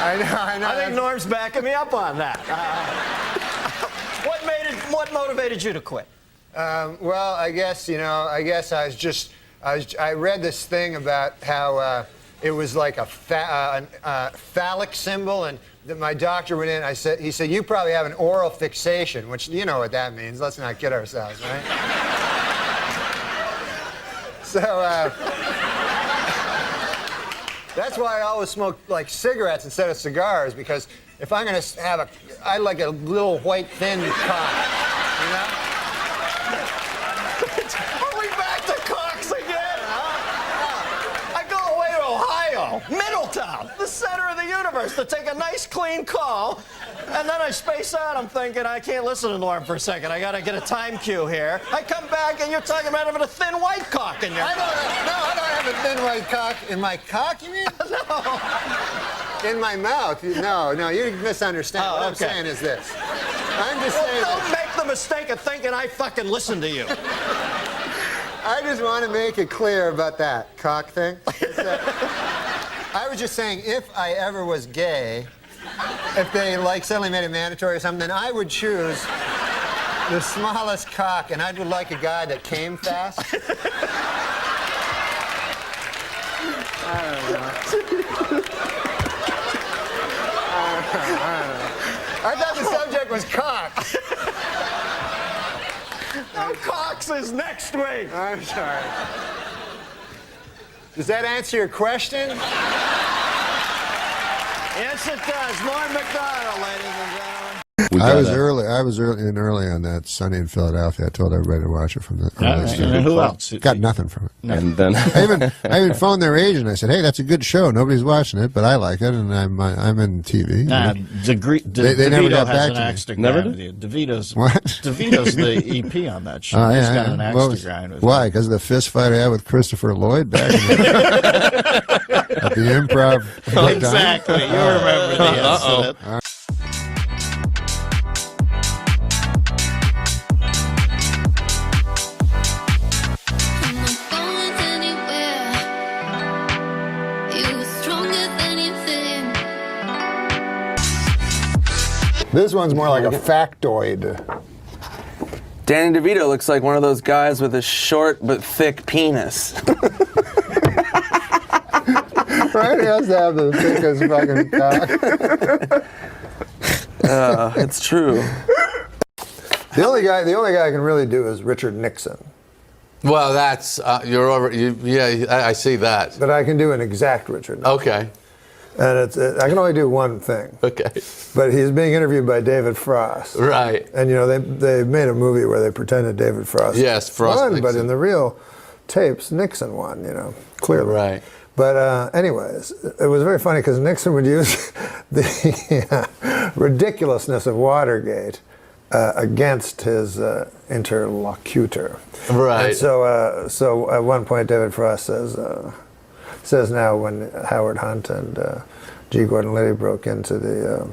I know. I think Norm's backing me up on that. What motivated you to quit? Well, I guess, I read this thing about how it was like a phallic symbol, and that my doctor went in, he said, you probably have an oral fixation, which you know what that means. Let's not kid ourselves, right? So, that's why I always smoke like cigarettes instead of cigars, because if I'm going to have I like a little white thin cock, you know? Are we back to cocks again, huh? I go away to Ohio, Middletown. about? The center of the universe, to take a nice, clean call, and then I space out. I'm thinking, I can't listen to Norm for a second. I got to get a time cue here. I come back, and you're talking about having a thin white cock in your... I don't have a thin white cock. In my cock, you mean? No. In my mouth. No, you misunderstand. What I'm saying is this. I'm just saying... Don't make the mistake of thinking I fucking listen to you. I just want to make it clear about that cock thing. I was just saying, if I ever was gay, if they suddenly made it mandatory or something, then I would choose the smallest cock, and I would like a guy that came fast. I don't know. I thought the subject was cock. No, Cox is next week. I'm sorry. Does that answer your question? Yes, it does. Norm MacDonald, ladies and gentlemen. I was early on that Sunday in Philadelphia. I told everybody to watch it from the early start. And who else? Got nothing from it. And then I even phoned their agent. I said, "Hey, that's a good show. Nobody's watching it, but I like it, and I'm in TV." They never got back to me. Never did. DeVito's the EP on that show. He's got an axe to grind with. Why? Because of the fist fight I had with Christopher Lloyd back at the Improv. Exactly. You remember the incident. This one's more like a factoid. Danny DeVito looks like one of those guys with a short but thick penis. Right? He has to have the thickest fucking cock. It's true. The only guy I can really do is Richard Nixon. Well, that's you're over. Yeah, I see that. But I can do an exact Richard Nixon. Okay. And I can only do one thing. Okay. But he's being interviewed by David Frost. Right. And they made a movie where they pretended David Frost won, Nixon. But in the real tapes, Nixon won. Clearly. Right. But anyways, it was very funny because Nixon would use the ridiculousness of Watergate against his interlocutor. Right. And so at one point, David Frost says now when Howard Hunt and G. Gordon Liddy broke into the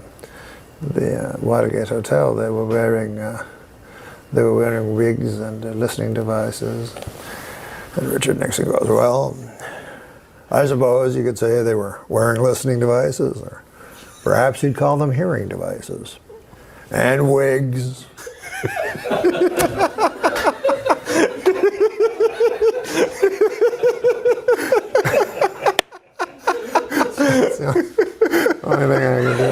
Watergate Hotel, they were wearing wigs and listening devices. And Richard Nixon goes, "Well, I suppose you could say they were wearing listening devices, or perhaps you'd call them hearing devices, and wigs." Only thing I can do.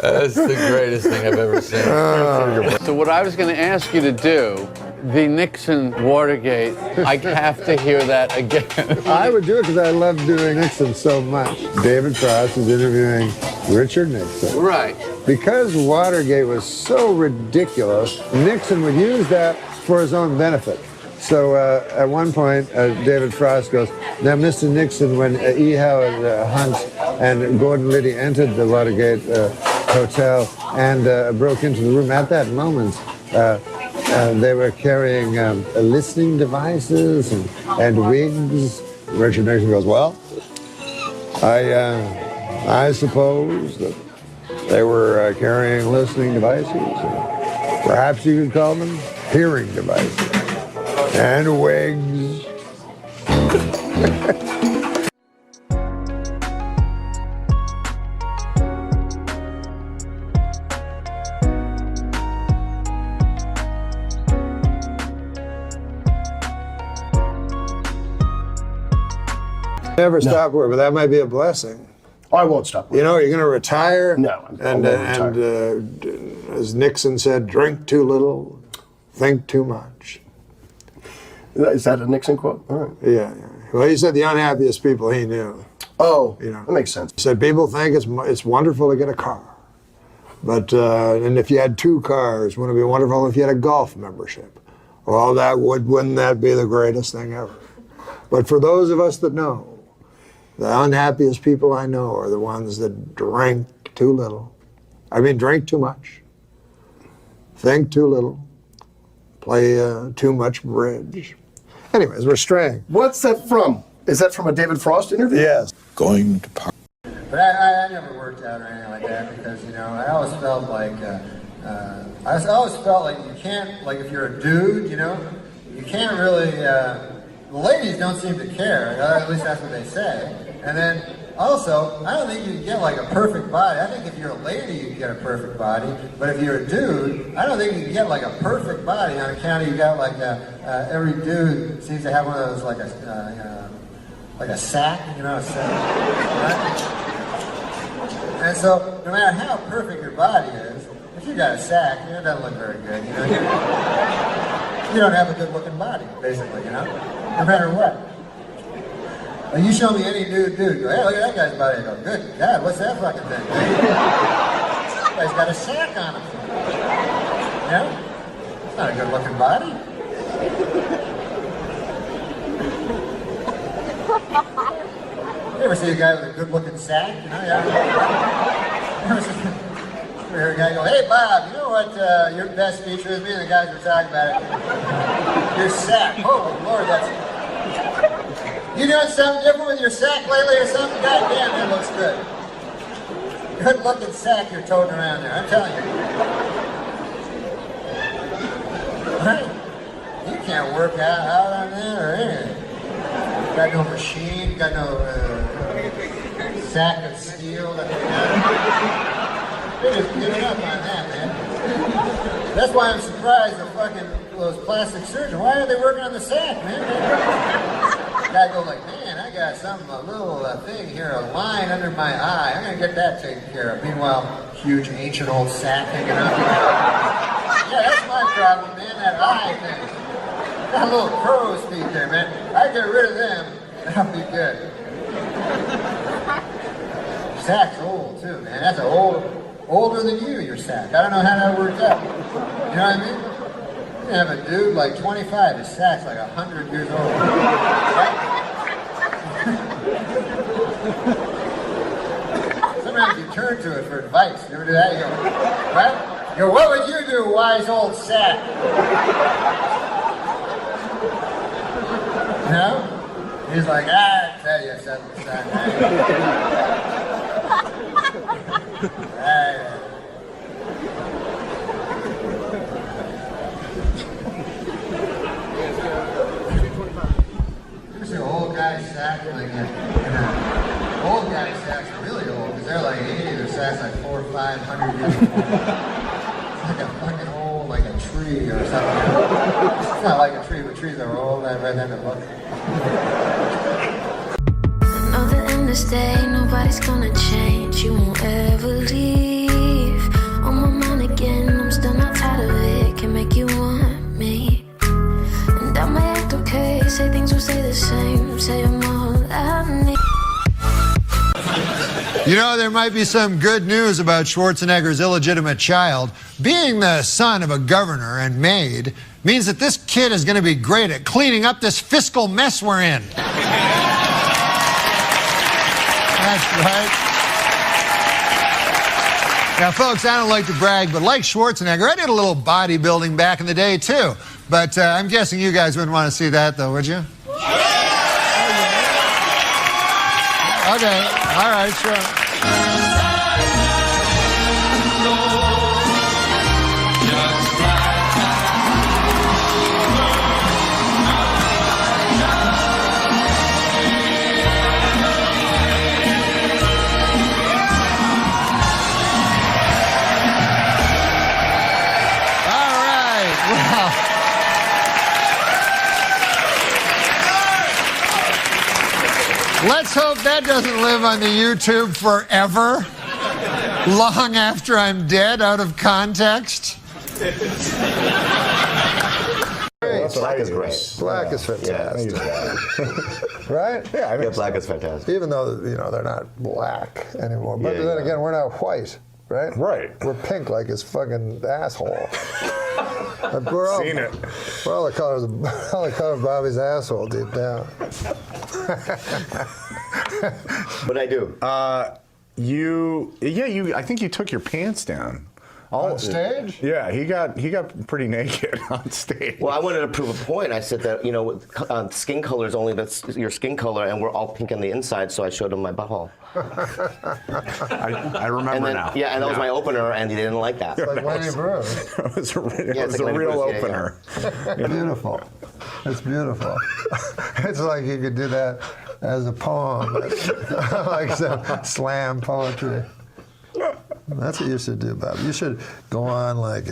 That's the greatest thing I've ever seen. So what I was going to ask you to do, the Nixon Watergate, I have to hear that again. I would do it because I love doing Nixon so much. David Frost is interviewing Richard Nixon. Right. Because Watergate was so ridiculous, Nixon would use that for his own benefit. So at one point, David Frost goes, "Now, Mr. Nixon, when E. Howard Hunt and Gordon Liddy entered the Watergate Hotel and broke into the room, at that moment, they were carrying listening devices and wigs." Richard Nixon goes, "Well, I suppose that they were carrying listening devices. Perhaps you could call them hearing devices. And wigs." Never stop work, but that might be a blessing. I won't stop. You're going to retire? No, I won't retire. As Nixon said, drink too little, think too much. Is that a Nixon quote? All right. Yeah. Well, he said the unhappiest people he knew. Oh, that makes sense. He said people think it's wonderful to get a car. But, and if you had 2 cars, wouldn't it be wonderful if you had a golf membership? Well, wouldn't that be the greatest thing ever? But for those of us that know, The unhappiest people I know are the ones that drink too little. I mean, drink too much, think too little, play too much bridge. Anyways, we're straying. What's that from? Is that from a David Frost interview? Yes. Going to party. But I never worked out or anything like that because, you know, I always felt like, you can't, like if you're a dude, you know, you can't really, the ladies don't seem to care, at least that's what they say. And then also, I don't think you can get like a perfect body. I think if you're a lady, you can get a perfect body. But if you're a dude, I don't think you can get like a perfect body on account of you got like every dude seems to have one of those like a sack, you know, a sack, right? And so, no matter how perfect your body is, if you got a sack, you know, it doesn't look very good, you know. You don't have a good-looking body, basically, you know, no matter what. Like you show me any nude dude, go, hey, look at that guy's body. I go, good God, what's that fucking thing? That guy's got a sack on him. You know? It's not a good-looking body. You ever see a guy with a good-looking sack? You know, yeah. You ever hear a guy go, hey, Bob, you know what your best feature is? Me and the guys were talking about it. Your sack. Oh, Lord, that's... You doing something different with your sack lately or something? God damn, it looks good. Good-looking sack you're toting around there, I'm telling you. Right? You can't work out on that or anything. Got no machine, got no sack of steel. They just give it up on that, man. That's why I'm surprised the fucking those plastic surgeons. Why are they working on the sack, man? Guy go like, man, I got a little thing here, a line under my eye. I'm gonna get that taken care of. Meanwhile, huge ancient old sack hanging out. Yeah, that's my problem, man. That eye thing. Got little crow's feet there, man. I get rid of them, that'll be good. Sack's old too, man. That's older than you, your sack. I don't know how that worked out. You know what I mean? You have a dude like 25, his sack's like 100 years old. Right? Sometimes you turn to it for advice. You ever do that? You go, right? You go, what would you do, wise old sack? You know? He's like, I tell you something, son. You see old guys sack like old guys sacks are really old because they're like 80. Their sack's like 400 or 500 years old. It's like a fucking old, like a tree or something. It's not like a tree, but trees are old. I read that in a book. Know that in this day nobody's gonna change. You won't ever leave. On my mind again, I'm still not tired of it. Can make you want me. And I might act okay, say things will stay the same. Say I'm all I need. You know, there might be some good news about Schwarzenegger's illegitimate child. Being the son of a governor and maid means that this kid is going to be great at cleaning up this fiscal mess we're in. That's right. Now, folks, I don't like to brag, but like Schwarzenegger, I did a little bodybuilding back in the day, too. But I'm guessing you guys wouldn't want to see that, though, would you? Okay. All right, sure. Let's hope that doesn't live on the YouTube forever, long after I'm dead, out of context. Black is great. Black is fantastic. Right? Yeah, I think black is fantastic. Even though, you know, they're not black anymore. But then again, we're not white, right? Right. We're pink like his fucking asshole. We're all, Seen it. We're all the color of Bobby's asshole deep down. What'd I do? I think you took your pants down. On stage? Yeah, he got pretty naked on stage. Well, I wanted to prove a point. I said that, skin color is only your skin color, and we're all pink on the inside, so I showed him my butthole. I remember now. Yeah, and that was my opener, and he didn't like that. It's like Lenny Bruce. It was a real opener. Beautiful. It's beautiful. It's like you could do that as a poem, like some slam poetry. That's what you should do, Bob. You should go on like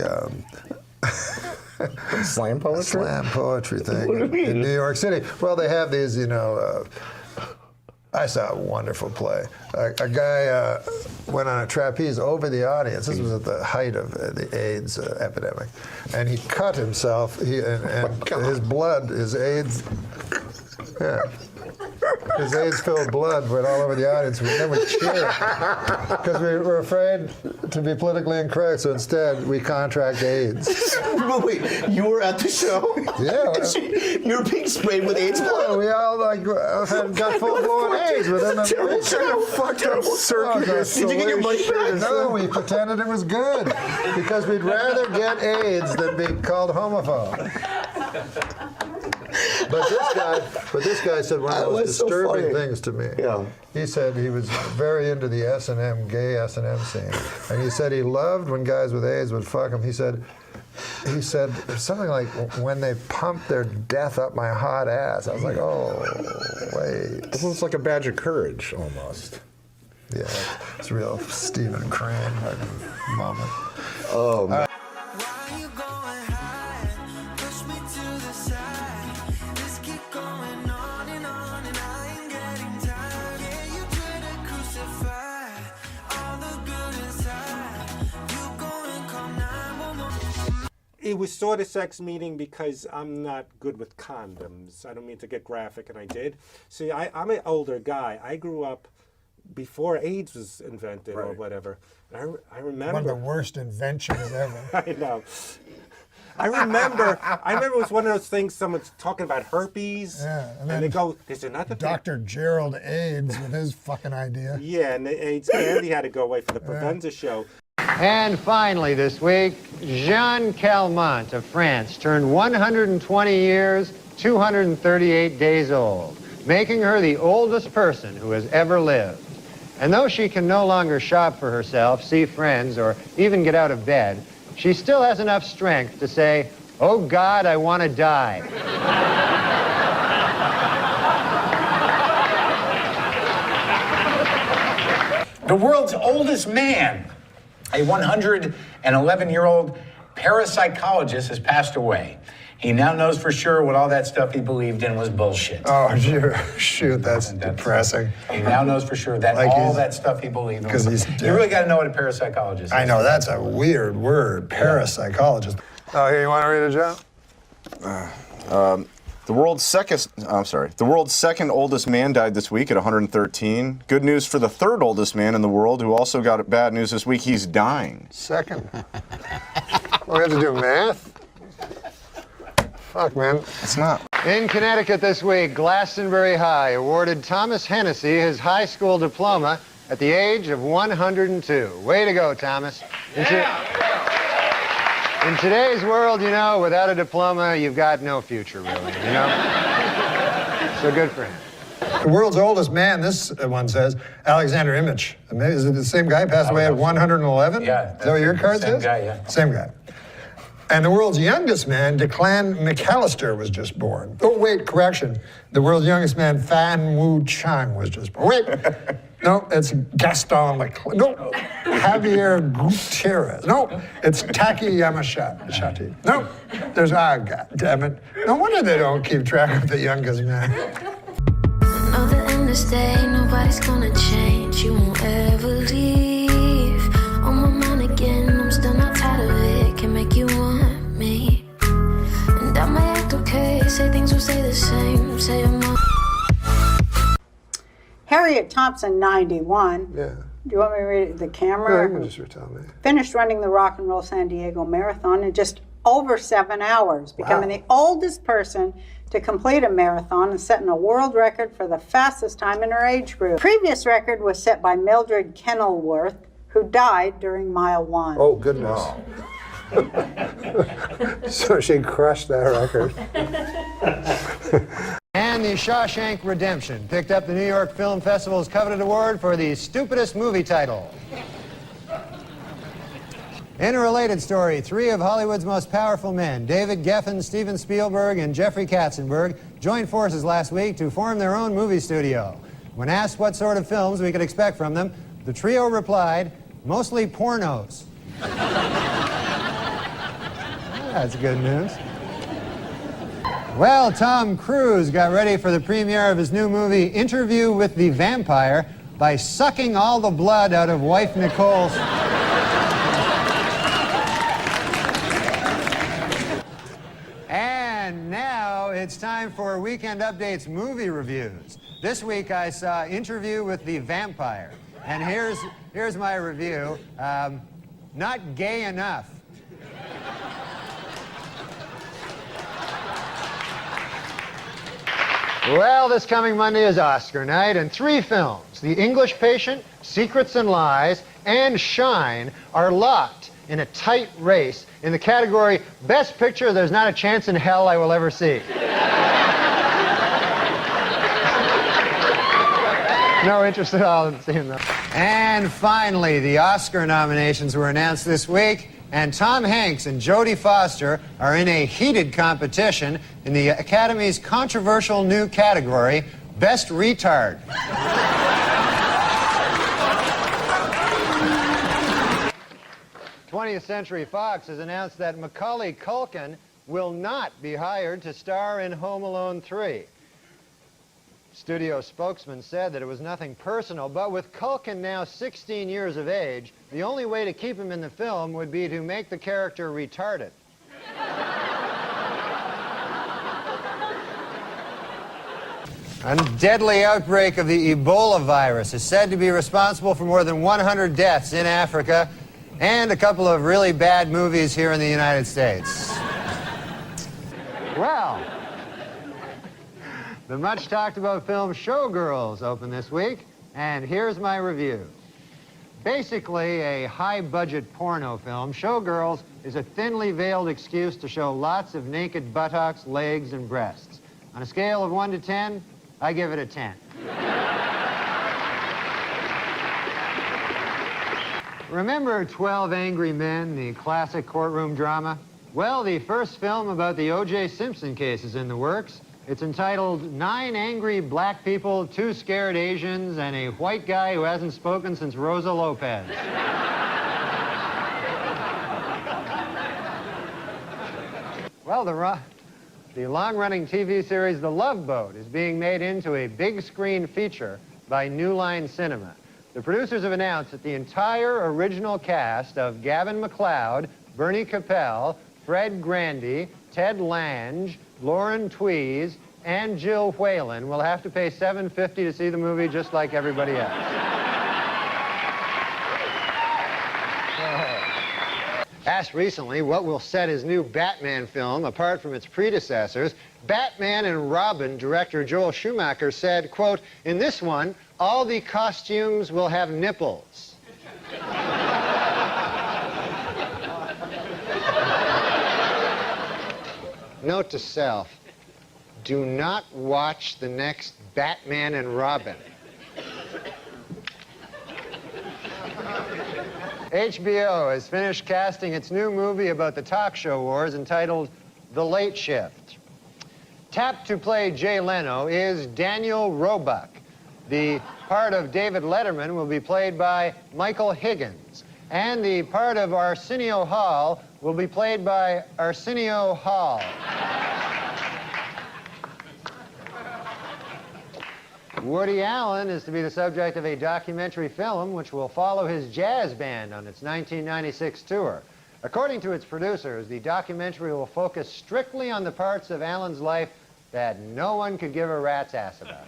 slam poetry? Slam poetry thing in New York City. Well, they have these, I saw a wonderful play. A guy went on a trapeze over the audience. This was at the height of the AIDS epidemic. And he cut himself, his blood, his AIDS, his AIDS-filled blood went all over the audience. We never cheered because we were afraid to be politically incorrect. So instead, we contract AIDS. But wait, you were at the show? Yeah. You were being sprayed with AIDS blood? Yeah, we all got full-blown AIDS within the circus. Did you get your money back? No, we pretended it was good because we'd rather get AIDS than be called homophobe. But this guy said one of the most disturbing things to me. Yeah. He said he was very into the S&M, gay S&M scene. And he said he loved when guys with AIDS would fuck him. He said something like, when they pumped their death up my hot ass. I was like, oh, wait. This looks like a badge of courage, almost. Yeah, it's a real Stephen Crane moment. Oh, man. It was sort of sex meeting because I'm not good with condoms. I don't mean to get graphic, and I did. See, I'm an older guy. I grew up before AIDS was invented or whatever. I remember one of the worst inventions ever. I know. I remember it was one of those things, someone's talking about herpes, and they go, there's another thing. Dr. Gerald AIDS with his fucking idea. Yeah, and the AIDS candy had to go away for the Provenza show. And finally this week, Jeanne Calment of France turned 120 years, 238 days old, making her the oldest person who has ever lived. And though she can no longer shop for herself, see friends, or even get out of bed, she still has enough strength to say, "Oh God, I want to die." The world's oldest man, a 111-year-old parapsychologist, has passed away. He now knows for sure what all that stuff he believed in was bullshit. Oh, shoot, that's depressing. He now knows for sure that all that stuff he believed in was bullshit. You really got to know what a parapsychologist is. I know, that's a weird word, parapsychologist. Oh, here, you want to read it, John? The world's second oldest man died this week at 113. Good news for the third oldest man in the world, who also got bad news this week. He's dying. Second. We have to do math? Fuck, man. It's not. In Connecticut this week, Glastonbury High awarded Thomas Hennessy his high school diploma at the age of 102. Way to go, Thomas. In today's world, without a diploma, you've got no future, really, So good for him. The world's oldest man, this one says, Alexander Imich. Is it the same guy passed away at 111? Yeah. Is that what your card says? Same guy, yeah. Same guy. And the world's youngest man, Declan McAllister, was just born. Oh, wait, correction. The world's youngest man, Fan Wu Chang, was just born. Wait. No, it's Gaston Leclerc. No, Javier Gutierrez. No, it's Taki Yamashita. No, there's, God damn it. No wonder they don't keep track of the youngest man. Know that in this day, nobody's gonna change. You won't ever leave. On my mind again, I'm still not tired of it. Can make you want me. And I might act okay, say things will stay the same. Say I'm not. Harriet Thompson, 91. Yeah. Do you want me to read it to the camera? Yeah, you can just retell me. Finished running the Rock and Roll San Diego Marathon in just over 7 hours, becoming the oldest person to complete a marathon and setting a world record for the fastest time in her age group. Previous record was set by Mildred Kenilworth, who died during mile 1. Oh, goodness. So she crushed that record. And the Shawshank Redemption picked up the New York Film Festival's coveted award for the stupidest movie title. In a related story, 3 of Hollywood's most powerful men, David Geffen, Steven Spielberg, and Jeffrey Katzenberg, joined forces last week to form their own movie studio. When asked what sort of films we could expect from them, the trio replied, mostly pornos. That's good news. Well, Tom Cruise got ready for the premiere of his new movie, Interview with the Vampire, by sucking all the blood out of wife Nicole's... And now it's time for Weekend Update's movie reviews. This week I saw Interview with the Vampire. And here's my review. Not gay enough. Well, this coming Monday is Oscar night, and 3 films, The English Patient, Secrets and Lies, and Shine, are locked in a tight race in the category Best Picture There's Not a Chance in Hell I Will Ever See. No interest at all in seeing them. And finally, the Oscar nominations were announced this week, and Tom Hanks and Jodie Foster are in a heated competition in the Academy's controversial new category, Best Retard. 20th Century Fox has announced that Macaulay Culkin will not be hired to star in Home Alone 3. Studio spokesman said that it was nothing personal, but with Culkin now 16 years of age, the only way to keep him in the film would be to make the character retarded. A deadly outbreak of the Ebola virus is said to be responsible for more than 100 deaths in Africa and a couple of really bad movies here in the United States. Well, the much talked about film Showgirls opened this week, and here's my review. Basically a high-budget porno film, Showgirls is a thinly veiled excuse to show lots of naked buttocks, legs, and breasts. On a scale of 1 to 10, I give it a 10. Remember 12 Angry Men, the classic courtroom drama? Well, the first film about the O.J. Simpson case is in the works. It's entitled 9 Angry Black People, 2 Scared Asians, and a White Guy Who Hasn't Spoken Since Rosa Lopez. Well, the long-running TV series The Love Boat is being made into a big-screen feature by New Line Cinema. The producers have announced that the entire original cast of Gavin MacLeod, Bernie Capel, Fred Grandy, Ted Lange, Lauren Tweez, and Jill Whalen will have to pay $7.50 to see the movie just like everybody else. Asked recently what will set his new Batman film apart from its predecessors, Batman and Robin director Joel Schumacher said, quote, "In this one, all the costumes will have nipples." Note to self, do not watch the next Batman and Robin. HBO has finished casting its new movie about the talk show wars entitled The Late Shift. Tapped to play Jay Leno is Daniel Roebuck. The part of David Letterman will be played by Michael Higgins. And the part of Arsenio Hall will be played by Arsenio Hall. Woody Allen is to be the subject of a documentary film which will follow his jazz band on its 1996 tour. According to its producers, the documentary will focus strictly on the parts of Allen's life that no one could give a rat's ass about.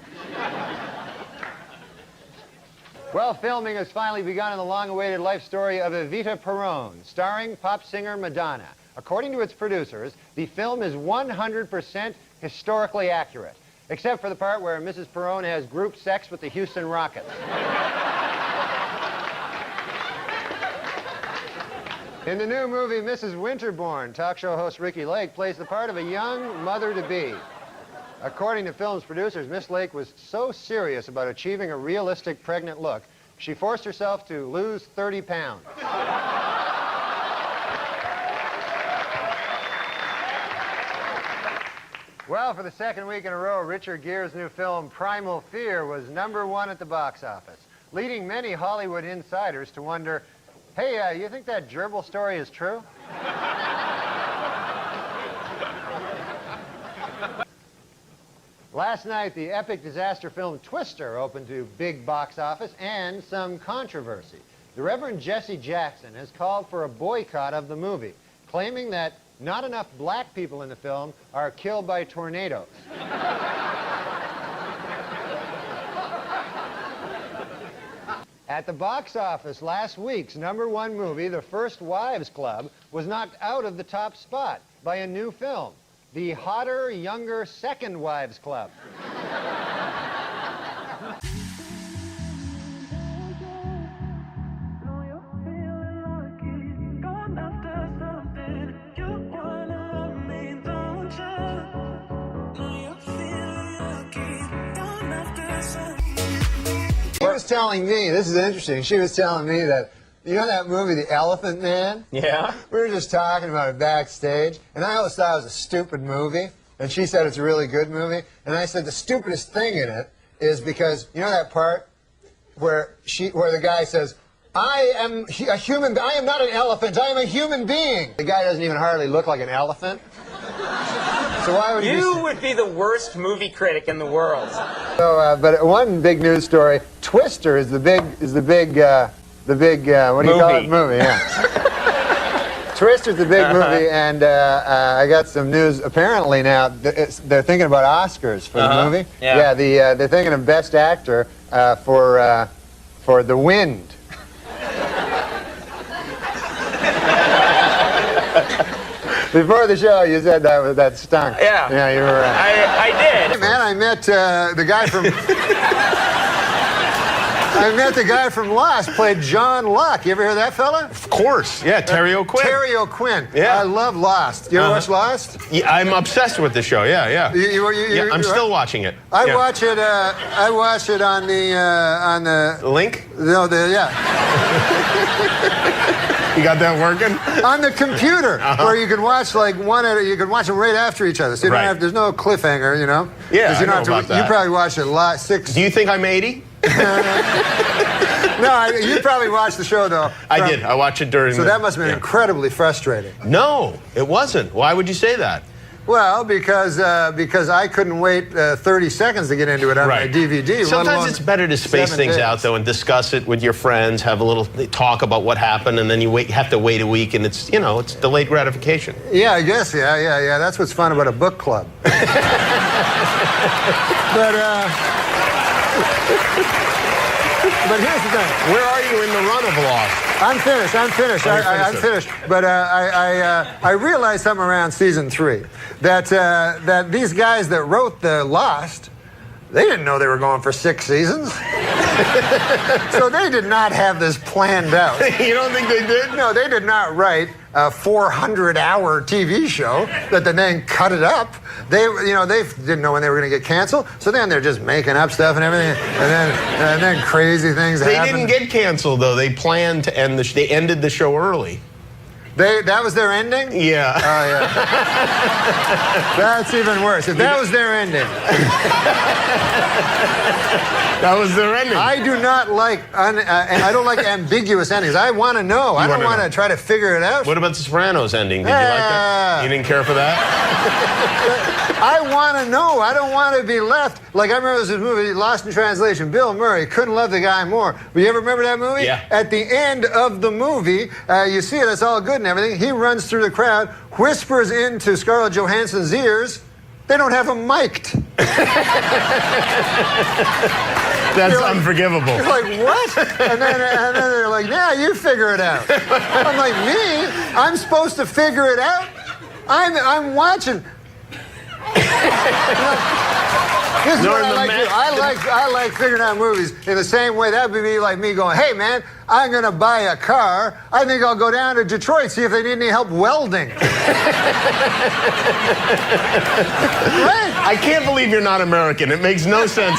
Well, filming has finally begun in the long-awaited life story of Evita Peron, starring pop singer Madonna. According to its producers, the film is 100% historically accurate, except for the part where Mrs. Perone has group sex with the Houston Rockets. In the new movie, Mrs. Winterbourne, talk show host Ricky Lake plays the part of a young mother-to-be. According to film's producers, Miss Lake was so serious about achieving a realistic pregnant look, she forced herself to lose 30 pounds. Well, for the second week in a row, Richard Gere's new film, Primal Fear, was #1 at the box office, leading many Hollywood insiders to wonder, hey, you think that gerbil story is true? Last night, the epic disaster film Twister opened to big box office and some controversy. The Reverend Jesse Jackson has called for a boycott of the movie, claiming that not enough black people in the film are killed by tornadoes. At the box office last week's #1 movie, The First Wives Club, was knocked out of the top spot by a new film, The Hotter, Younger Second Wives Club. She was telling me, this is interesting, she was telling me that, you know that movie, The Elephant Man? Yeah. We were just talking about it backstage, and I always thought it was a stupid movie, and she said it's a really good movie, and I said the stupidest thing in it is because, you know that part where the guy says, I am a human, I am not an elephant, I am a human being. The guy doesn't even hardly look like an elephant. So why would you would be the worst movie critic in the world. So, but one big news story: Twister is the big what do you call it? Movie, yeah. Twister's the big movie, and I got some news. Apparently now they're thinking about Oscars for the movie. Yeah, they're thinking of Best Actor for The Wind. Before the show, you said that stunk. Yeah. Yeah, you were right. I did. Hey, man, I met the guy from... I met the guy from Lost, played John Locke. You ever hear that fella? Of course. Yeah, Terry O'Quinn. Terry O'Quinn. Yeah. I love Lost. You ever watch Lost? Yeah, I'm obsessed with the show. Yeah, yeah. Yeah, I'm still watching it. I watch it. I watch it on the link. No, yeah. You got that working? On the computer, where you can watch like you can watch them right after each other. So you don't have, there's no cliffhanger, you know? Yeah, you know about that. You probably watched it live 6. Do you think I'm 80? No, you probably watched the show though. I did. I watched it during. So that must have been incredibly frustrating. No, it wasn't. Why would you say that? Well, because I couldn't wait 30 seconds to get into it on my DVD. Sometimes it's better to space things out, though, and discuss it with your friends, have a little talk about what happened, and then you have to wait a week, and it's delayed gratification. Yeah, I guess, yeah. That's what's fun about a book club. But here's the thing. Where are you in the run of Lost? I'm finished. I'm finished. But I realized something around season 3 that these guys that wrote the Lost, they didn't know they were going for 6 seasons. So they did not have this planned out. You don't think they did? No, they did not write a 400-hour TV show that then cut it up. They didn't know when they were going to get canceled. So then they're just making up stuff and everything, and then crazy things happen. They didn't get canceled though. They planned to end they ended the show early. That was their ending? Yeah. Oh, yeah. That's even worse. If that was their ending. That was their ending. I do not like, I don't like ambiguous endings. I want to know. I don't want to try to figure it out. What about the Sopranos ending? Did you like that? You didn't care for that? I want to know. I don't want to be left. Like, I remember this movie, Lost in Translation. Bill Murray couldn't love the guy more. But you ever remember that movie? Yeah. At the end of the movie, you see it, it's all good and everything. He runs through the crowd, whispers into Scarlett Johansson's ears. They don't have him mic'd. That's unforgivable. You're like, what? And then they're like, like, yeah, you figure it out. I'm like, me? I'm supposed to figure it out? I'm watching. This is what I like to do. I like figuring out movies in the same way. That would be like me going, hey, man, I'm going to buy a car. I think I'll go down to Detroit, see if they need any help welding. Right? I can't believe you're not American. It makes no sense.